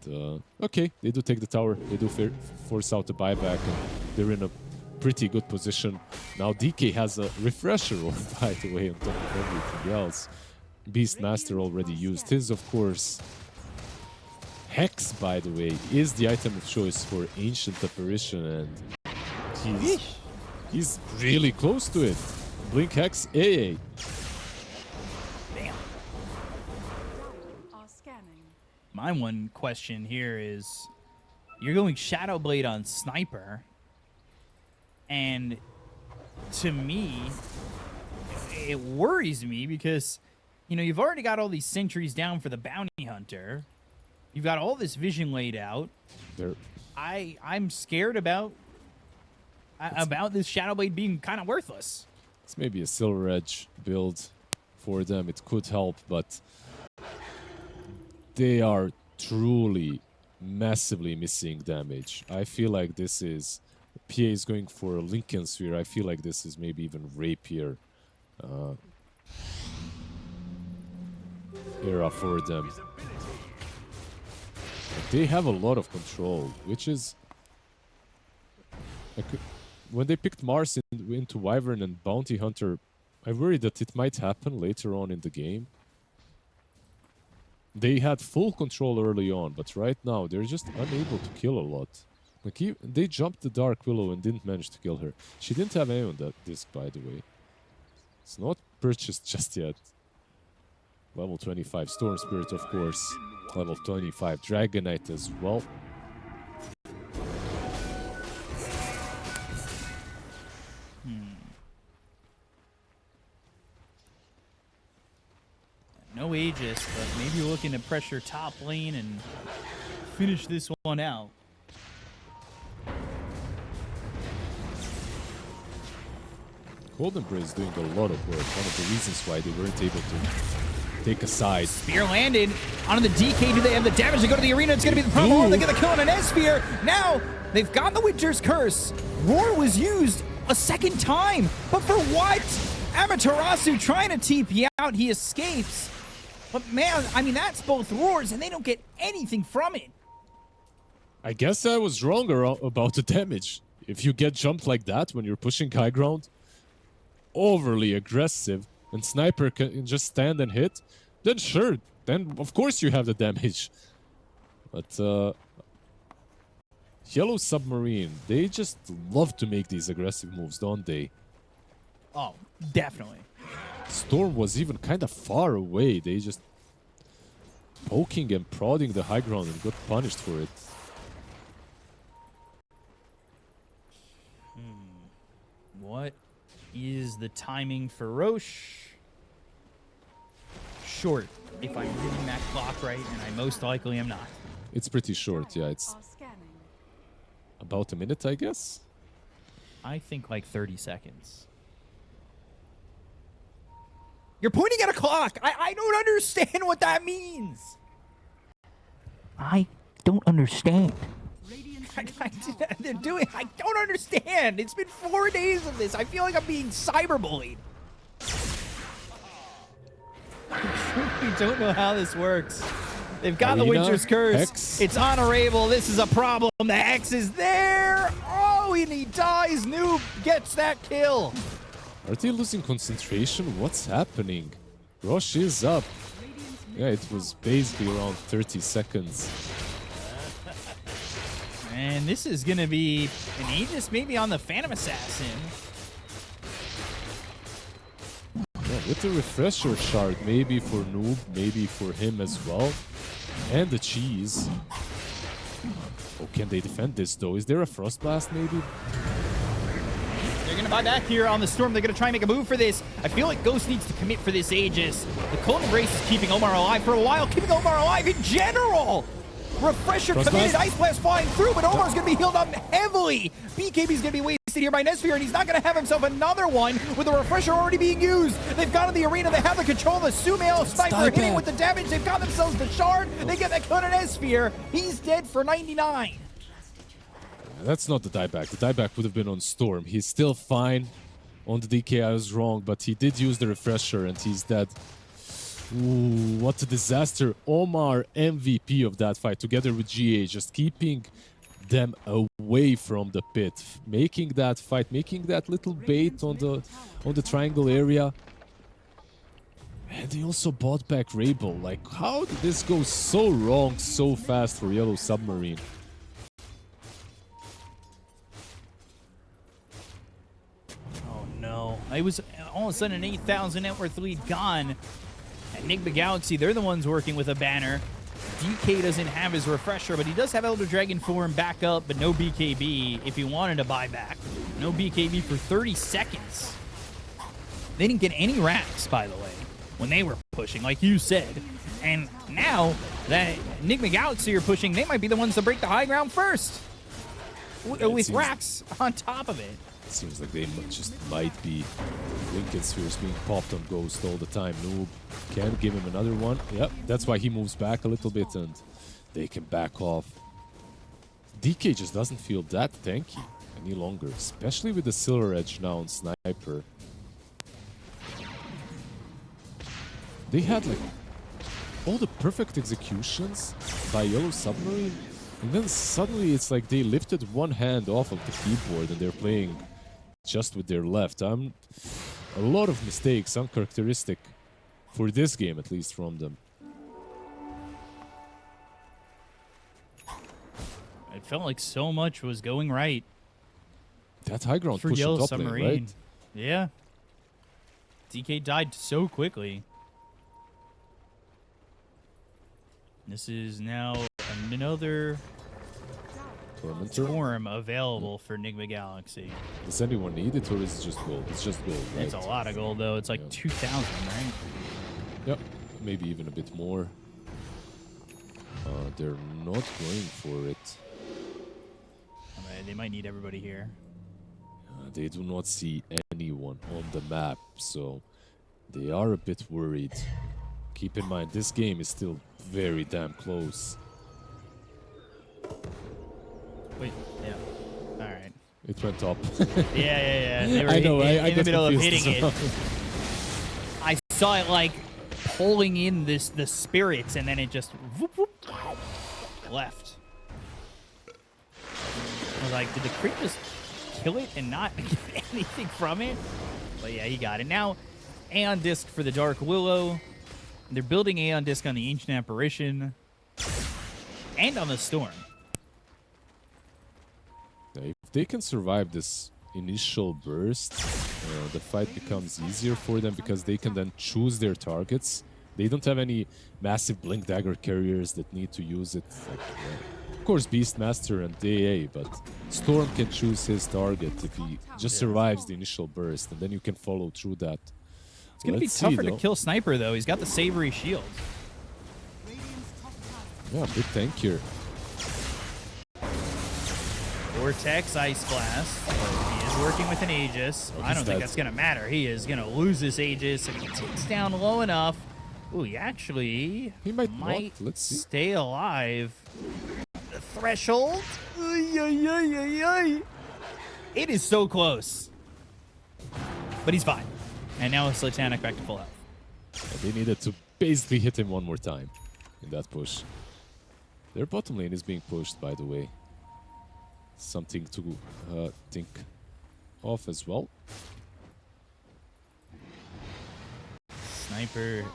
them. Okay, they do take the tower. They do force out the buyback, and they're in a pretty good position. Now DK has a refresher orb, by the way, on top of everything else. Beastmaster already used his, of course. Hex, by the way, is the item of choice for Ancient Apparition, and he's really close to it. Blink Hex, AA. My one question here is, you're going Shadow Blade on Sniper, and to me, it worries me because, you know, you've already got all these sentries down for the Bounty Hunter. You've got all this vision laid out. I'm scared about this Shadow Blade being kind of worthless. It's maybe a Silver Edge build for them. It could help, but they are truly massively missing damage. I feel like this is... PA is going for a Lincoln Sphere. I feel like this is maybe even Rapier era for them. But they have a lot of control, which is... when they picked Mars into Wyvern and Bounty Hunter, I worry that it might happen later on in the game. They had full control early on, but right now they're just unable to kill a lot. Like they jumped the Dark Willow and didn't manage to kill her. She didn't have any on that disc, by the way. It's not purchased just yet. Level 25 Storm Spirit, of course. Level 25 Dragonite as well. No Aegis, but maybe looking to pressure top lane and finish this one out. Golden Bray is doing a lot of work. One of the reasons why they weren't able to take a side. Spear landed onto the DK. Do they have the damage to go to the arena? It's going to be the problem. They get the kill on an S-Spear. Now they've got the Winter's Curse. Roar was used a second time, but for what? Amaterasu trying to TP out. He escapes. But man, I mean, that's both Roars, and they don't get anything from it. I guess I was wrong about the damage. If you get jumped like that when you're pushing high ground, overly aggressive, and Sniper can just stand and hit, then sure, then of course you have the damage. But Yellow Submarine, they just love to make these aggressive moves, don't they? Oh, definitely. Storm was even kind of far away. They just poking and prodding the high ground and got punished for it. What is the timing for Roche? short if I'm reading that clock right, and I most likely am not. It's pretty short, yeah. It's Are scanning. about a minute, I guess. I think like 30 seconds. You're pointing at a clock. I don't understand what that means. I don't understand. Radiant's They're doing. I don't understand. It's been 4 days of this. I feel like I'm being cyberbullied. I don't know how this works. They've got the Arena, Winter's Curse. Hex. It's honorable. This is a problem. The Hex is there. Oh, and he dies. Noob gets that kill. Are they losing concentration? What's happening? Rosh is up. Yeah, it was basically around 30 seconds. And this is going to be an Aegis maybe on the Phantom Assassin. Yeah, with the refresher shard, maybe for Noob, maybe for him as well. And the cheese. Oh, can they defend this though? Is there a Frost Blast maybe? They're going to buy back here on the Storm. They're going to try and make a move for this. I feel like Ghost needs to commit for this Aegis. The Cold Embrace is keeping Omar alive for a while, keeping Omar alive in general. Refresher Frost committed, Blast. Ice Blast flying through, but Omar's going to be healed up heavily. BKB's going to be wasted here by Nesphire, and he's not going to have himself another one with the Refresher already being used. They've got in the arena, they have the control, the Sumail Sniper hitting with the damage. They've got themselves the Shard. They get that kill to Nesphire. He's dead for 99. That's not the dieback. The dieback would have been on Storm. He's still fine. On the DK, I was wrong, but he did use the refresher and he's dead. Ooh, what a disaster. Omar, MVP of that fight, together with GA, just keeping them away from the pit. Making that fight, making that little bait on the triangle area. And they also bought back Rabel. Like, how did this go so wrong so fast for Yellow Submarine? No, it was all of a sudden an 8,000 net worth lead gone. At Nigma Galaxy, they're the ones working with a banner. DK doesn't have his refresher, but he does have Elder Dragon form back up, but no BKB if he wanted to buy back. No BKB for 30 seconds. They didn't get any racks, by the way, when they were pushing, like you said. And now that Nigma Galaxy are pushing, they might be the ones to break the high ground first. With racks on top of it. It seems like they just might be. Lincoln Spheres being popped on Ghost all the time. Noob can give him another one. Yep, that's why he moves back a little bit and they can back off. DK just doesn't feel that tanky any longer, especially with the Silver Edge now on Sniper. They had like all the perfect executions by Yellow Submarine, and then suddenly it's like they lifted one hand off of the keyboard and they're playing just with their left. A lot of mistakes, uncharacteristic for this game, at least from them. It felt like so much was going right That high ground for push Yellow on top lane, Submarine. right? Yeah. DK died so quickly. This is now another Tormentor. form available for Nigma Galaxy. Does anyone need it, or is it just gold? It's just gold, right? It's a lot of gold, though. It's like Yeah. 2,000, right? Yep, maybe even a bit more. They're not going for it. Okay, they might need everybody here. They do not see anyone on the map, so they are a bit worried. Keep in mind, this game is still very damn close. Wait, yeah. All right. It went up. Yeah. They were I know, in I the got middle of confused hitting as it. well. I saw it like pulling in the spirits, and then it just whoop, whoop, left. I was like, did the creep just kill it and not get anything from it? But yeah, he got it. Now, Aeon Disc for the Dark Willow. They're building Aeon Disc on the Ancient Apparition and on the Storm. If they can survive this initial burst, the fight becomes easier for them because they can then choose their targets. They don't have any massive Blink Dagger carriers that need to use it. Like, of course, Beastmaster and AA, but Storm can choose his target if he just survives the initial burst, and then you can follow through that It's going to be tougher to kill Sniper, though. He's got the Savory Shield. Yeah, big tank here. Vortex, Ice Blast. He is working with an Aegis. I don't think that's going to matter. He is going to lose this Aegis if he takes down low enough. Ooh, he actually might not. Let's see. Stay alive. The threshold. It is so close. But he's fine. And now it's Satanic back to full health. They needed to basically hit him one more time in that push. Their bottom lane is being pushed, by the way. Something to think of as well. Sniper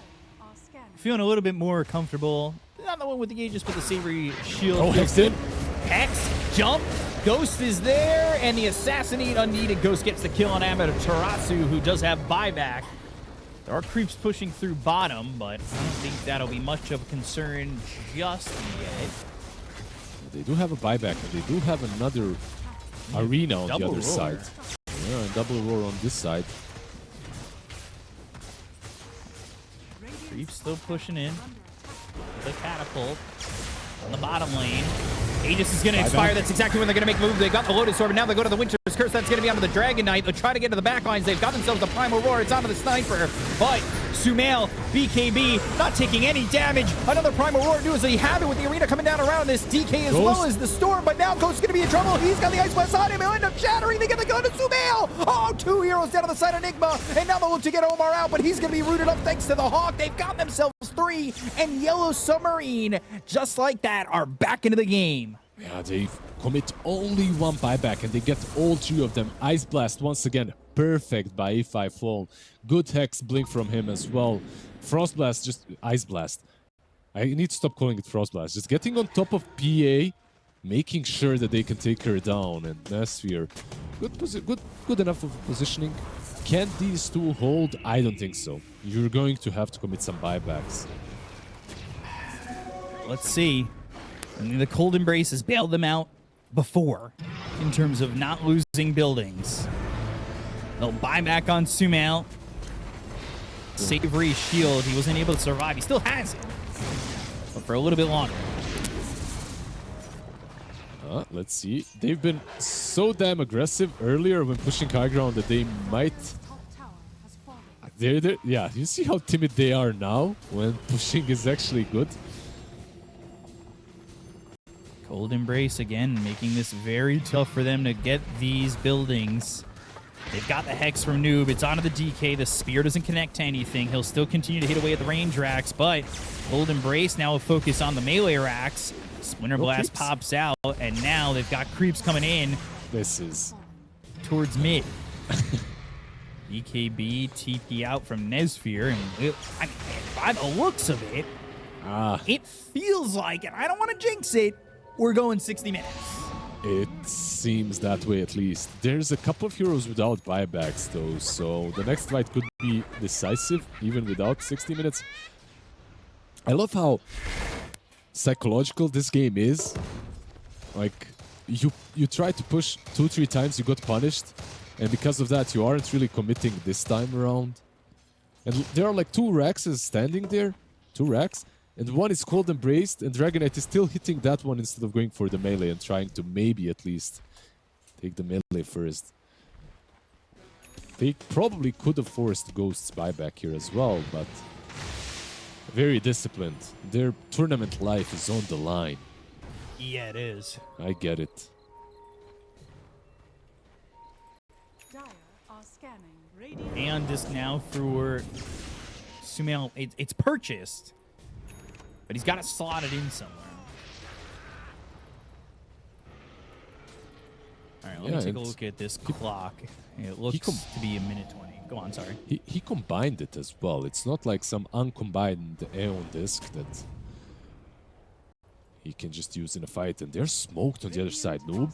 feeling a little bit more comfortable. Not the one with the Aegis, but the Savory Shield. Oh, Hex in. Hex, jump. Ghost is there, and the Assassinate unneeded. Ghost gets the kill on Amaterasu, who does have buyback. There are creeps pushing through bottom, but I don't think that'll be much of a concern just yet. They do have a buyback, and they do have another arena on the other side. Yeah, and double roar on this side. Creeps still pushing in. The catapult on the bottom lane. Aegis is going to expire. That's exactly when they're going to make a move. They got the Lotus Orb, and now they go to the Winter's Curse. That's going to be onto the Dragon Knight. They'll try to get to the back lines. They've got themselves the Primal Roar. It's onto the Sniper. But Sumail, BKB, not taking any damage. Another Primal Roar. Do as they have it with the arena coming down around this. DK as well as the Storm. But now Ghost is going to be in trouble. He's got the Ice Blast on him. He'll end up shattering. They get the gun to Sumail. Oh, 2 heroes down on the side of Nigma. And now they'll look to get Omar out. But he's going to be rooted up thanks to the Hawk. They've got themselves 3. And Yellow Submarine, just like that, are back into the game. Yeah, they commit only one buyback, and they get all 3 of them. Ice Blast, once again, perfect by E5 Fall. Good Hex Blink from him as well. Frost Blast, just Ice Blast. I need to stop calling it Frost Blast. Just getting on top of PA, making sure that they can take her down. And Nasphere, good enough of positioning. Can these 2 hold? I don't think so. You're going to have to commit some buybacks. Let's see. I mean, the Cold Embrace has bailed them out before in terms of not losing buildings. They'll buy back on Sumail. Savory Shield. He wasn't able to survive. He still has it, but for a little bit longer. Let's see. They've been so damn aggressive earlier when pushing high ground that they might... Yeah, you see how timid they are now when pushing is actually good? Cold Embrace again, making this very tough for them to get these buildings. They've got the Hex from Noob. It's onto the DK. The Spear doesn't connect to anything. He'll still continue to hit away at the range racks, but Cold Embrace now will focus on the melee racks. Splinter Blast pops out, and now they've got creeps coming in. This is... towards mid. BKB TP out from Nasphere, and I mean, by the looks of it, it feels like, and I don't want to jinx it, we're going 60 minutes. It seems that way, at least. There's a couple of heroes without buybacks, though, so the next fight could be decisive, even without 60 minutes. I love how psychological this game is. Like, you try to push 2-3 times, you got punished, and because of that, you aren't really committing this time around. And there are like 2 Raxes standing there, 2 racks. And one is Cold Embraced, and Dragon Knight is still hitting that one instead of going for the melee and trying to maybe at least take the melee first. They probably could have forced Ghost's buyback here as well, but very disciplined. Their tournament life is on the line. Yeah, it is. I get it. And this now for Sumail. It's purchased. But he's got to slot it in somewhere. All right, let me take a look at this clock. It looks to be 1:20. Go on, sorry. He combined it as well. It's not like some uncombined Aeon disc that he can just use in a fight. And they're smoked on the other side. Noob.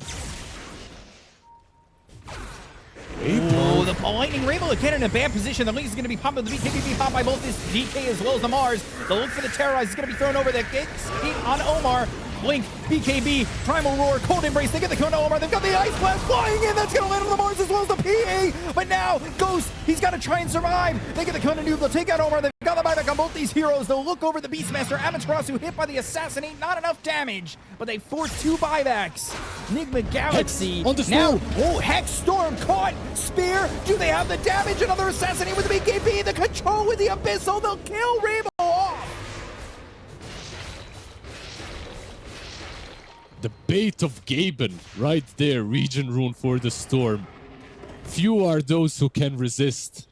Oh, the Lightning Rainbow again in a bad position. The lead is going to be popped, the BKB popped by both this DK as well as the Mars. The look for the Terrorize is going to be thrown over. That gets hit on Omar. Blink, BKB, Primal Roar, Cold Embrace. They get the Kona Omar. They've got the Ice Blast flying in. That's going to land on the Mars as well as the PA. But now, Ghost, he's got to try and survive. They get the Kona Noob. They'll take out Omar. They've got the buyback on both these heroes. They'll look over the Beastmaster. Amaterasu hit by the Assassinate. Not enough damage, but they force 2 buybacks. Nigma Galaxy. Hex on the now, storm. oh, Hex Storm caught. Spear. Do they have the damage? Another Assassinate with the BKB. The control with the Abyssal. They'll kill Rainbow off. The bait of Gaimin right there, Region Rune for the Storm. Few are those who can resist.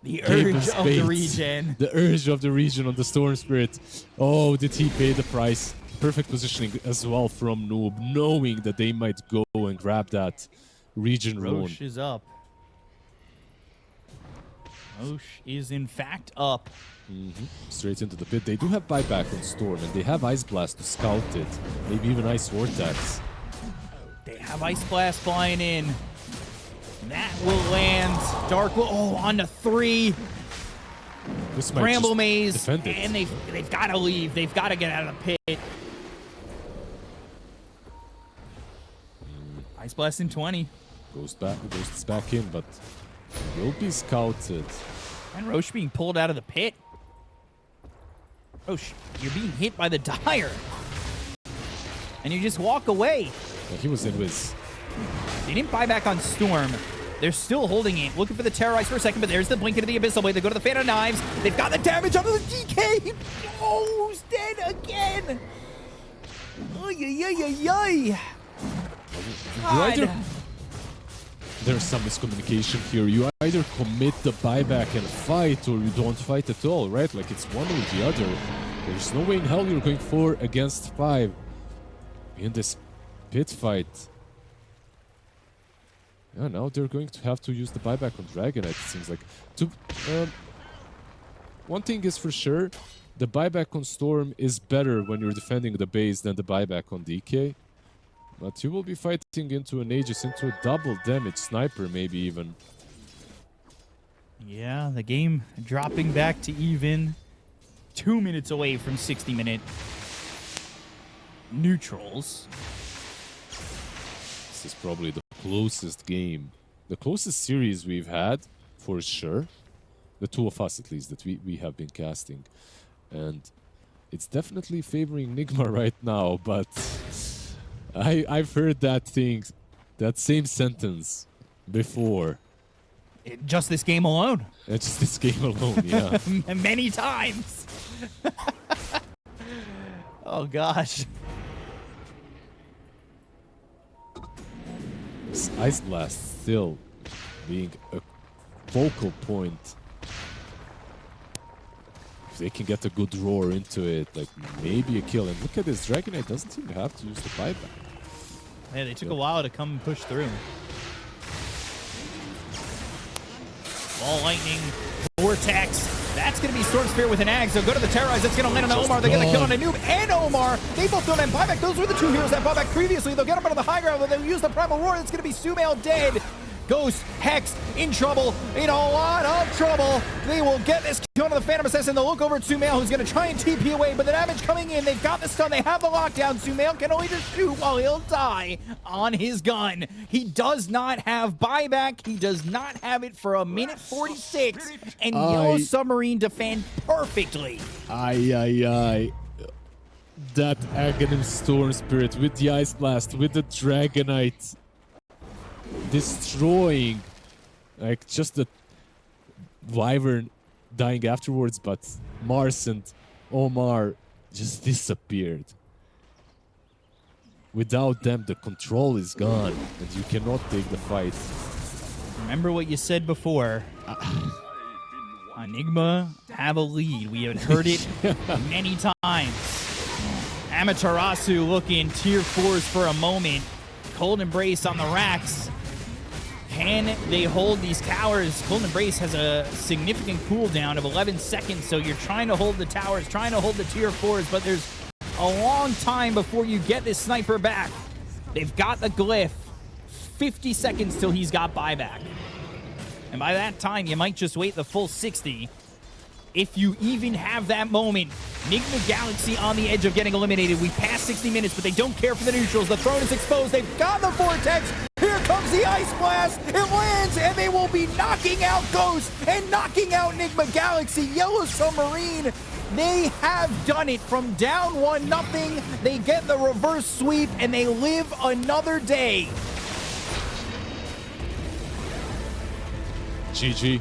The urge Gaimin's of bait. the region. The urge of the region on the Storm Spirit. Oh, did he pay the price? Perfect positioning as well from Noob, knowing that they might go and grab that Region Rune. Roche is up. Roche is in fact up. Straight into the pit. They do have buyback on Storm, and they have Ice Blast to scout it. Maybe even Ice Vortex. They have Ice Blast flying in. That will land. Dark will, oh, on to 3. This might Bramble just Maze, defend it. and they've got to leave. They've got to get out of the pit. Ice Blast in 20. Ghosts back in, but will be scouted. And Roche being pulled out of the pit. Roche, you're being hit by the Dire. And you just walk away. Yeah, he was in Wiz. They didn't buy back on Storm. They're still holding it. Looking for the Terrorize for a second, but there's the blink into the Abyssal Blade. They go to the Fan of Knives. They've got the damage onto the DK. Oh, who's dead again? Ay, ay, ay, ay, ay. God. There's some miscommunication here. You either commit the buyback and fight, or you don't fight at all, right? Like, it's one or the other. There's no way in hell you're going 4 against 5 in this pit fight. Yeah, now they're going to have to use the buyback on Dragonite, it seems like. One thing is for sure, the buyback on Storm is better when you're defending the base than the buyback on DK. But you will be fighting into an Aegis, into a double damage sniper, maybe even. Yeah, the game dropping back to even. 2 minutes away from 60-minute neutrals. This is probably the closest game, the closest series we've had, for sure. The 2 of us, at least, that we have been casting. And it's definitely favoring Nigma right now, but I've heard that same sentence before. Just this game alone. Just this game alone, yeah. Many times. Oh, gosh. This Ice Blast still being a focal point. If they can get a good roar into it, like maybe a kill. And look at this, Dragonite doesn't even have to use the buyback. Yeah, they took a while to come and push through. Ball Lightning, Vortex. That's going to be Storm Spirit with an Axe. They'll go to the Terrorize. That's going to land on Omar. They're going to kill on a Noob and Omar. They both don't have buyback. Those were the 2 heroes that bought back previously. They'll get him out of the high ground, but they'll use the Primal Roar. It's going to be Sumail dead. Ghost, Hex, in trouble, in a lot of trouble. They will get this kill on the Phantom Assassin. They'll look over at Sumail, who's going to try and TP away, but the damage coming in. They've got the stun. They have the lockdown. Sumail can only just shoot while he'll die on his gun. He does not have buyback. He does not have it for 1:46, and Yellow Submarine defend perfectly. Aye. That Aghanim Storm Spirit with the Ice Blast, with the Dragonite. Destroying, like, just the Wyvern dying afterwards, but Mars and Omar just disappeared. Without them, the control is gone, and you cannot take the fight. Remember what you said before. Enigma have a lead. We had heard it many times. Amaterasu looking tier 4s for a moment. Cold Embrace on the racks. Can they hold these towers? Cold Embrace has a significant cooldown of 11 seconds, so you're trying to hold the towers, trying to hold the tier 4s, but there's a long time before you get this sniper back. They've got the glyph. 50 seconds till he's got buyback. And by that time, you might just wait the full 60. if you even have that moment. Nigma Galaxy on the edge of getting eliminated. We passed 60 minutes, but they don't care for the neutrals. The throne is exposed. They've got the vortex. Here comes the ice blast. It lands, and they will be knocking out Ghost and knocking out Nigma Galaxy. Yellow Submarine, they have done it. From down 1-0, they get the reverse sweep, and they live another day. GG.